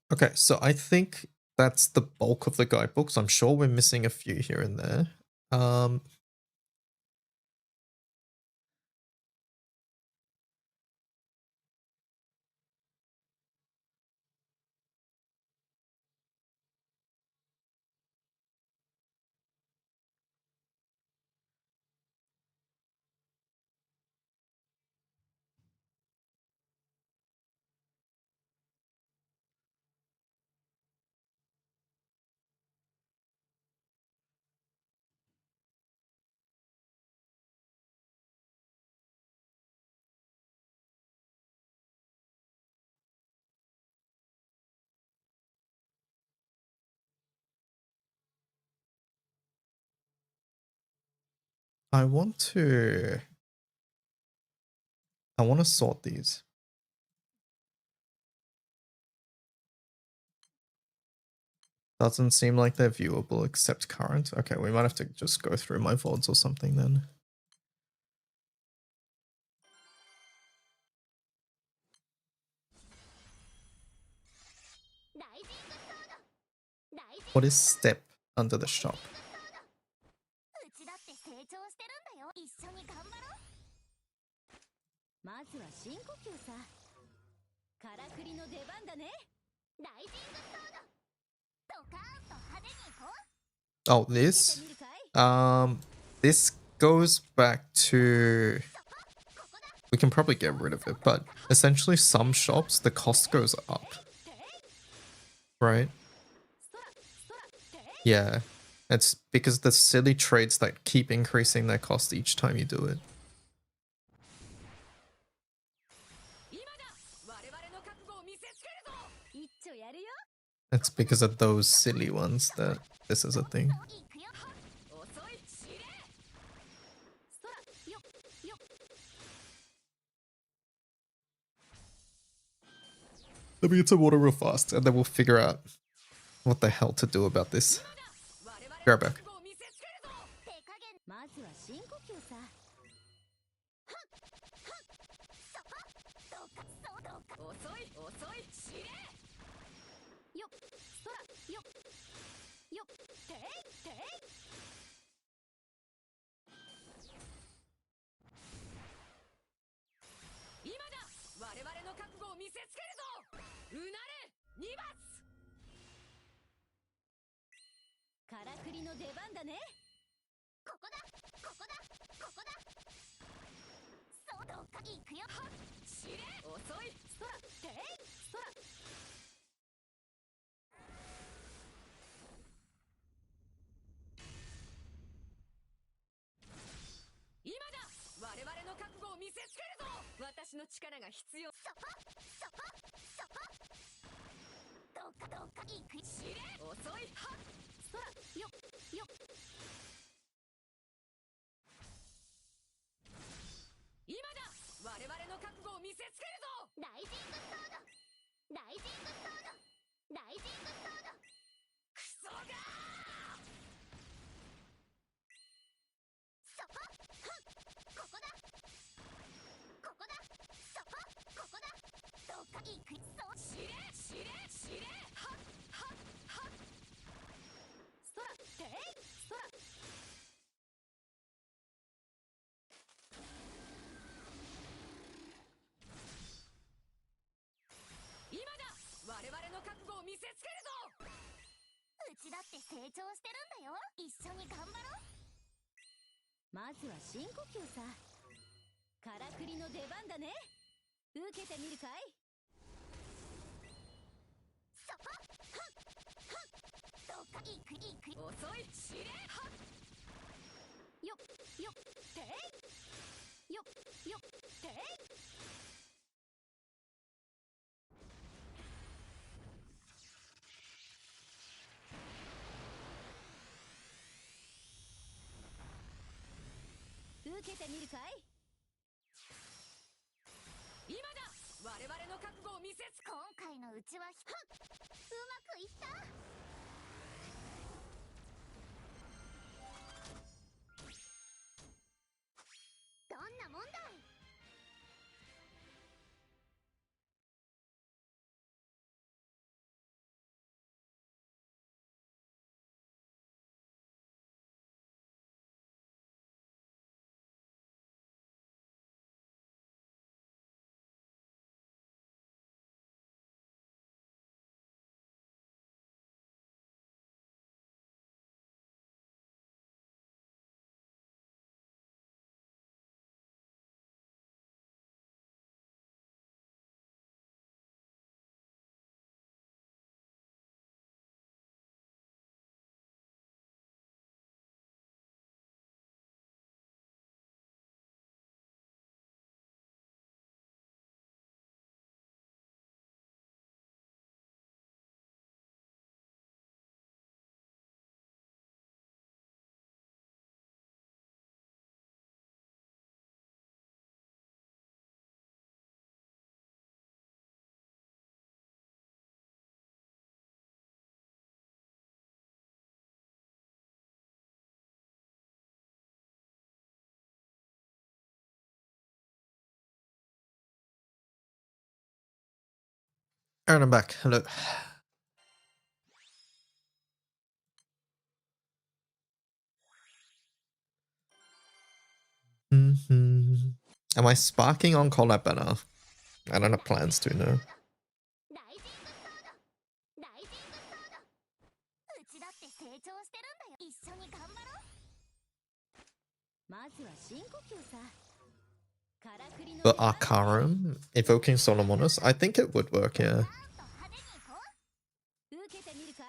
Okay, so I think that's the bulk of the guidebooks. I'm sure we're missing a few here and there. I want to sort these. Doesn't seem like they're viewable except current. Okay, we might have to just go through my VODs or something then. What is step under the shop? うちだって成長してるんだよ。一緒に頑張ろう。まずは深呼吸さ。からくりの出番だね。ライジングソード。ドカーンと派手に行こう。 Oh, this? This goes back to... We can probably get rid of it, but essentially some shops, the cost goes up. Right? Yeah. It's because the silly trades that keep increasing their cost each time you do it. It's because of those silly ones that this is a thing. Let me get some water real fast, and then we'll figure out what the hell to do about this. Be right back. まずは深呼吸さ。遅い遅い知れ。よっそらよっよっていってい。今だ我々の覚悟を見せつけるぞ。うなれ2発。からくりの出番だね。ここだここだここだ。そうどうか行くよ。知れ遅いそらていそら。今だ我々の覚悟を見せつけるぞ。私の力が必要。そこそこそこ。どうかどうか行くよ。知れ遅いはっそらよよ。今だ我々の覚悟を見せつけるぞ。ライジングソードライジングソードライジングソード。クソがそこここだここだそこここだ。どうか行くそう。知れ知れ知れはっはっはっ。ちだって成長してるんだよ。一緒に頑張ろう。まずは深呼吸さ。からくりの出番だね。受けてみるかい。そこはっはっ。どうかいくいく。遅い知れはっ。よっよっていよっよってい。受けてみるかい。今だ。我々の覚悟を見せつ今回のうちはうまくいった。どんなもんだい。And I'm back. Hello. Am I sparking on Collab Banner? I don't have plans to, no. ライジングソード。ライジングソード。うちだって成長してるんだよ。一緒に頑張ろう。まずは深呼吸さ。からくりの But Arcarum, evoking Solomonus, I think it would work, yeah. 受けてみるかい。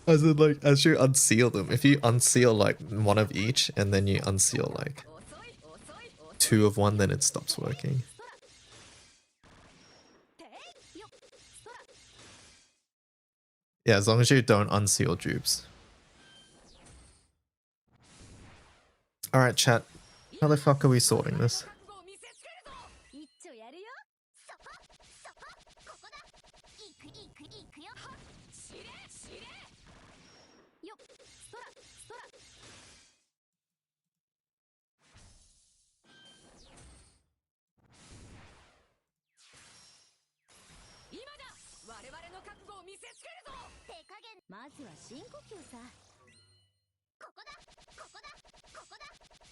As in, like, as you unseal them, if you unseal, like, one of each, and then you unseal, like, 遅い遅い遅い。 two of one, then it stops working. ていよっそら。 Yeah, as long as you don't unseal dupes. Alright, chat. How the fuck are we sorting this? 覚悟を見せつけるぞ。一丁やるよ。そこそこここだ。いくいくいくよ。知れ知れ。よっそらそら。今だ。我々の覚悟を見せつけるぞ。手加減。まずは深呼吸さ。ここだここだここだ。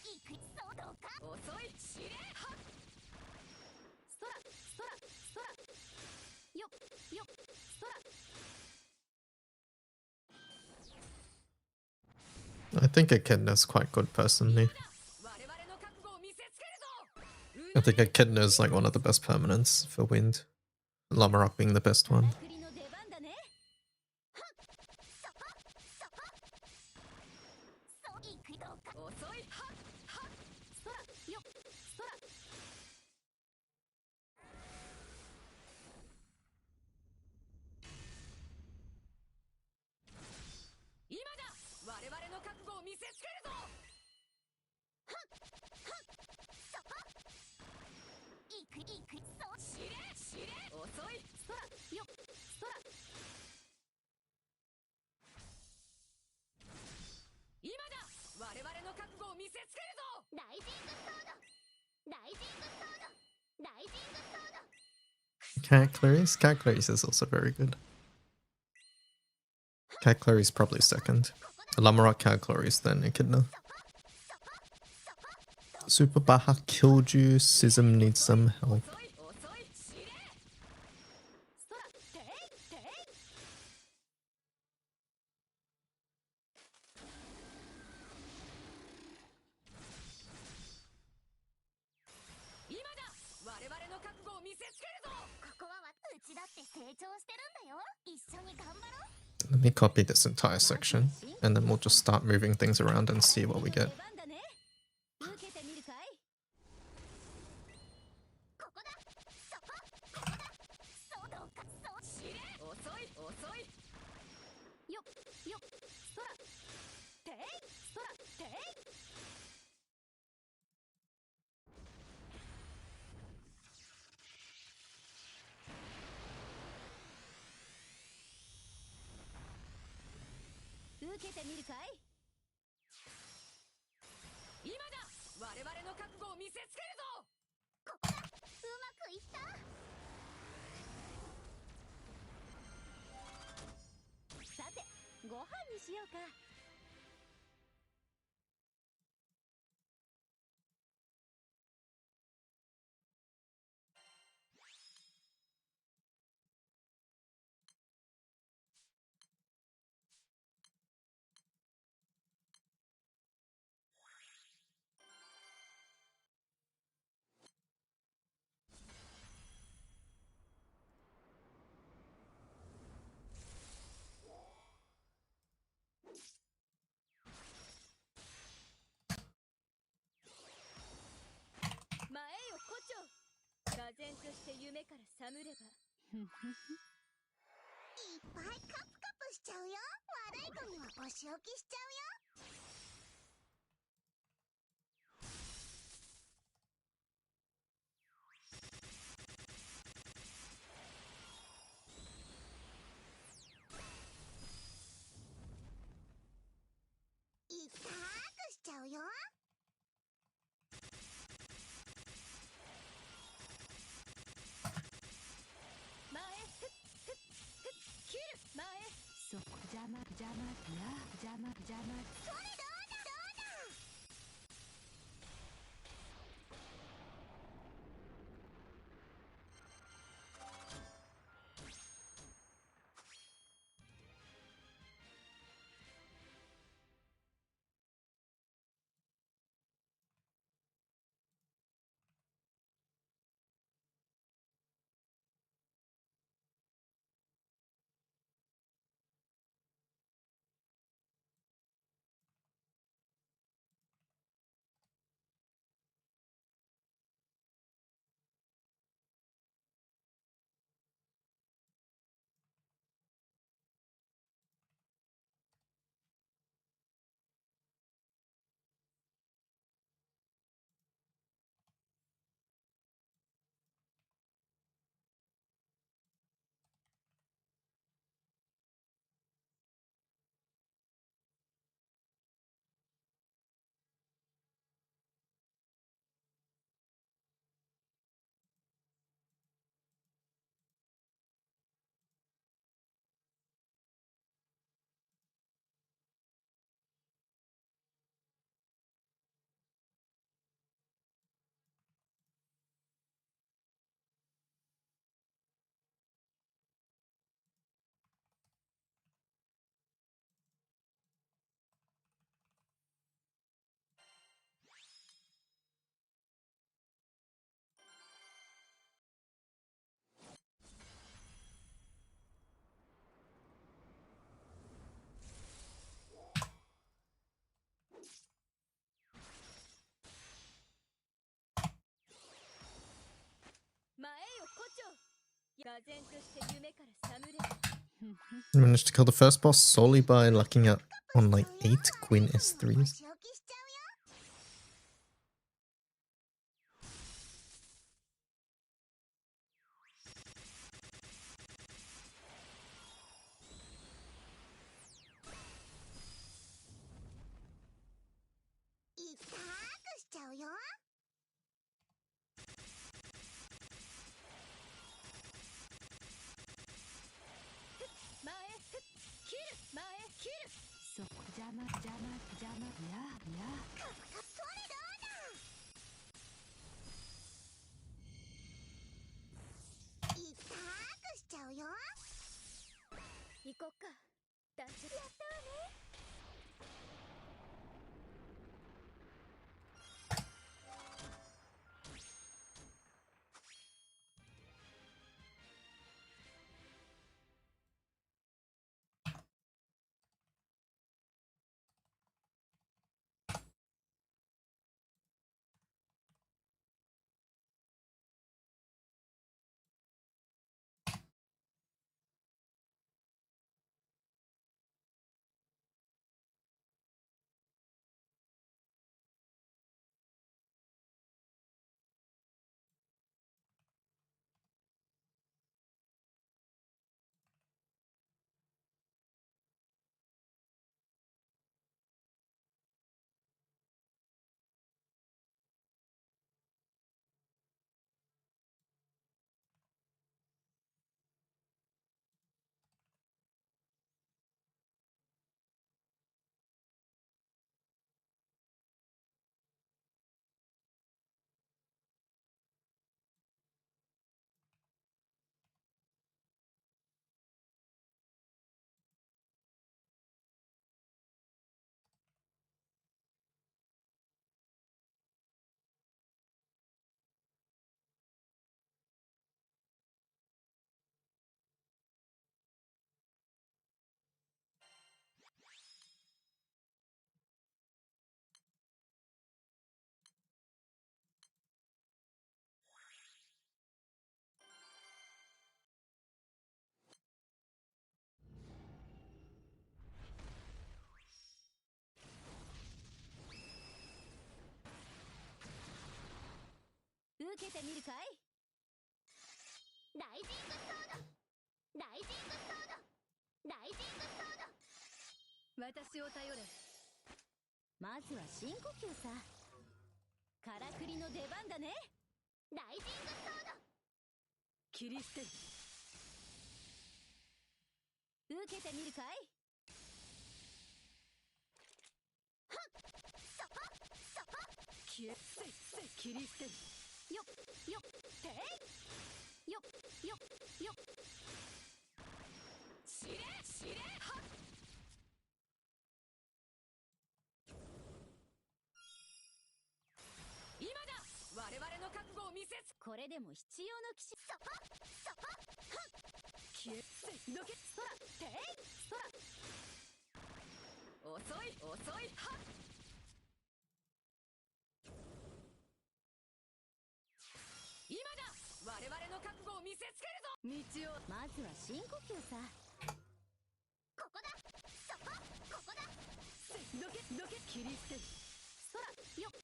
いくそうどうか。遅い知れはっ。そらそらそら。よっよっそら。 I think Echidna's quite good, personally. 我々の覚悟を見せつけるぞ。 I think Echidna's, like, one of the best permanents for wind. Lamarok being the best one. からくりの出番だね。そこそこ。そういくどうか。遅いはっはっ。そらよっそら。 今だ。我々の覚悟を見せつけるぞ。そこ。いくいくそう。知れ知れ。遅いそらよっそら。今だ。我々の覚悟を見せつけるぞ。ライジングソード。ライジングソード。ライジングソード。Catclaris? Catclaris is also very good. Catclaris probably second. Lamarok, Catclaris, then Echidna. Super Baja killed you. Sism needs some help. 遅い遅い知れ。そらていてい。ちだって成長してるんだよ。一緒に頑張ろう。 Let me copy this entire section, and then we'll just start moving things around and see what we get. 受けてみるかい。ここだ。そこ。ここだ。そうどうか。そう。遅い遅い。よっよっ。そら。てい。そら。てい。受けてみるかい。今だ。我々の覚悟を見せつけるぞ。ここだ。うまくいった。さてご飯にしようか。前よ胡蝶。唖然として夢から覚むれば。いっぱいカプカプしちゃうよ。悪い子にはお仕置きしちゃうよ。いったくしちゃうよ。前ふっふっふっ切る。前そこ邪魔邪魔や邪魔邪魔。それどうだどうだ。前よ胡蝶。唖然として夢から覚むれば。 I managed to kill the first boss solely by lucking out on like 8 Queen お S3s. 仕置きしちゃうよ。いったくしちゃうよ。前ふっ切る。前切る。そこ邪魔邪魔邪魔やや。それどうだ。いったくしちゃうよ。行こっか。団長。やったわね。受けてみるかい。ライジングソードライジングソードライジングソード私を頼れ。まずは深呼吸さ。からくりの出番だね。ライジングソード切り捨てる。受けてみるかい。そこそこ消えせ切り捨てる。よっよってよっよっよっしれしれはっ。今だ。我々の覚悟を見せつ。これでも必要の騎士。そこそこ消えせどけそらていそら。遅い遅いはっ。今だ。我々の覚悟を見せつけるぞ。道をまずは深呼吸さ。ここだそこここだどけどけ切り捨てる。そらよってい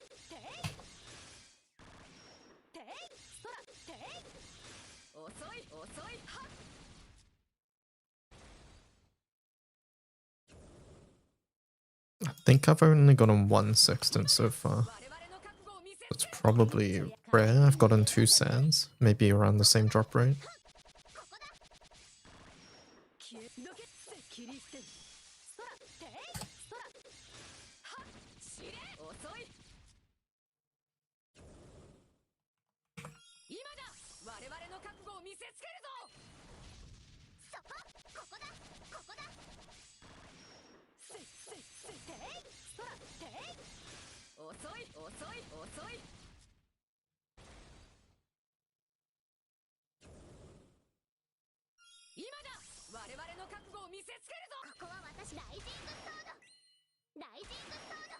ていそらてい。遅い遅いはっ。I think I've only gotten one sextant so far. 我々の覚悟を見せつ It's けるぞ。 probably rare. I've gotten 2 sands, maybe around the same drop rate. ここだ消えどけ切り捨てる。そらていそらはっしれ遅い。今だ。我々の覚悟を見せつけるぞ。そこここだここだていそらてい遅い遅い遅い。今だ。我々の覚悟を見せつけるぞ。ここは私ライジングソードライジングソード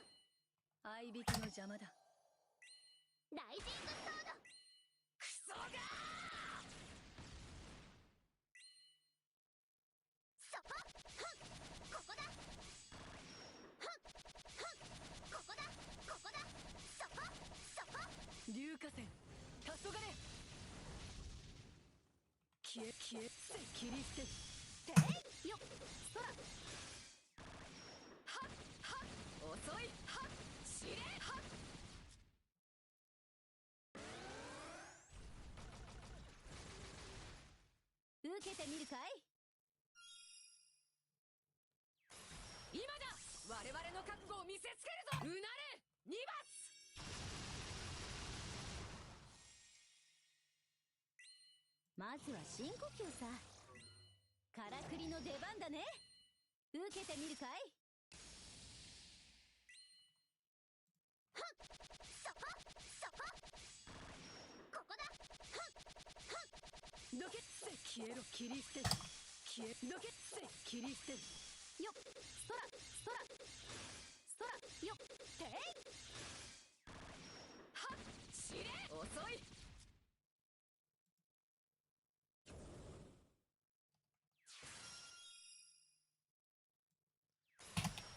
合いびきの邪魔だ。ライジングソードクソがそこここだここだここだそこそこ硫化線黄昏。消え切り捨てる。ていよっそらはっはっ遅いはっしれはっ。受けてみるかい。今だ。我々の覚悟を見せつけるぞ。うなれ2発。まずは深呼吸さ。からくりの出番だね。受けてみるかい。そこそこここだどけ消えろ切り捨てる。消えどけ切り捨てる。よっそらそらそらよっていはっしれ遅い。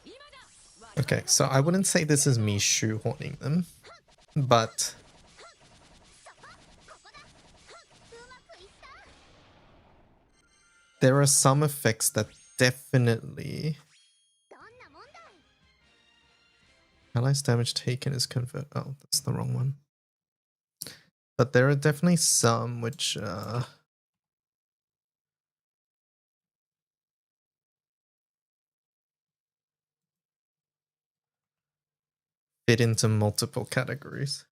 今だ。 Okay, so I wouldn't say this is me shoehorning them, but そこここだうまくいった there are some effects that definitely どんなもんだい allies damage taken is convert. Oh, that's the wrong one. But there are definitely some which fit into multiple categories.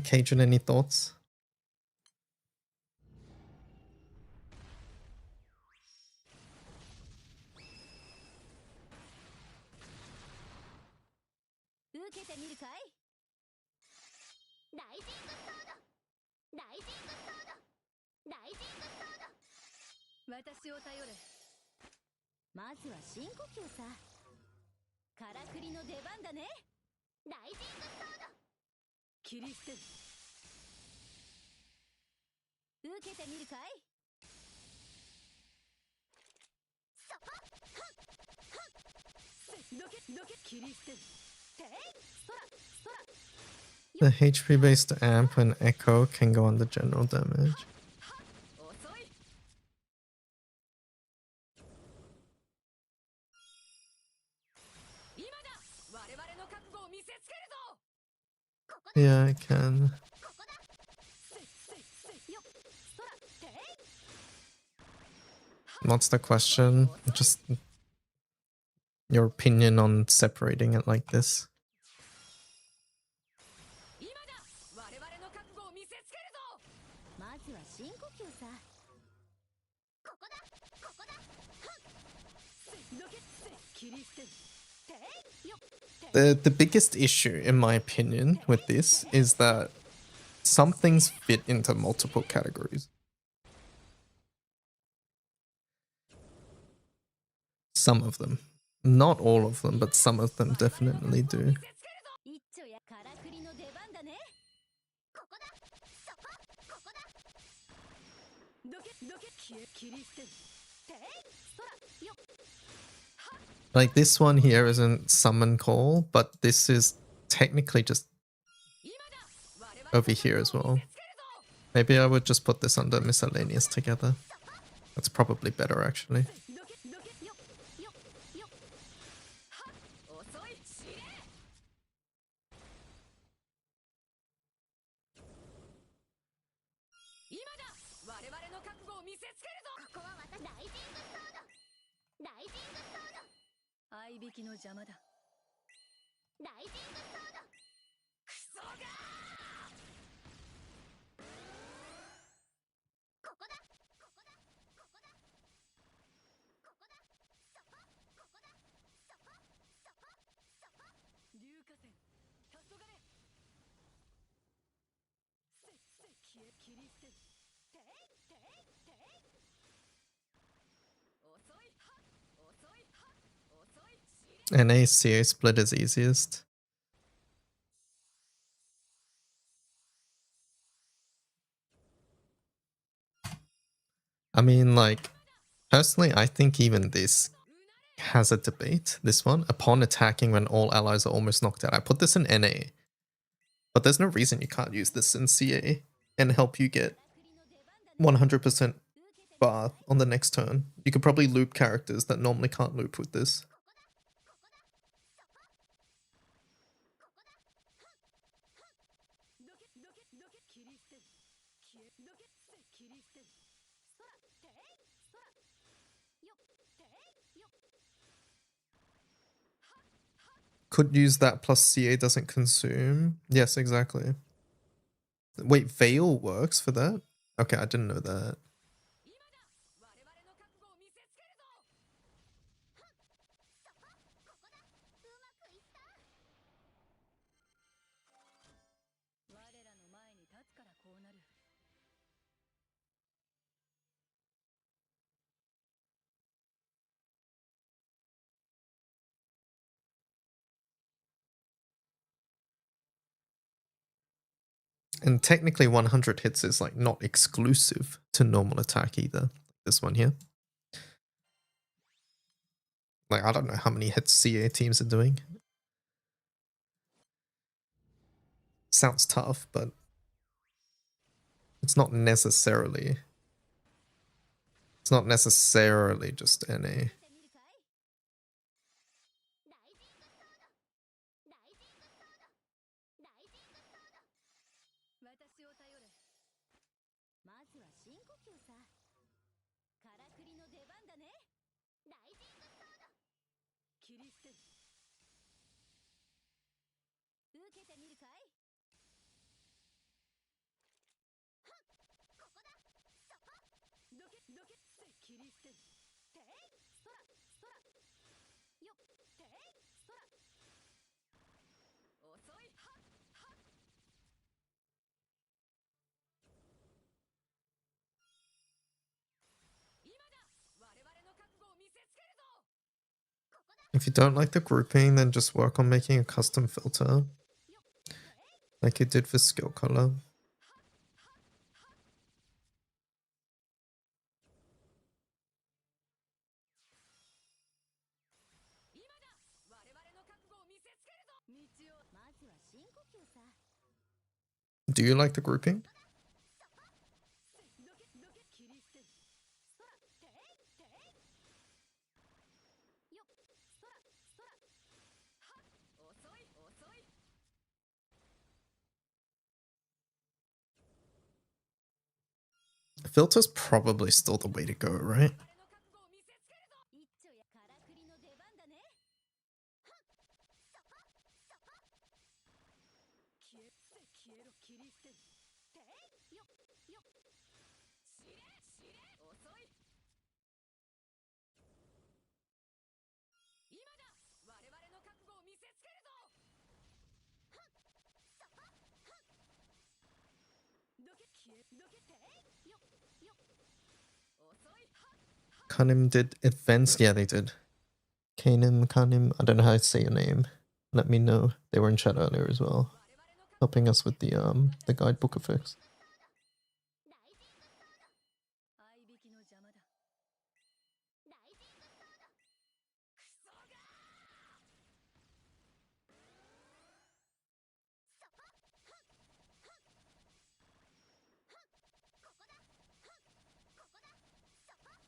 Cajun, any thoughts? The HP based amp and echo can go on the general damage. Yeah, I can. What's the question? Just your opinion on separating it like this. The biggest issue, in my opinion, with this is that some things fit into multiple categories. Some of them. Not all of them, but some of them definitely do. Like this one here isn't summon call, but this is technically just over here as well. Maybe I would just put this under miscellaneous together. That's probably better actually. NA CA split is easiest. I mean, like, personally, I think even this has a debate. This one, upon attacking when all allies are almost knocked out. I put this in NA, but there's no reason you can't use this in CA and help you get 100% bar on the next turn. You could probably loop characters that normally can't loop with this. Could use that plus CA doesn't consume. Yes, exactly. Wait, Veil works for that? Okay, I didn't know that. And technically 100 hits is like not exclusive to normal attack either. This one here. Like, I don't know how many hits CA teams are doing. Sounds tough, but it's not necessarily. It's not necessarily just NA. 切り捨てる。てい空空よっ、てい空遅いはっはっ。今だ、我々の覚悟を見せつけるぞ。 If you don't like the grouping, then just work on making a custom filter, like you did for skill color. 今だ、我々の覚悟を見せつけるぞ。道をまずは深呼吸さ。 Do you like the grouping? どけどけ切り捨てる。空ていていよっ、空空はっ、遅い遅い。 Filter's probably still the way to go, right? 我々の覚悟を見せつけるぞ。一丁やからくりの出番だね。はっ、そこそこ。消えせ消えろ切り捨てる。ていよっよっ。知れ知れ遅い。今だ、我々の覚悟を見せつけるぞ。はっ、そこはっ。どけ消えどけていよっよっ。遅いはっ。 Kanim did events. Yeah, they did. Kanim, Kanim. I don't know how to say your name. Let me know. They were in chat earlier as well, helping us with the guidebook effects. 合いびきの邪魔だ。ライジングソード。クソがそこはっはっはっ。ここだはっここだそこ。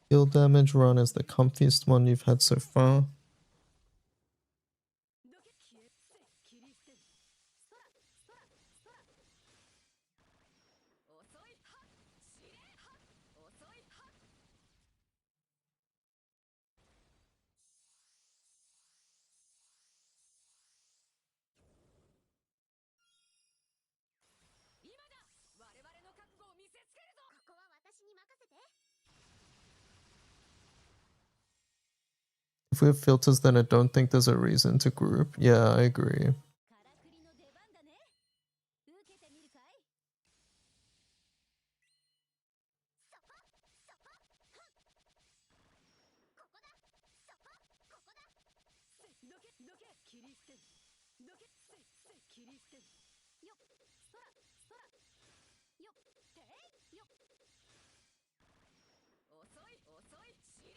Heal damage run is the comfiest one you've had so far. どけ消えせ切り捨てる。空空空遅いはっ。知れはっ。遅いはっ。今だ、我々の覚悟を見せつけるぞ。ここは私に任せて。 If we have filters, then I don't think there's a reason to group. Yeah, I agree. からくりの出番だね。受けてみるかい。そこそこはっ。ここだそこここだ。せどけどけ切り捨てる。どけせ切り捨てる。よっ空空よっていよっ。遅い遅い知れ。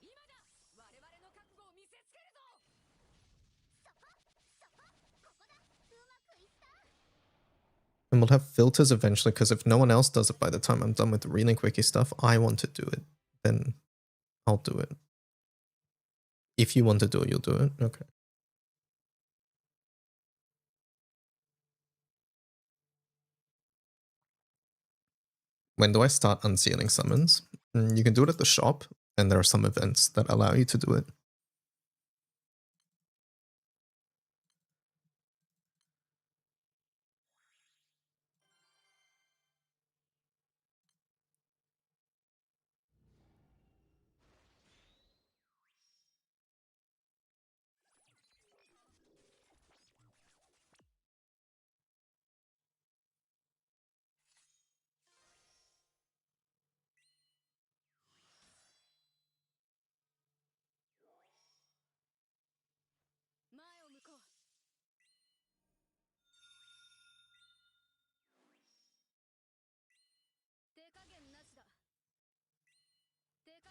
今だ、我々の覚悟を見せつけるぞ。そこそこここだ。うまくいった。 And we'll have filters eventually, because if no one else does it by the time I'm done with the Relink Wiki stuff, I want to do it. Then I'll do it. If you want to do it, you'll do it. Okay. When do I start unsealing summons? You can do it at the shop, and there are some events that allow you to do it.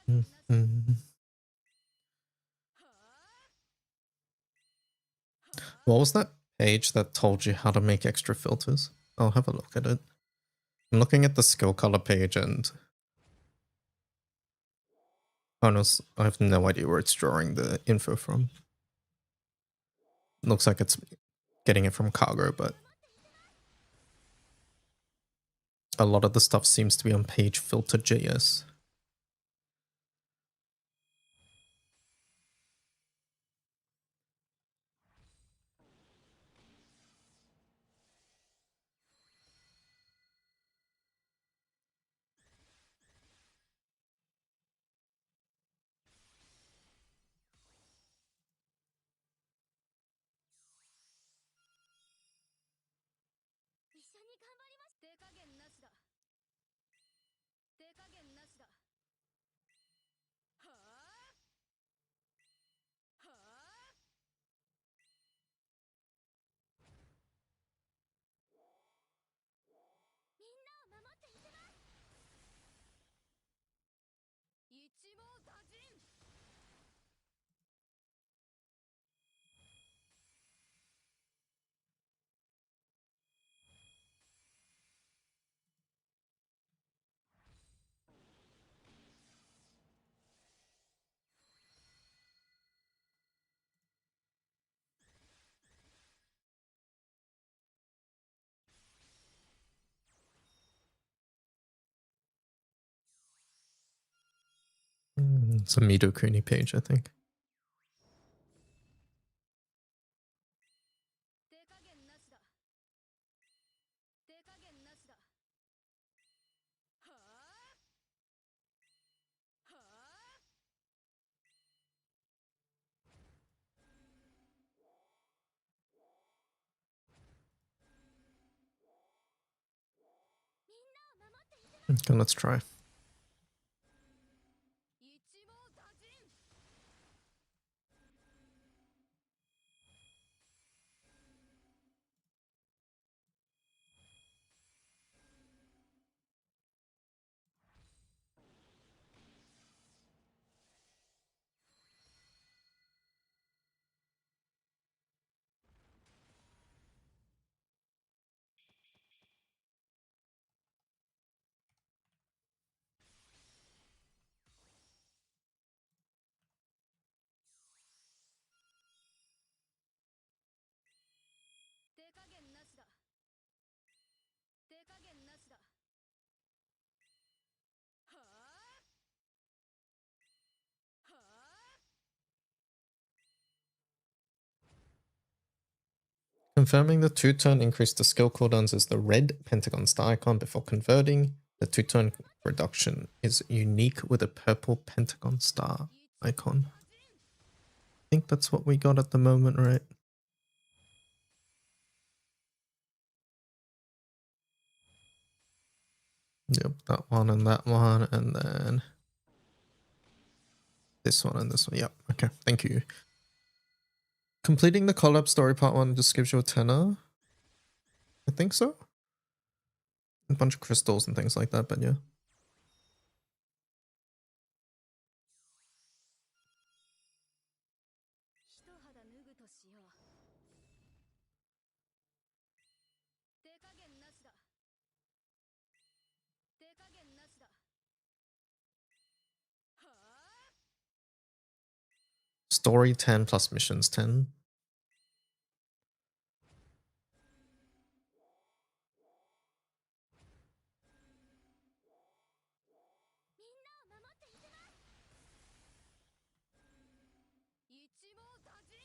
Mhm. What was that page that told you how to make extra filters? I'll have a look at it. I'm looking at the skill color page and honestly, I have no idea where it's drawing the info from. Looks like it's getting it from Cargo, but a lot of the stuff seems to be on page filter.js. に頑張りまし手加減なしだ。手加減なしだ。はあはあ。みんなを守ってみせます。一網打尽。It's a Midokuni page, I think. 手加減なしだ。手加減なしだ。はあはあ。みんなを守ってみせます。 Okay, let's try. 一網打尽。手加減なしだ。手加減なしだ。はあはあ。 Confirming the two-turn increase to skill cooldowns is the red pentagon star icon before converting. The two-turn reduction is unique with a purple pentagon star icon. I think that's what we got at the moment, right? Yep, that one, and then this one and this one. Yep, okay, thank you. Completing the collab story part 1 just gives you a tenner. I think so. A bunch of crystals and things like that, but yeah. 一肌脱ぐとしよう。手加減なしだ。手加減なしだ。はあ。 Story 10 plus missions 10. みんなを守ってみせます。一網打尽。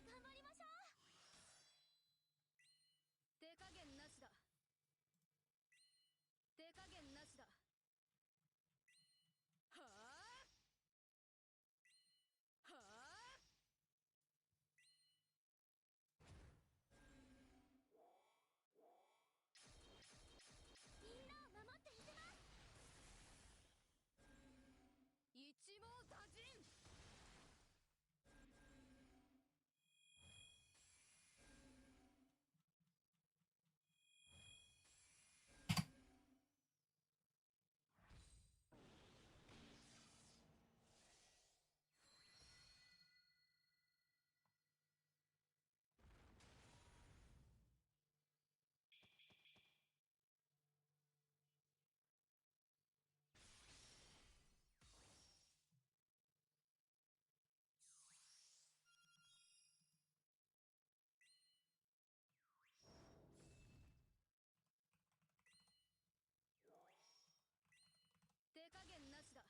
に頑張りましょう。手加減なしだ。手加減なしだ。はあはあ。みんなを守っていきます。一網打尽。手加減なしだ。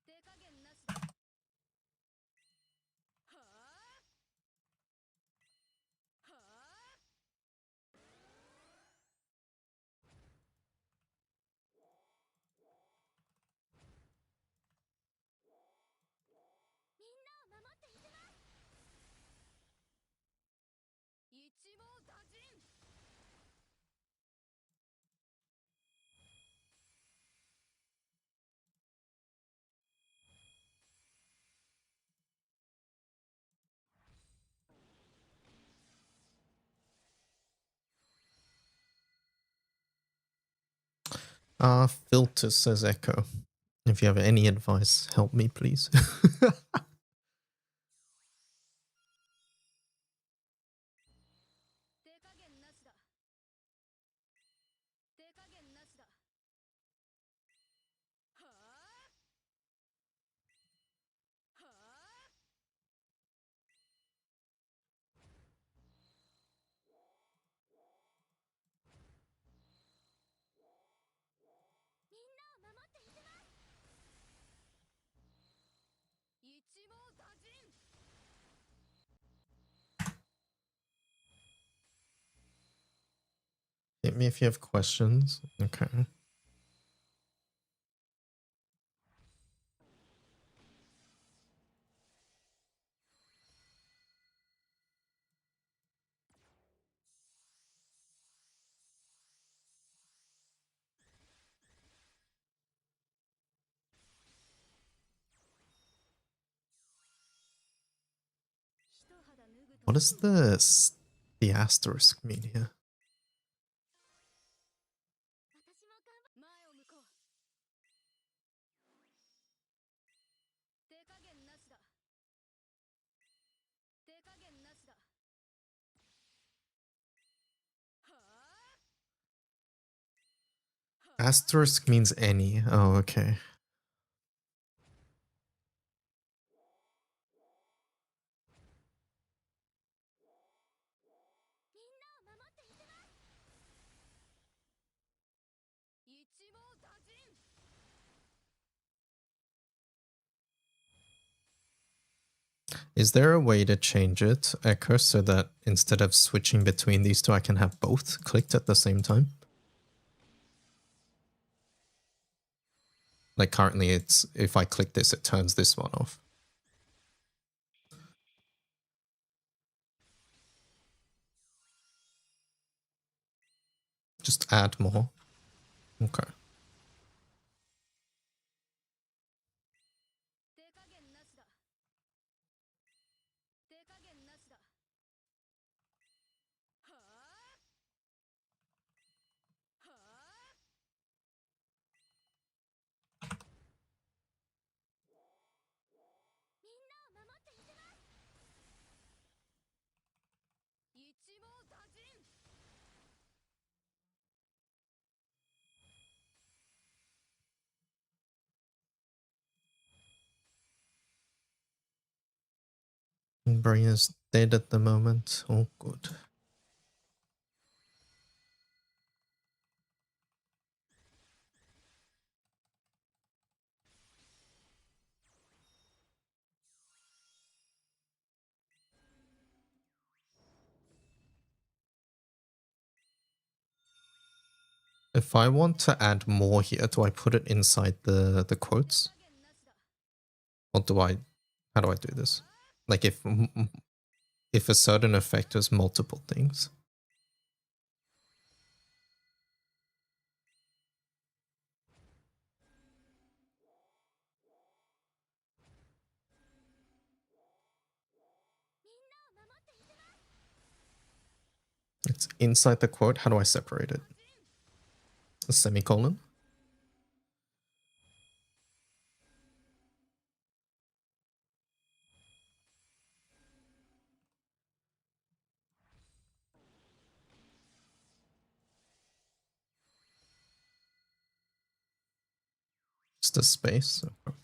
手加減なしだ。はあはあ。みんなを守っていきます。一網打尽。Filter says Echo. If you have any advice, help me, please. 手加減なしだ。手加減なしだ。はあはあ。みんなを守っていきます。一網打尽。Hit me if you have questions. Okay. What does the asterisk mean here? 私も頑張。前を向こう。手加減なしだ。手加減なしだ。はあはあ。 Asterisk means any. Oh, okay. みんなを守っていきます。一網打尽。Is there a way to change it, Echo, so that instead of switching between these two, I can have both clicked at the same time? Like currently, it's if I click this, it turns this one off. Just add more. Okay. 手加減なしだ。手加減なしだ。はあはあ。みんなを守っていきます。一網打尽。Brain is dead at the moment. Oh, good. If I want to add more here, do I put it inside the quotes? Or do I, how do I do this? Like if a certain effect has multiple things. It's inside the quote. How do I separate it? A semicolon? Just a space. Okay.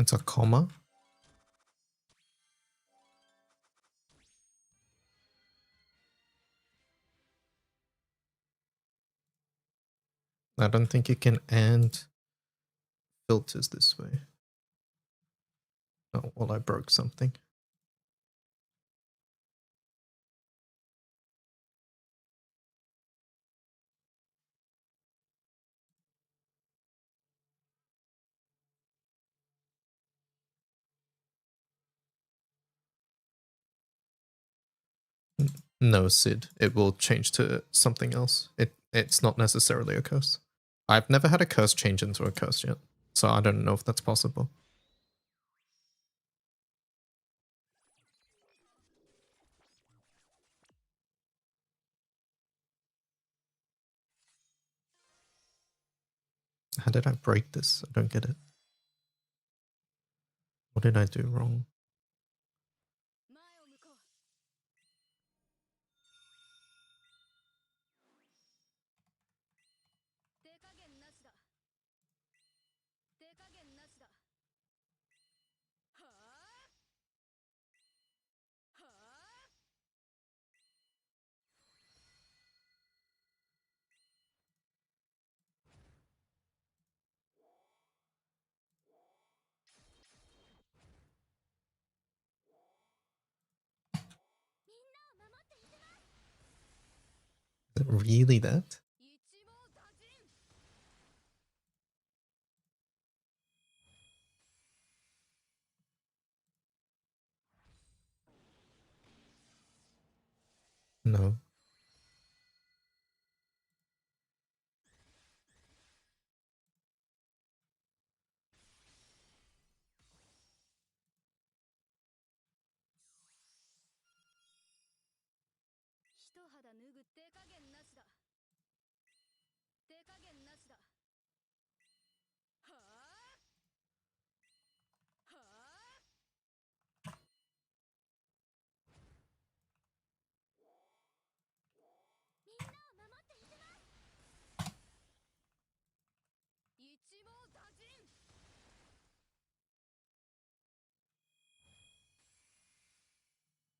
It's a comma. I don't think you can add filters this way. Oh, well, I broke something. No, Sid. It will change to something else. It's not necessarily a curse. I've never had a curse change into a curse yet, so I don't know if that's possible. How did I break this? I don't get it. What did I do wrong? Is it really that? No.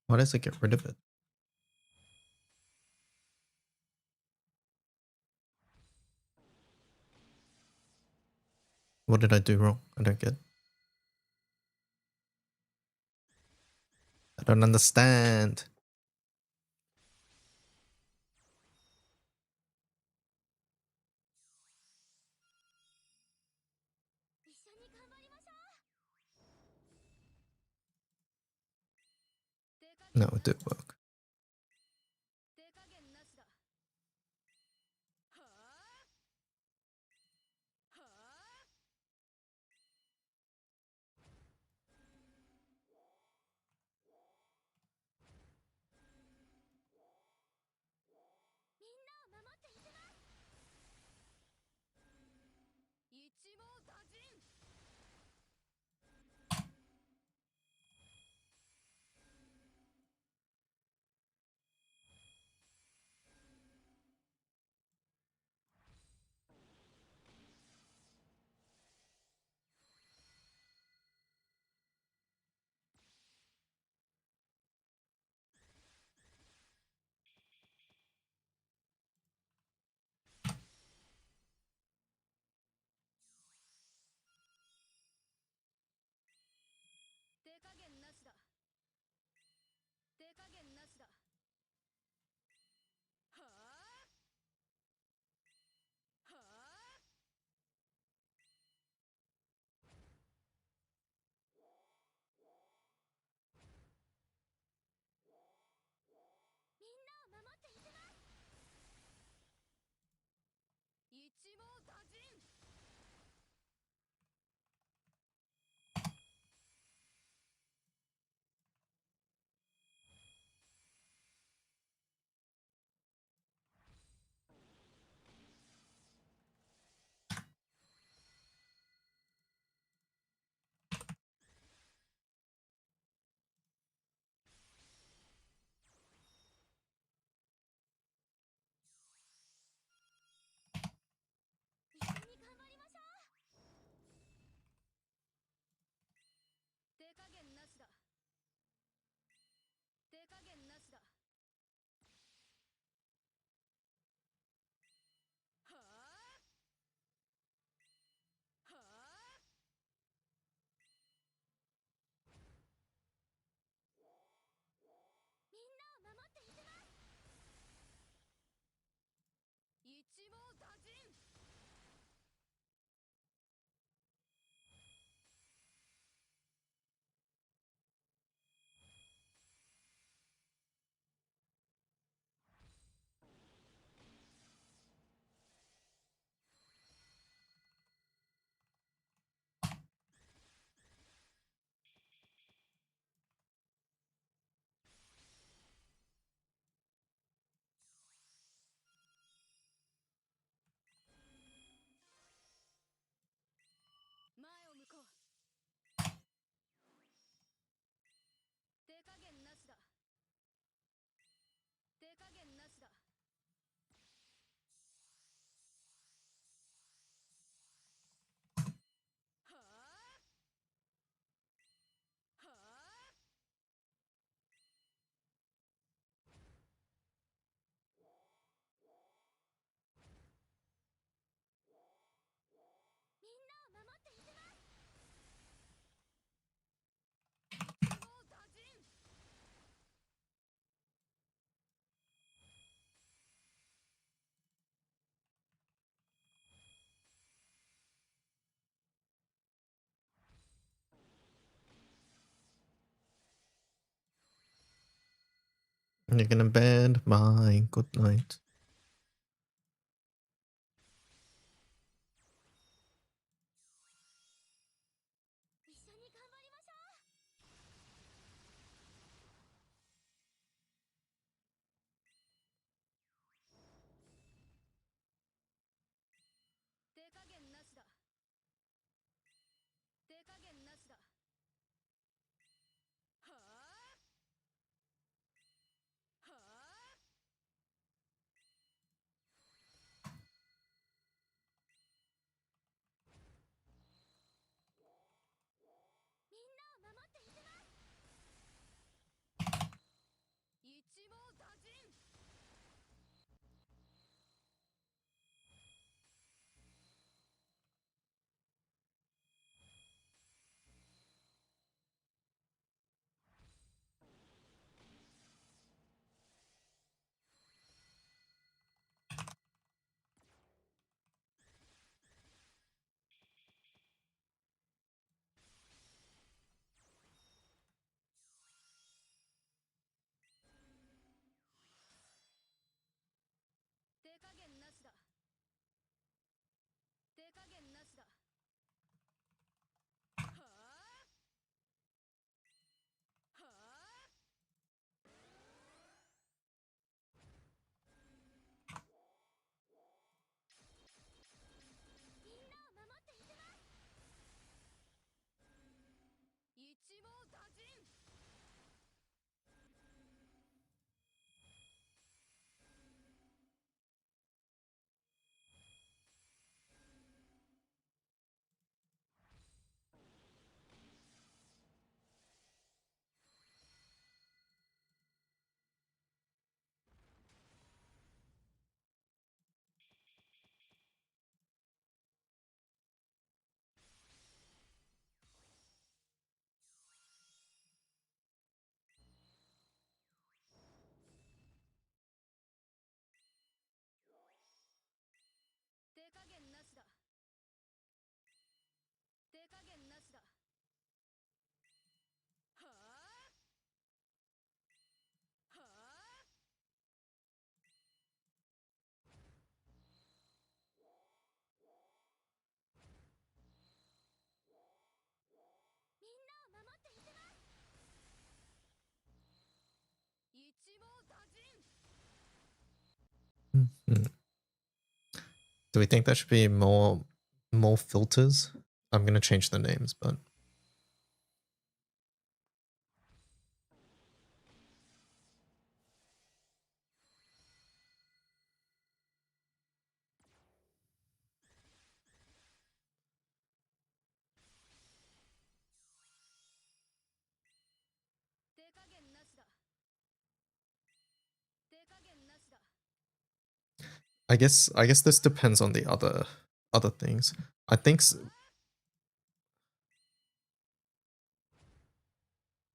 Why does it get rid of it? What did I do wrong? I don't get it. I don't understand. No, it did work. You're gonna bed. Bye. Good night. 一緒に頑張りましょう。手加減なしだ。手加減なしだ。はあはあ。みんなを守っていきます。一網打尽。手加減なしだ。手加減なしだ。はあはあ。みんなを守っていきます。一網打尽。手加減なしだ。手加減なしだ。はあはあ。みんなを守っていきます。一網打尽。 Do we think there should be more filters? I'm gonna change the names, but 手加減なしだ。手加減なしだ。 I guess this depends on the other things. I think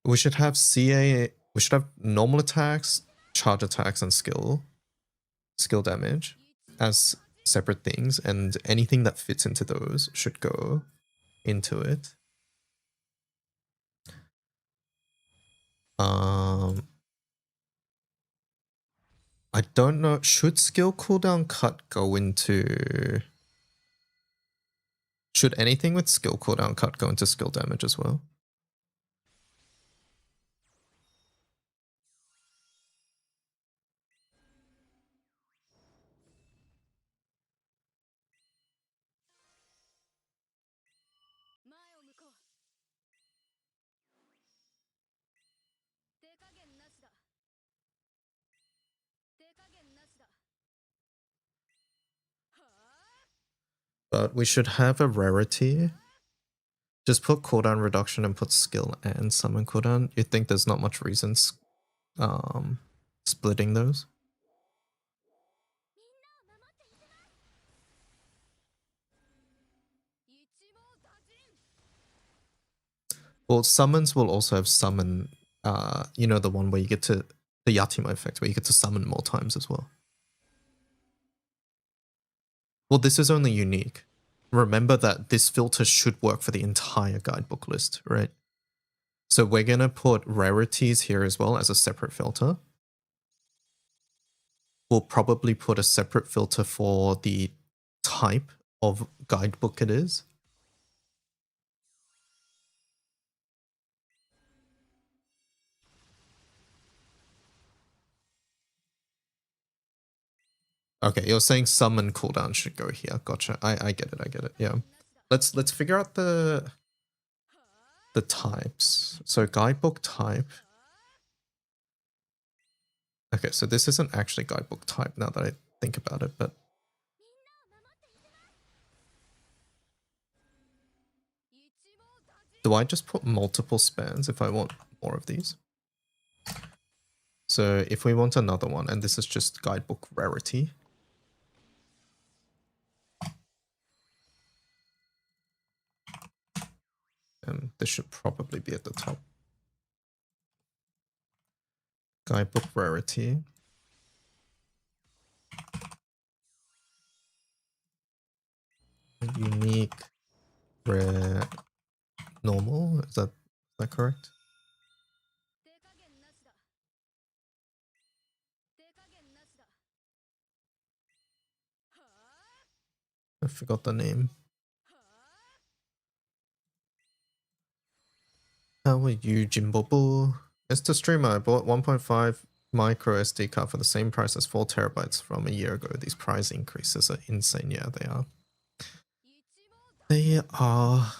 we should have CA. We should have normal attacks, charge attacks, and skill damage as separate things, and anything that fits into those should go into it. I don't know. Should skill cooldown cut go into? Should anything with skill cooldown cut go into skill damage as well? But we should have a rarity. Just put cooldown reduction and put skill and summon cooldown. You think there's not much reasons splitting those? Well, summons will also have summon, you know, the one where you get to the Yatima effect, where you get to summon more times as well. Well, this is only unique. Remember that this filter should work for the entire guidebook list, right? So we're going to put rarities here as well as a separate filter. will probably put a separate filter for the type of guidebook it is. Okay, you're saying summon cooldown should go here. Gotcha. I get it. I get it. Yeah. Let's figure out the types. So guidebook type. Okay, so this isn't actually guidebook type now that I think about it, but do I just put multiple spans if I want more of these? So if we want another one, and this is just guidebook rarity. And this should probably be at the top. Guidebook rarity. Unique, rare, normal. Is that correct? I forgot the name. How are you, Jimbobu? Mr. Streamer, I bought 1.5 micro SD card for the same price as 4 terabytes from a year ago. These price increases are insane. Yeah, they are. They are.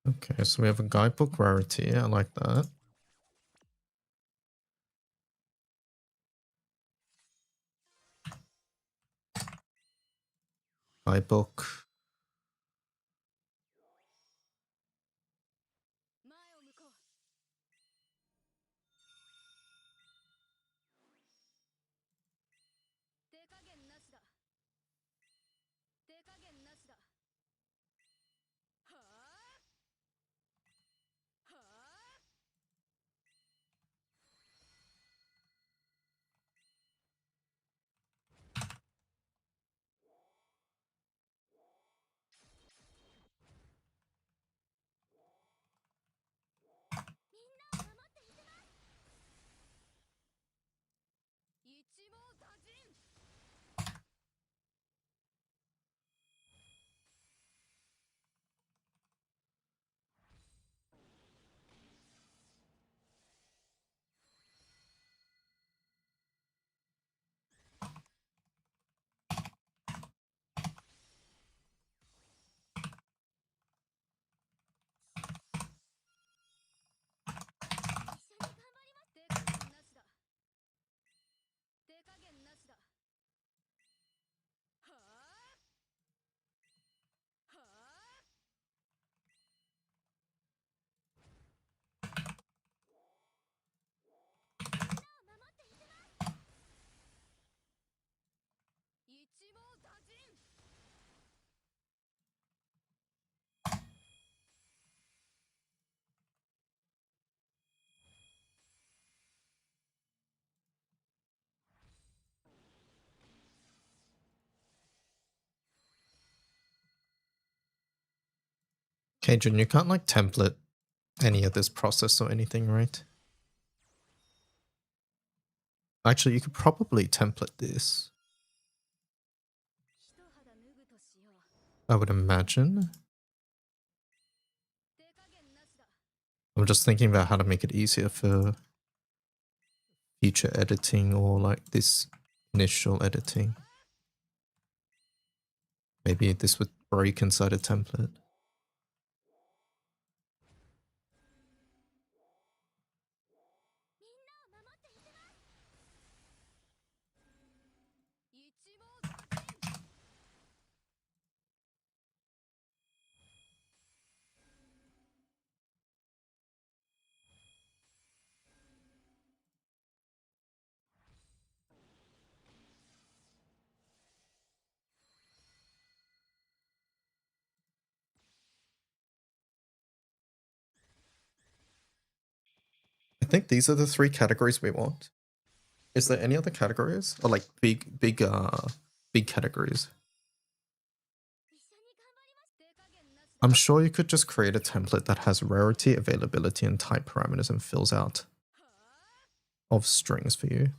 Okay, so we have a guidebook rarity. I like that. Guidebook. Cajun, you can't like template any of this process or anything, right? Actually, you could probably template this. I would imagine. I'm just thinking about how to make it easier for future editing or like this initial editing. Maybe this would break inside a template. I think these are the 3 categories we want. Is there any other categories? Or like big categories? I'm sure you could just create a template that has rarity, availability, and type parameters and fills out of strings for you.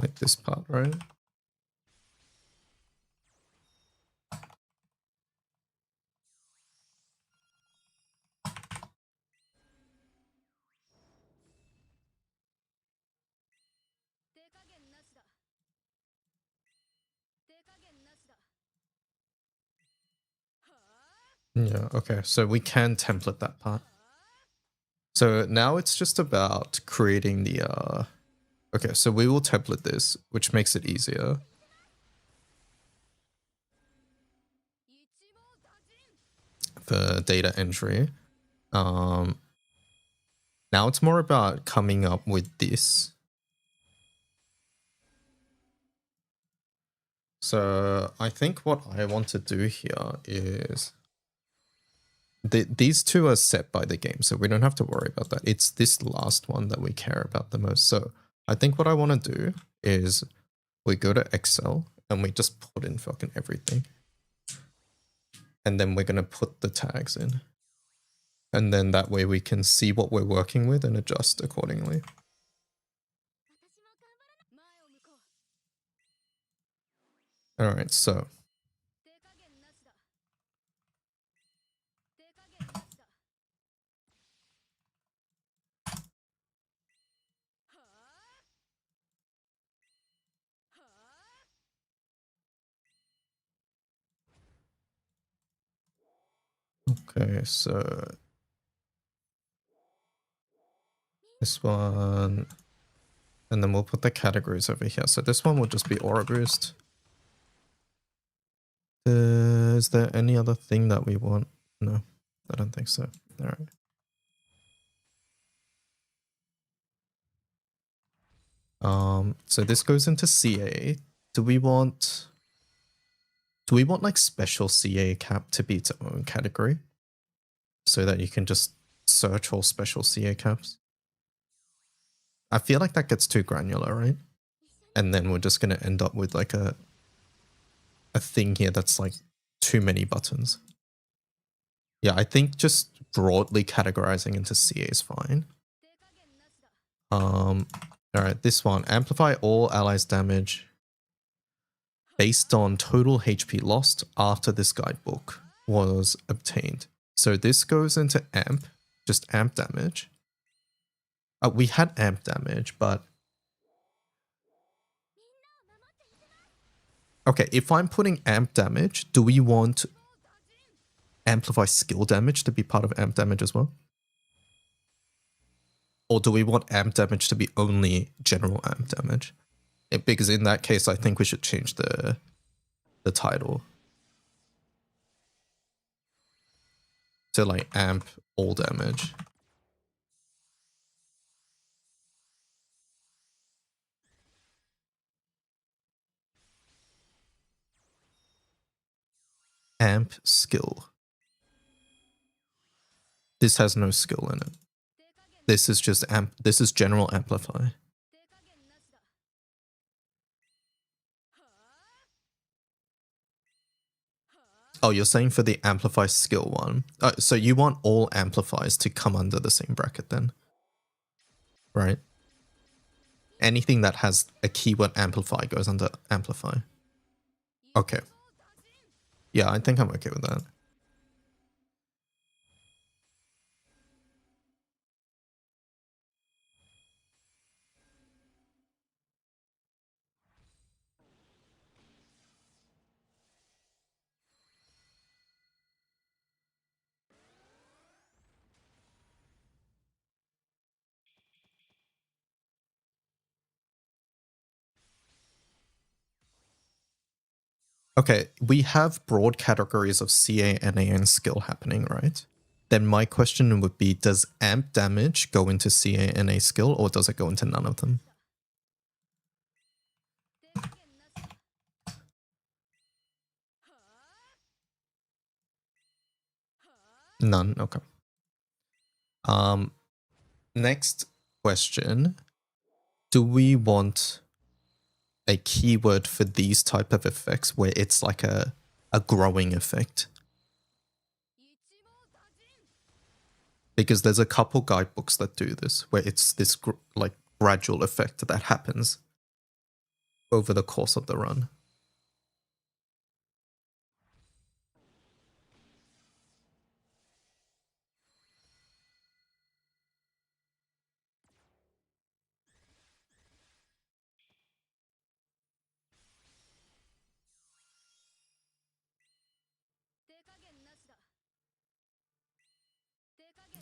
Like this part, right? Yeah, okay, so we can template that part. So now it's just about creating the, okay, so we will template this, which makes it easier. For data entry. Now it's more about coming up with this. So I think what I want to do here is these 2 are set by the game, so we don't have to worry about that. It's this last one that we care about the most. So I think what I want to do is we go to Excel and we just put in fucking everything. And then we're going to put the tags in. And then that way we can see what we're working with and adjust accordingly. All right, so. Okay, so. This one. And then we'll put the categories over here. So this one will just be Aura Boost. Is there any other thing that we want? No, I don't think so. All right. So this goes into CA. Do we want like special CA cap to be its own category? So that you can just search all special CA caps? I feel like that gets too granular, right? And then we're just going to end up with like a thing here that's like too many buttons. Yeah, I think just broadly categorizing into CA is fine. Alright, this one. Amplify all allies' damage based on total HP lost after this guidebook was obtained. So this goes into amp, just amp damage. We had amp damage, but... Okay, if I'm putting amp damage, do we want amplify skill damage to be part of amp damage as well? Or do we want amp damage to be only general amp damage? Because in that case, I think we should change the title to like amp all damage. Amp skill. This has no skill in it. This is just amp. This is general amplify. Oh, you're saying for the amplify skill one. So you want all amplifiers to come under the same bracket then, right? Anything that has a keyword amplify goes under amplify. Okay. Yeah, I think I'm okay with that. Okay, we have broad categories of CA, NA, and skill happening, right? Then my question would be, does amp damage go into CA, NA skill, or does it go into none of them? None, okay. Next question. Do we want a keyword for these type of effects where it's like a growing effect? Because there's a couple guidebooks that do this, where it's this like gradual effect that happens over the course of the run.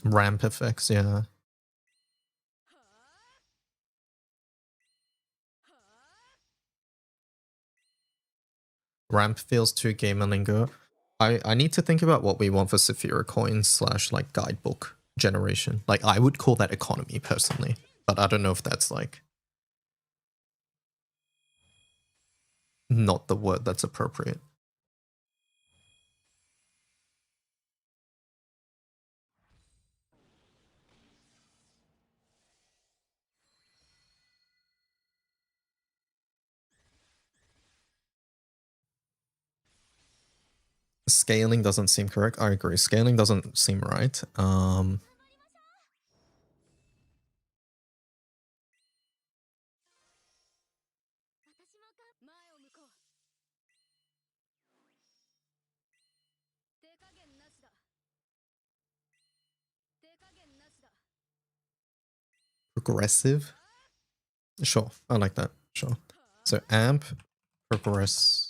Ramp effects, yeah. Ramp feels too gamer lingo. I need to think about what we want for Saphira coins / like guidebook generation. Like I would call that economy personally, but I don't know if that's like not the word that's appropriate. Scaling doesn't seem correct. I agree. Scaling doesn't seem right. Progressive? Sure, I like that. Sure. So amp, progressive.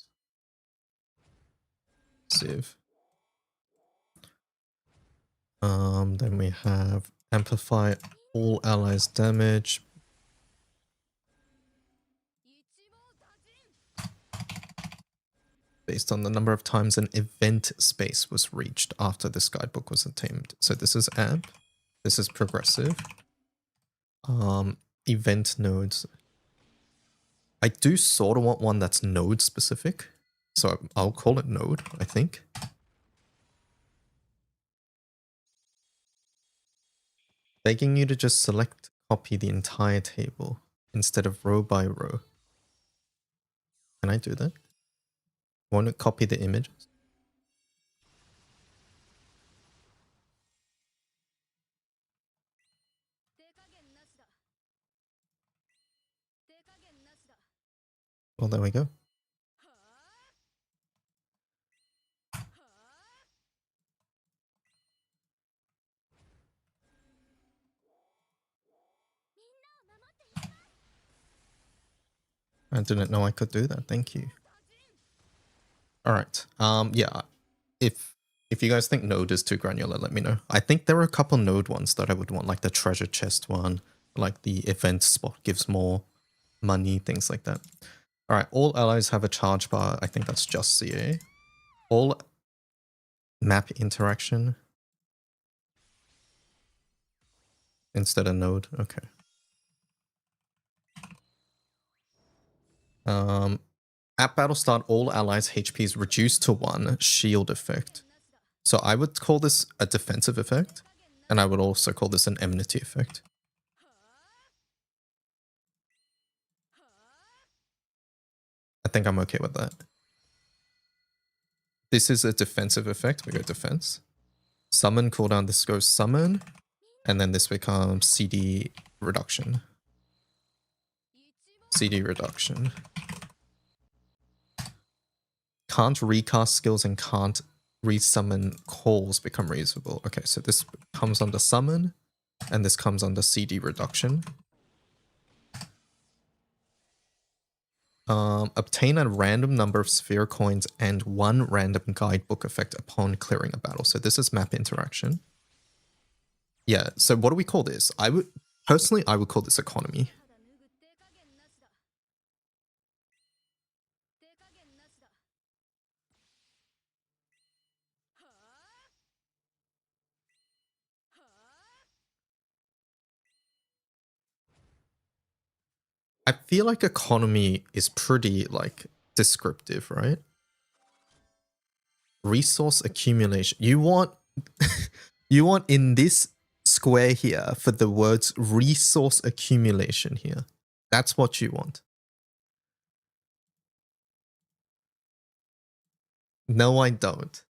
Then we have amplify all allies damage. Based on the number of times an event space was reached after this guidebook was attained. So this is amp. This is progressive. Event nodes. I do sort of want one that's node specific. So I'll call it node, I think. Begging you to just select copy the entire table instead of row by row. Can I do that? Won't it copy the images? Well, there we go. I didn't know I could do that. Thank you. All right. Yeah. If you guys think node is too granular, let me know. I think there are a couple node ones that I would want, like the treasure chest one, like the event spot gives more money, things like that. All right, all allies have a charge bar. I think that's just CA. All map interaction instead of node. Okay. At battle start, all allies' HP is reduced to 1, shield effect. So I would call this a defensive effect, and I would also call this an enmity effect. I think I'm okay with that. This is a defensive effect. We go defense. Summon cooldown, this goes summon, and then this becomes CD reduction. CD reduction. Can't recast skills and can't resummon calls become reusable. Okay, so this comes under summon, and this comes under CD reduction. Obtain a random number of sphere coins and 1 random guidebook effect upon clearing a battle. So this is map interaction. Yeah, so what do we call this? I would call this economy. I feel like economy is pretty like descriptive, right? Resource accumulation. You want you want in this square here for the words resource accumulation here. That's what you want. No, I don't.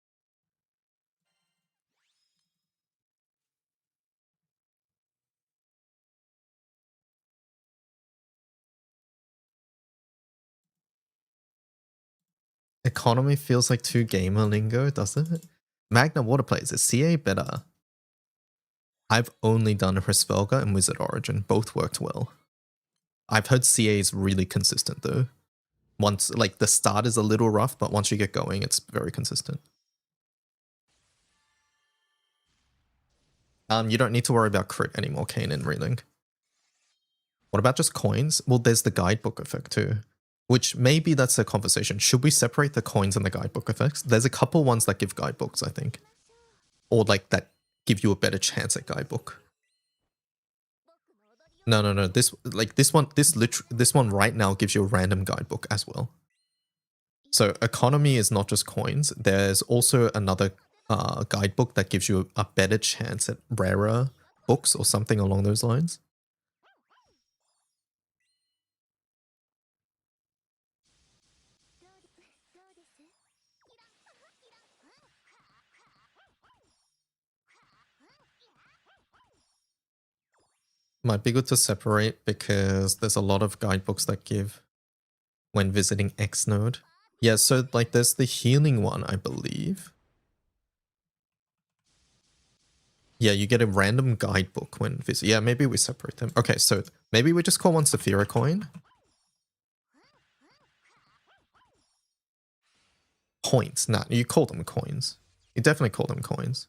Economy feels like too gamer lingo, doesn't it? Magna Water Plays, is CA better? I've only done Hrisvelga and Wizard Origin. Both worked well. I've heard CA is really consistent though. Once, like, the start is a little rough, but once you get going, it's very consistent. You don't need to worry about crit anymore, Kane and Relink. What about just coins? Well, there's the guidebook effect too. Which maybe that's a conversation. Should we separate the coins and the guidebook effects? There's a couple ones that give guidebooks, I think. Or like that give you a better chance at guidebook. No. This one right now gives you a random guidebook as well. So economy is not just coins. There's also another guidebook that gives you a better chance at rarer books or something along those lines. Might be good to separate because there's a lot of guidebooks that give when visiting X node. Yeah, so like there's the healing one, I believe. Yeah, you get a random guidebook when visit. Yeah, maybe we separate them. Okay, so maybe we just call one Saphira coin. Points. Nah, you call them coins. You definitely call them coins.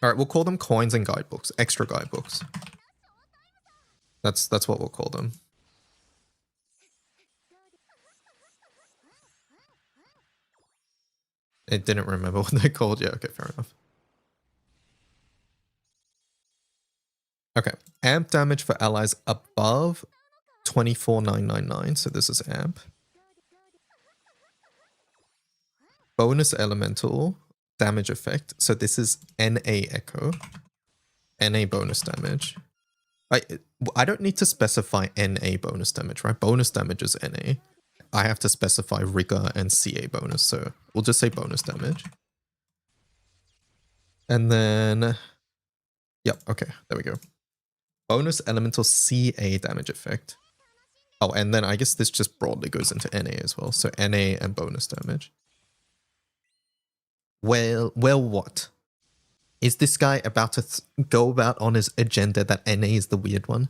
All right, we'll call them coins and guidebooks. Extra guidebooks. That's what we'll call them. It didn't remember what they're called. Yeah, okay, fair enough. Okay, amp damage for allies above 24,999. So this is amp. Bonus elemental damage effect. So this is NA echo. NA bonus damage. I don't need to specify NA bonus damage, right? Bonus damage is NA. I have to specify rigor and CA bonus, so we'll just say bonus damage. And then, yep, okay, there we go. Bonus elemental CA damage effect. Oh, and then I guess this just broadly goes into NA as well. So NA and bonus damage. Well, what? Is this guy about to go about on his agenda that NA is the weird one?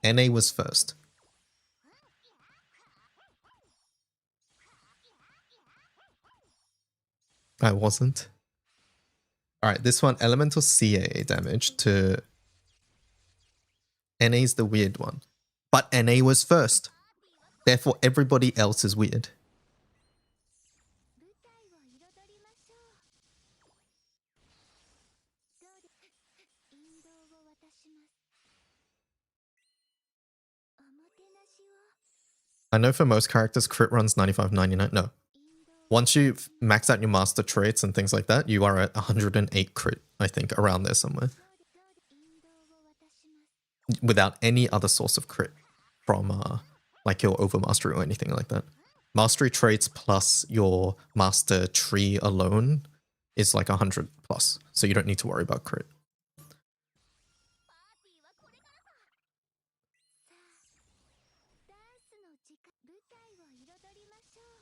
NA was first. I wasn't. All right, this one, elemental CA damage to NA is the weird one. But NA was first. Therefore, everybody else is weird. 舞台を彩りましょう。どうで引導を渡します。おもてなしを I know for most characters, crit runs 95, 99. No. 引導 Once you max out your master traits and things like that, you are at 108 crit, I think, around there somewhere. 引導を渡します。 Without any other source of crit from like your overmastery or anything like that. Mastery traits plus your master tree alone is like 100 plus, so you don't need to worry about crit. パーティーはこれからだ。さあ、ダンスの時間。舞台を彩りましょう。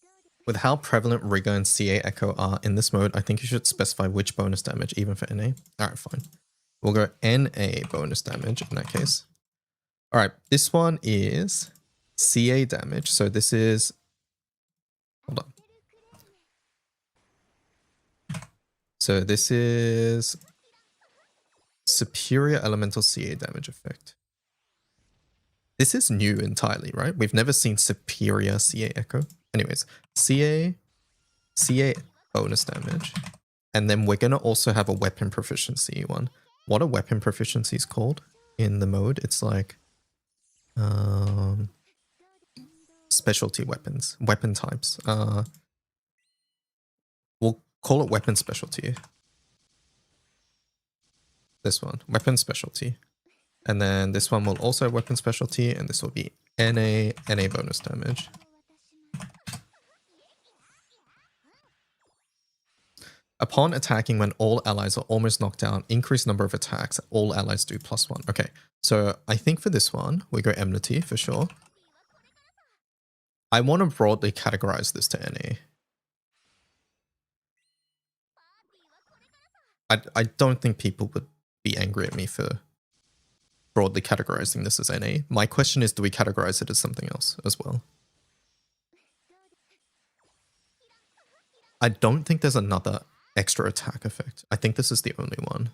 どうで With how prevalent Rigor and CA Echo are in this mode, I think you should specify which bonus damage, even for NA. Alright, fine. We'll go NA bonus damage in that case. Alright, this one is CA damage. So this is... Hold on. So this is superior elemental CA damage effect. This is new entirely, right? We've never seen superior CA Echo. Anyways, CA bonus damage. And then we're going to also have a weapon proficiency one. What are weapon proficiencies called in the mode? It's like specialty weapons, weapon types. We'll call it weapon specialty. This one, weapon specialty. And then this one will also have weapon specialty, and this will be NA bonus damage. Upon attacking when all allies are almost knocked down, increase number of attacks. All allies do +1. Okay, so I think for this one, we go enmity for sure. I want to broadly categorize this to NA. I don't think people would be angry at me for broadly categorizing this as NA. My question is, do we categorize it as something else as well? I don't think there's another extra attack effect. I think this is the only one.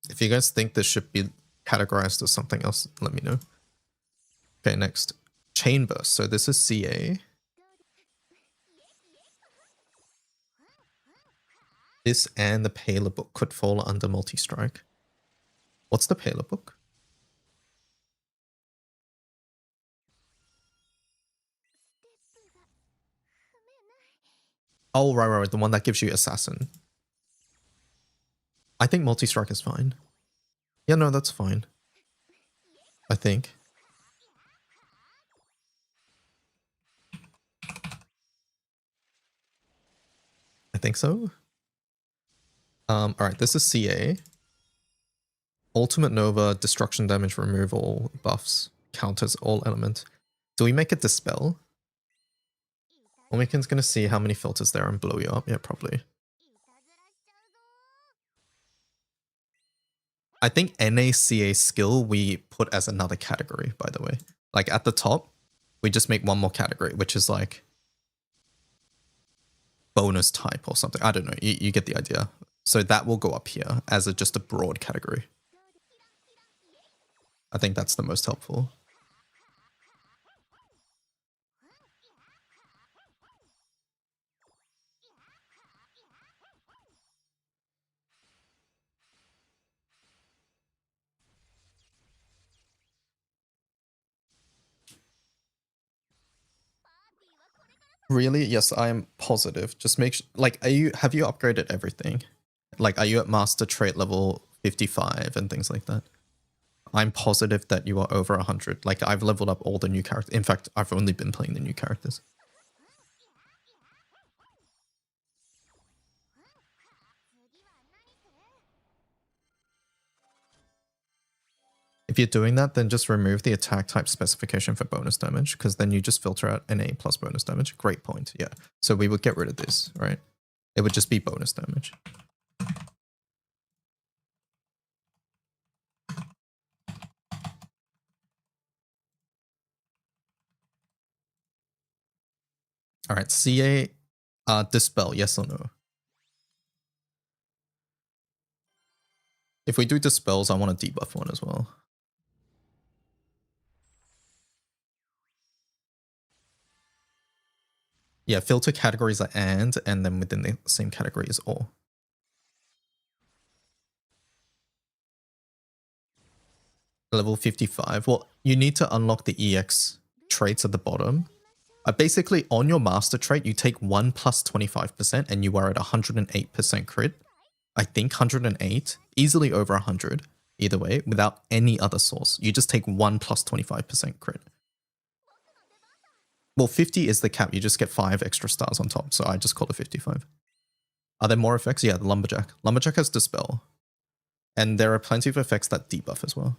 If you guys think this should be categorized as something else, let me know. Okay, next. Chain Burst. So this is CA. This and the Paler Book could fall under multi-strike. What's the Paler Book? Oh, right. The one that gives you Assassin. I think multi-strike is fine. Yeah, no, that's fine. I think. I think so. Alright, this is CA. Ultimate Nova, destruction damage removal buffs, counters all element. Do we make it Dispel? Omikin's gonna see how many filters there are and blow you up. Yeah, probably. I think NACA skill we put as another category, by the way. Like at the top, we just make one more category, which is like bonus type or something. I don't know. You get the idea. So that will go up here as just a broad category. I think that's the most helpful. Really? Yes, I am positive. Just make sure, like, have you upgraded everything? Like, are you at master trait level 55 and things like that? I'm positive that you are over 100. Like, I've leveled up all the new characters. In fact, I've only been playing the new characters. If you're doing that, then just remove the attack type specification for bonus damage, because then you just filter out NA plus bonus damage. Great point, yeah. So we would get rid of this, right? It would just be bonus damage. All right, CA, dispel, yes or no? If we do dispels, I want a debuff one as well. Yeah, filter categories are and then within the same category is or. Level 55. Well, you need to unlock the EX traits at the bottom. Basically, on your master trait, you take 1 plus 25% and you are at 108% crit. I think 108, easily over 100, either way, without any other source. You just take 1 plus 25% crit. Well, 50 is the cap. You just get 5 extra stars on top, so I just call it 55. Are there more effects? Yeah, the Lumberjack. Lumberjack has Dispel. And there are plenty of effects that debuff as well.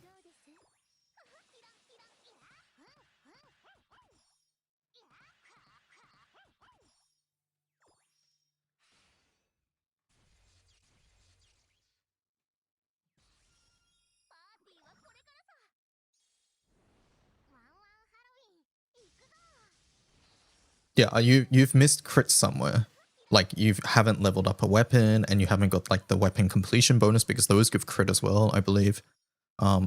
Yeah, you've missed crits somewhere. Like you haven't leveled up a weapon and you haven't got like the weapon completion bonus because those give crit as well, I believe.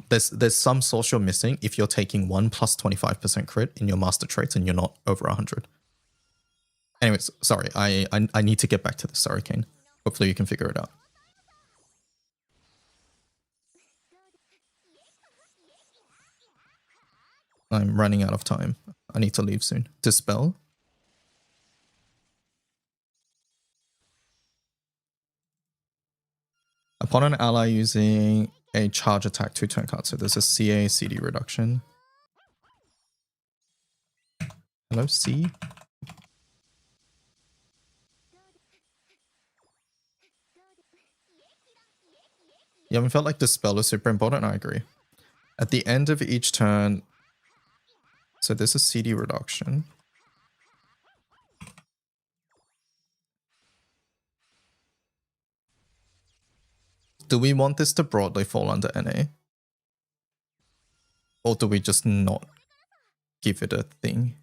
There's some source you're missing if you're taking 1 plus 25% crit in your master traits and you're not over 100. Anyways, sorry, I need to get back to this, sorry, Kane. Hopefully you can figure it out. I'm running out of time. I need to leave soon. Dispel. Upon an ally using a charge attack 2-turn card. So there's a CA CD reduction. Hello, C? Yeah, we felt like Dispel is super important, I agree. At the end of each turn, so there's a CD reduction. Do we want this to broadly fall under NA? Or do we just not give it a thing?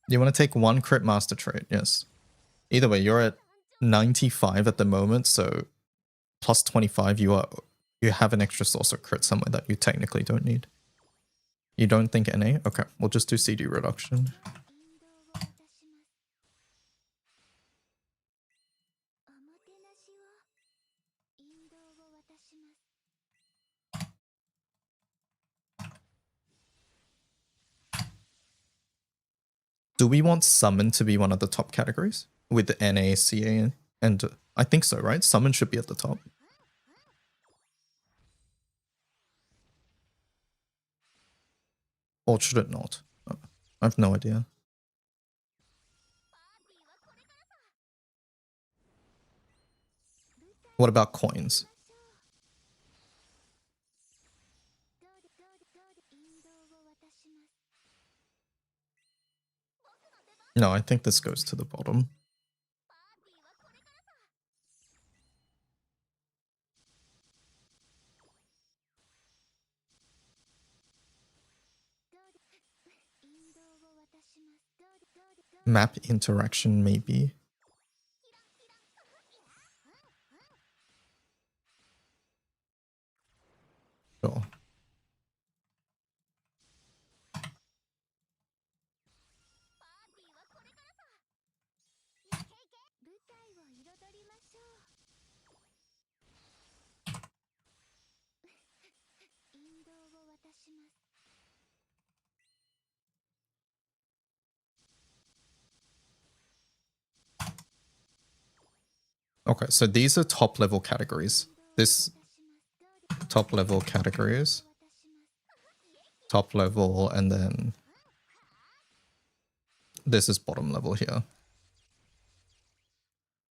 You want to take 1 crit master trait, yes. Either way, you're at 95 at the moment, so plus 25, you have an extra source of crit somewhere that you technically don't need. You don't think NA? Okay, we'll just do CD reduction. Do we want summon to be one of the top categories with the NA, CA, and I think so, right? Summon should be at the top. Or should it not? I have no idea. What about coins? No, I think this goes to the bottom. Map interaction, maybe. Sure. Okay, so these are top level categories. This top level categories. Top level, and then this is bottom level here.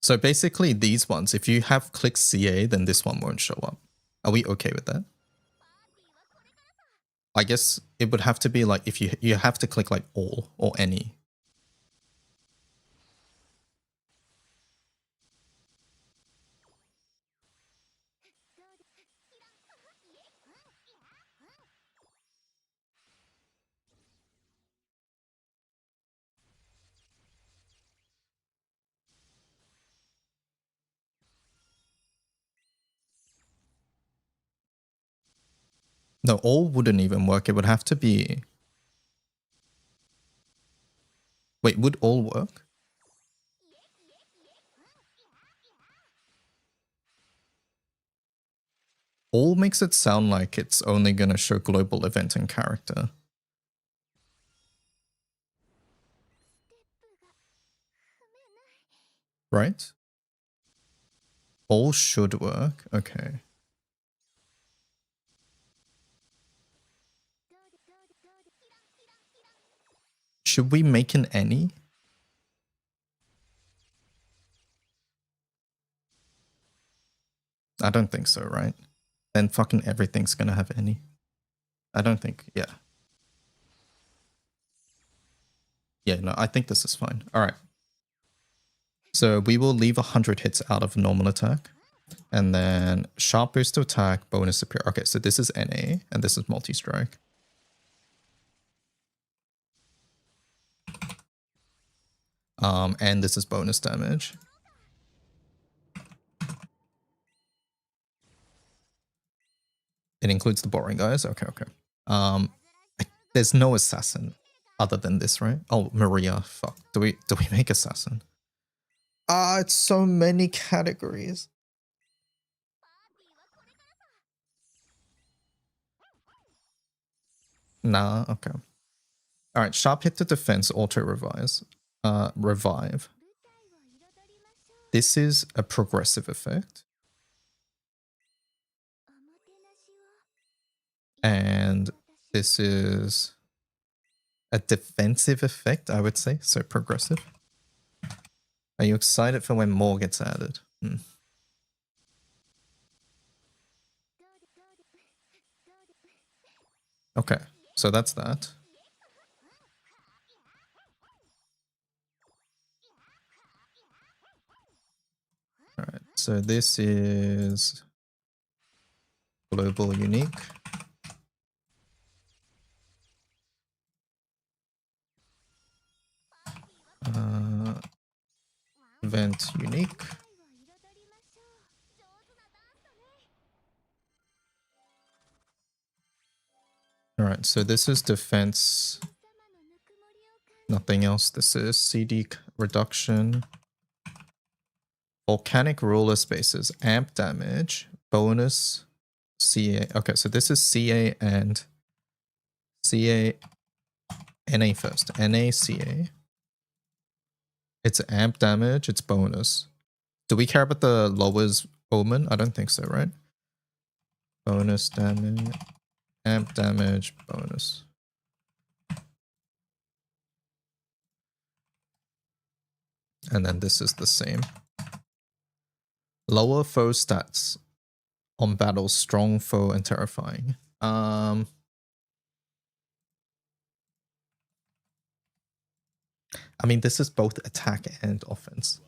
So basically these ones, if you have click CA, then this one won't show up. Are we okay with that? I guess it would have to be like if you have to click like all or any. No, all wouldn't even work. It would have to be. Wait, would all work? All makes it sound like it's only gonna show global event and character. Right? All should work. Okay. Should we make an any? I don't think so, right? Then fucking everything's gonna have any. I don't think, yeah. Yeah, no, I think this is fine. All right. So we will leave 100 hits out of normal attack. And then sharp boost to attack, bonus superior. Okay, so this is NA, and this is multi-strike. And this is bonus damage. It includes the boring guys. Okay, okay. There's no assassin other than this, right? Oh, Maria. Fuck. Do we make assassin? Ah, it's so many categories. Nah, okay. All right, sharp hit to defense, auto revive. This is a progressive effect. And this is a defensive effect, I would say, so progressive. Are you excited for when more gets added? Okay, so that's that. All right, so this is global unique. Event unique. All right, so this is defense. Nothing else. This is CD reduction. Volcanic ruler spaces, amp damage, bonus, CA. Okay, so this is CA and CA, NA first. NA, CA. It's amp damage, it's bonus. Do we care about the lowers omen? I don't think so, right? Bonus damage, amp damage, bonus. And then this is the same. Lower foe stats on battle, strong foe and terrifying. I mean, this is both attack and offense.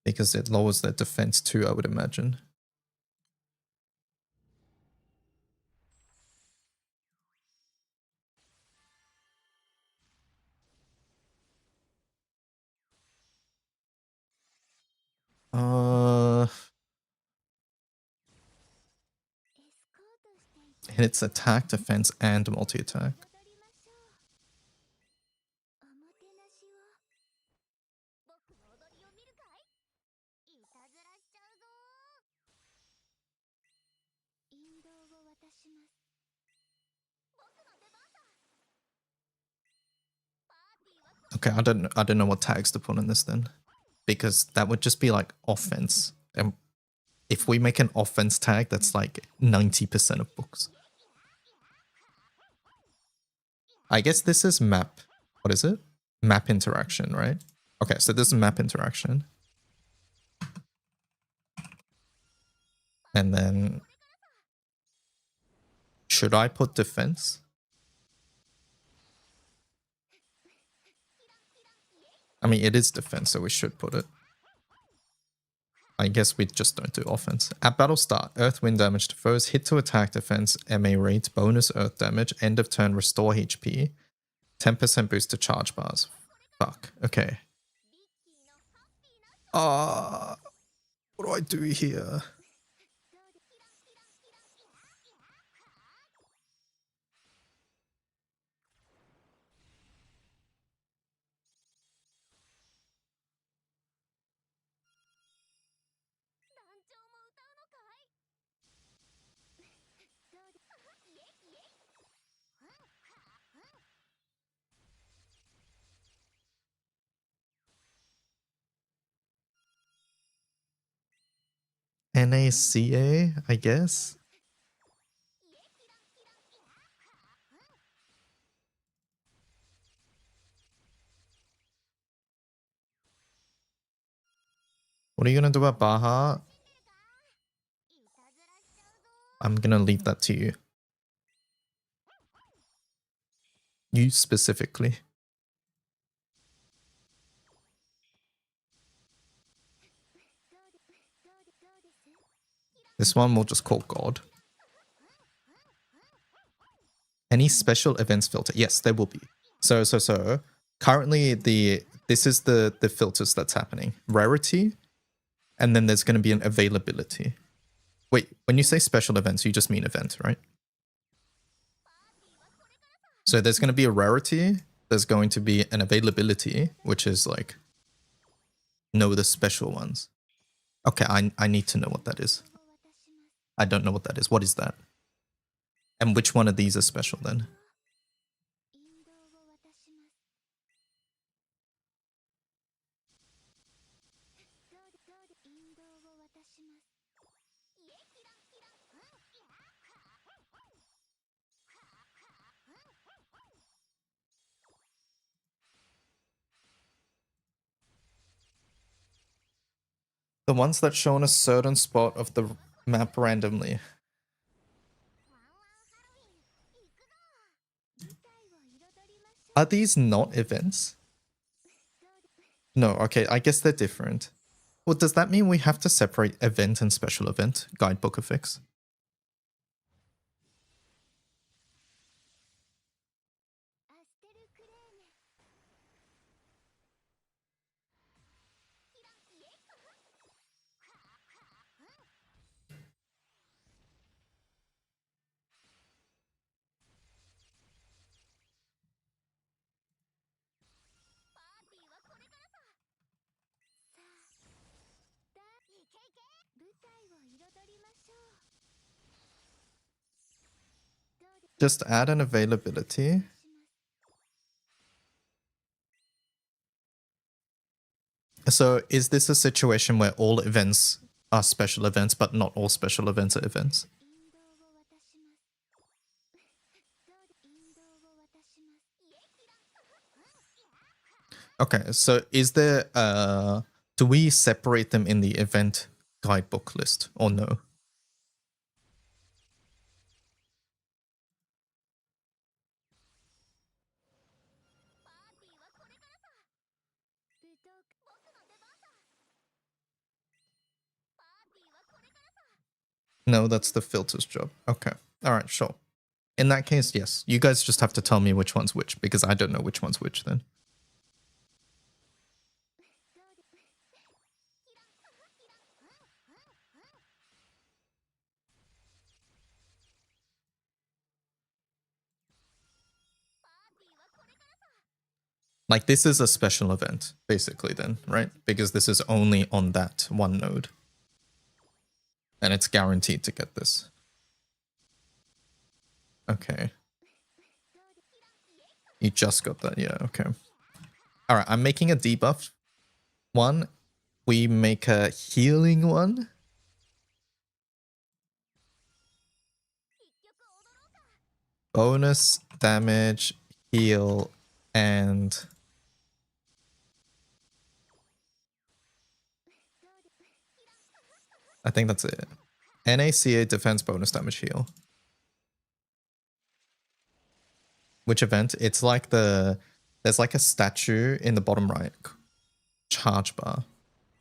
Because it lowers their defense too, I would imagine. And it's attack, defense, and multi-attack. Okay, I don't know what tags to put on this then, because that would just be like offense. And if we make an offense tag, that's like 90% of books. I guess this is map. What is it? Map interaction, right? Okay, so this is map interaction. And then should I put defense? I mean, it is defense, so we should put it. I guess we just don't do offense. At battle start, earth wind damage to foes, hit to attack defense, MA rate, bonus earth damage, end of turn restore HP, 10% boost to charge bars. Fuck, okay. What do I do here? NACA, I guess? What are you gonna do about Baha? I'm gonna leave that to you. You specifically. This one we'll just call God. Any special events filter? Yes, there will be. So currently this is the filters that's happening. Rarity, and then there's going to be an availability. Wait, when you say special events, you just mean event, right? So there's going to be a rarity, there's going to be an availability, which is like, know the special ones. Okay, I need to know what that is. I don't know what that is. What is that? And which one of these is special then? The ones that show on a certain spot of the map randomly. Are these not events? No, okay, I guess they're different. Well, does that mean we have to separate event and special event? Guidebook affix. Just add an availability. So is this a situation where all events are special events, but not all special events are events? Okay, so is there do we separate them in the event guidebook list or no? No, that's the filter's job. Okay. All right, sure. In that case, yes. You guys just have to tell me which one's which, because I don't know which one's which then. Like, this is a special event, basically then, right? Because this is only on that one node. And it's guaranteed to get this. Okay. You just got that, yeah, okay. Alright, I'm making a debuff one. We make a healing one. Bonus, damage, heal, and... I think that's it. NACA defense bonus damage heal. Which event? It's like there's like a statue in the bottom right. Charge bar.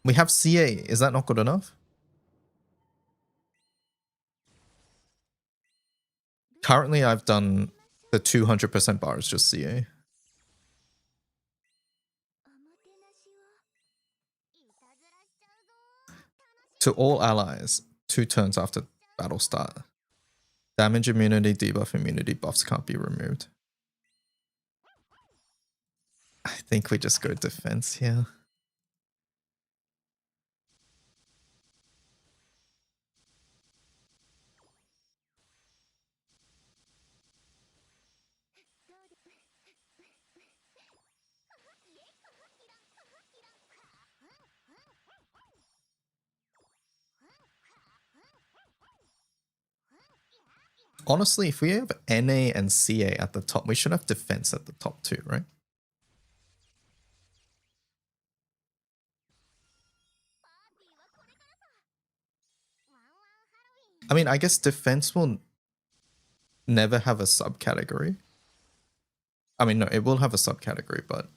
We have CA. Is that not good enough? Currently, I've done the 200% bar is just CA. おもてなしをいたずらしちゃうぞ。 To all allies, 2 turns after battle start. Damage immunity, debuff immunity, buffs can't be removed. I think we just go defense here. Honestly, if we have NA and CA at the top, we should have defense at the top too, right? I mean, I guess defense will never have a subcategory. I mean, no, it will have a subcategory, but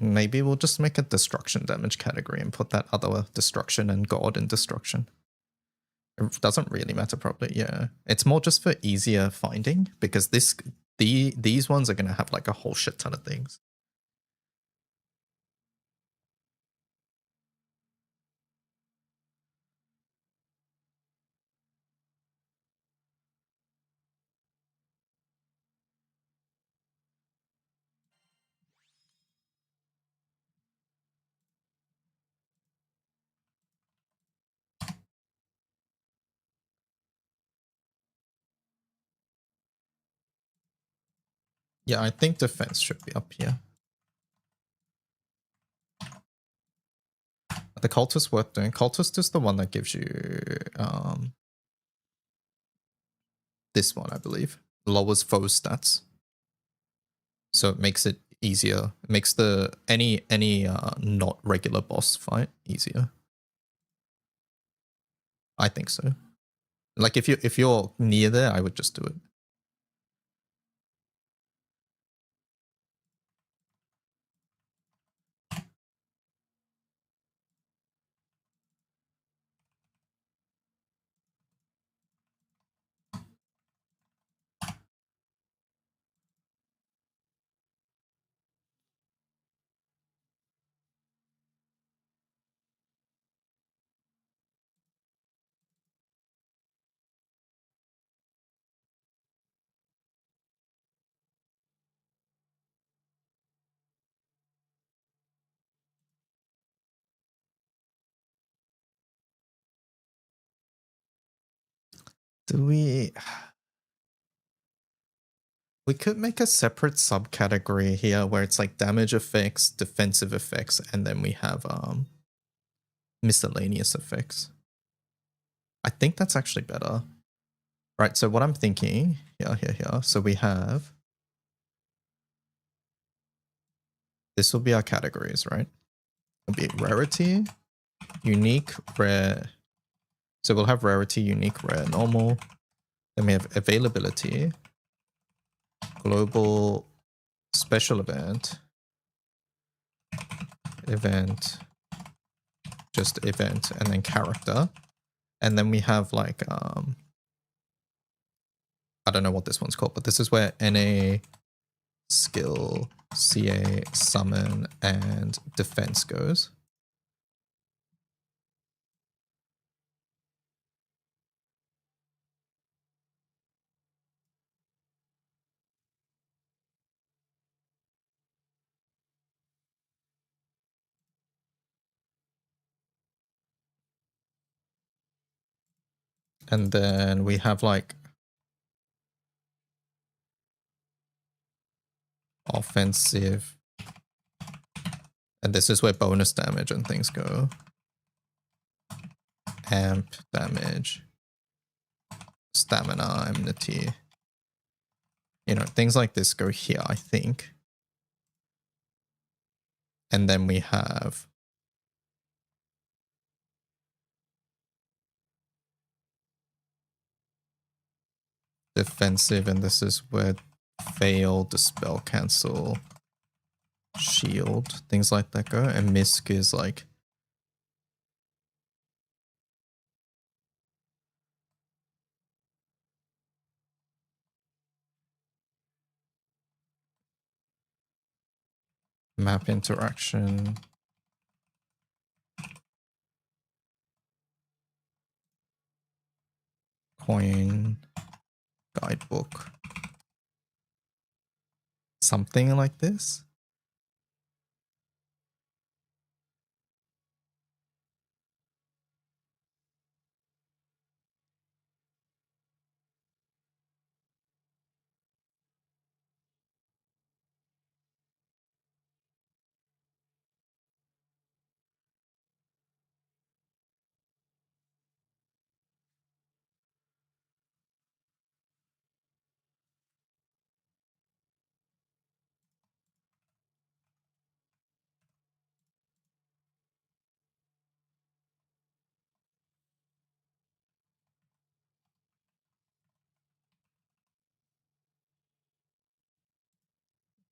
maybe we'll just make a destruction damage category and put that other destruction and god in destruction. It doesn't really matter probably, yeah. It's more just for easier finding because these ones are going to have like a whole shit ton of things. Yeah, I think defense should be up here. The cultist worth doing. Cultist is the one that gives you this one, I believe. Lowers foe stats. So it makes it easier. It makes the any not regular boss fight easier. I think so. Like if you're near there, I would just do it. Do we... We could make a separate subcategory here where it's like damage effects, defensive effects, and then we have miscellaneous effects. I think that's actually better. Right, so what I'm thinking, here. So we have... This will be our categories, right? It'll be rarity, unique, rare. So we'll have rarity, unique, rare, normal. Then we have availability, global, special event, just event, and then character. And then we have like, I don't know what this one's called, but this is where NA, skill, CA, summon, and defense goes. And then we have like offensive. And this is where bonus damage and things go. Amp damage. Stamina, enmity. You know, things like this go here, I think. And then we have defensive, and this is where fail, dispel, cancel, shield, things like that go. And misc is like map interaction. Coin, guidebook. Something like this.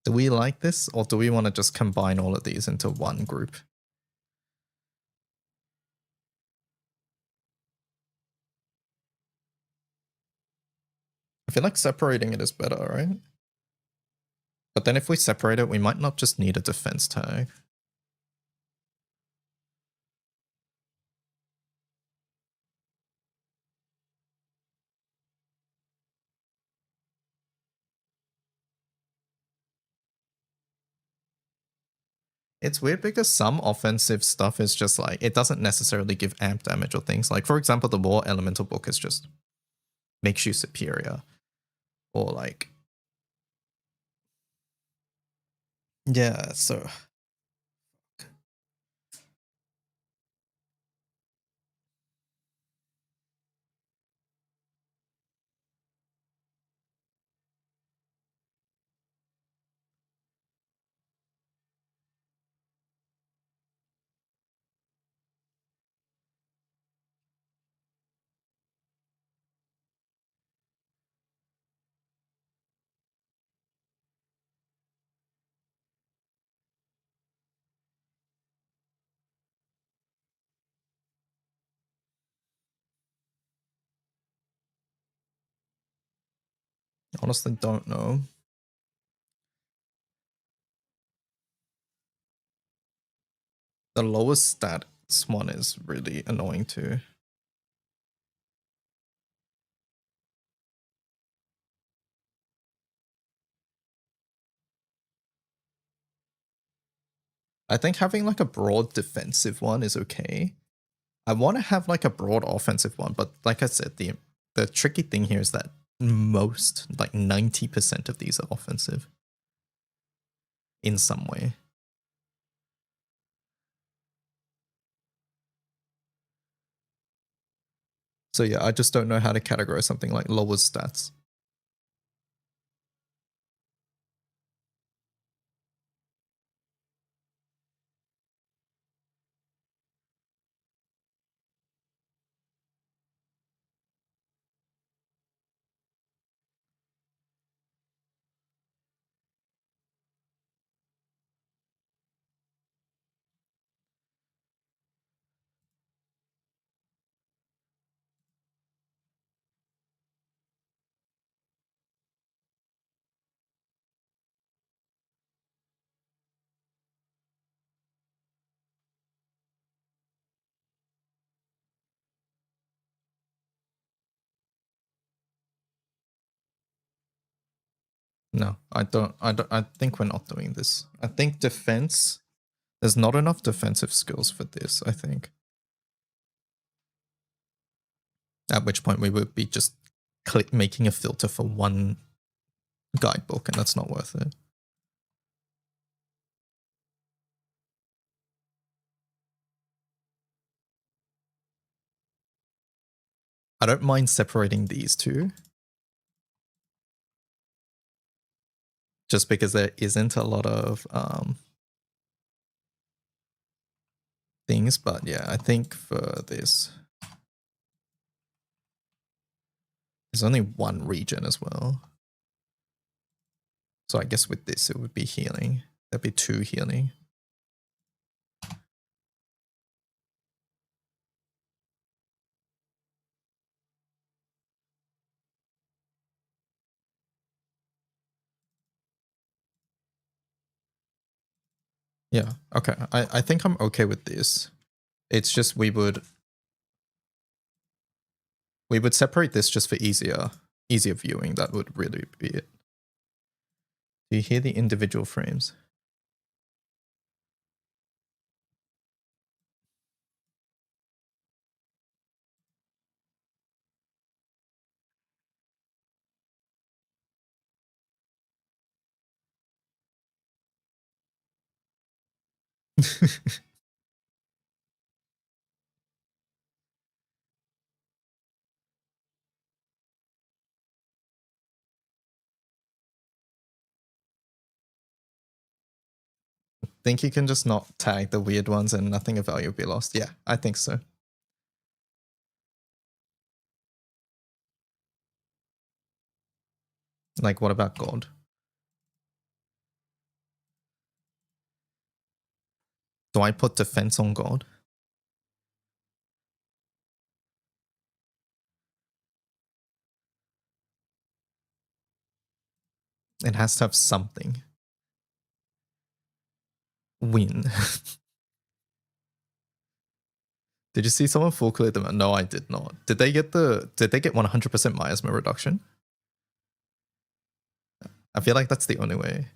Do we like this, or do we want to just combine all of these into one group? I feel like separating it is better, right? But then if we separate it, we might not just need a defense tag. It's weird because some offensive stuff is just like, it doesn't necessarily give amp damage or things. Like, for example, the War Elemental Book is just makes you superior. Or like, yeah, so. Honestly, don't know. The lowest stats one is really annoying too. I think having like a broad defensive one is okay. I want to have like a broad offensive one, but like I said, the tricky thing here is that most, like 90% of these are offensive in some way. So yeah, I just don't know how to categorize something like lower stats. No, I don't. I think we're not doing this. I think defense. There's not enough defensive skills for this, I think. At which point we would be just making a filter for one guidebook, and that's not worth it. I don't mind separating these two, just because there isn't a lot of things, but yeah, I think for this, there's only one region as well. So I guess with this, it would be healing. There'd be 2 healing. Yeah, okay. I think I'm okay with this. It's just we would separate this just for easier viewing. That would really be it. Do you hear the individual frames? Think you can just not tag the weird ones and nothing of value will be lost? Yeah, I think so. Like, what about God? Do I put defense on God? It has to have something. Win. Did you see someone full clear them? No, I did not. Did they get 100% miasma reduction? I feel like that's the only way.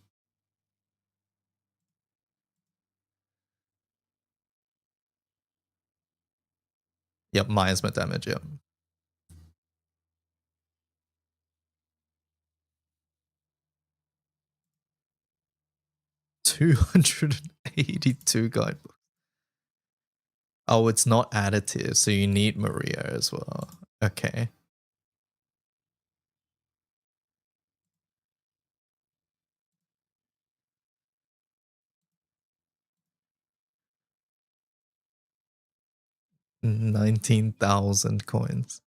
Yep, miasma damage, yep. $282 guidebooks. Oh, it's not additive, so you need Maria as well. Okay. $19,000 coins.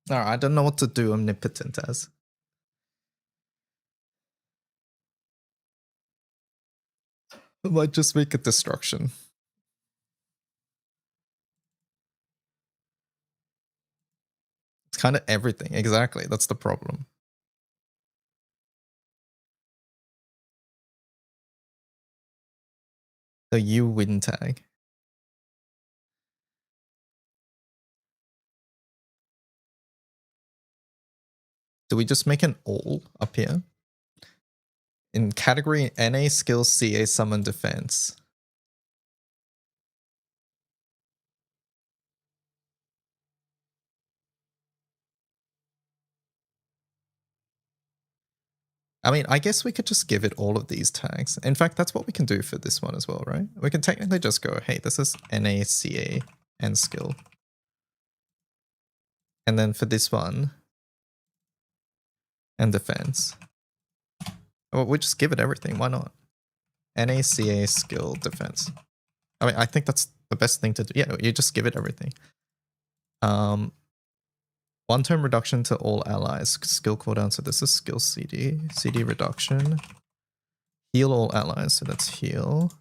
Alright, I don't know what to do Omnipotent as. I might just make a destruction. It's kind of everything. Exactly, that's the problem. So you win tag. Do we just make an all up here? In category NA skills CA summon defense. I mean, I guess we could just give it all of these tags. In fact, that's what we can do for this one as well, right? We can technically just go, hey, this is NA, CA, and skill. And then for this one, and defense. Well, we just give it everything, why not? NA, CA, skill, defense. I mean, I think that's the best thing to do. Yeah, you just give it everything. 1 turn reduction to all allies. Skill cooldown, so this is skill CD. CD reduction. Heal all allies, so that's heal.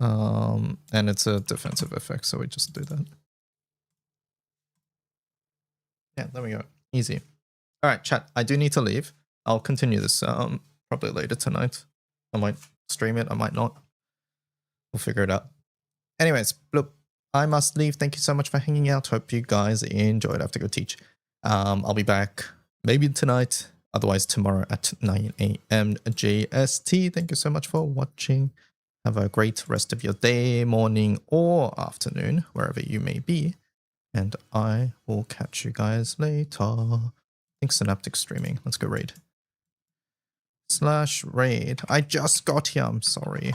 And it's a defensive effect, so we just do that. Yeah, there we go. Easy. All right, chat. I do need to leave. I'll continue this probably later tonight. I might stream it. I might not. We'll figure it out. Anyways, bloop. I must leave. Thank you so much for hanging out. Hope you guys enjoyed. I have to go teach. I'll be back maybe tonight. Otherwise, tomorrow at 9 a.m. JST. Thank you so much for watching. Have a great rest of your day, morning, or afternoon, wherever you may be. And I will catch you guys later. I think Synaptic streaming. Let's go raid. /raid. I just got here. I'm sorry.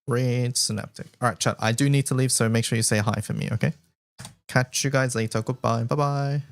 Raid Synaptic. All right, chat. I do need to leave, so make sure you say hi for me, okay? Catch you guys later. Goodbye. Bye-bye.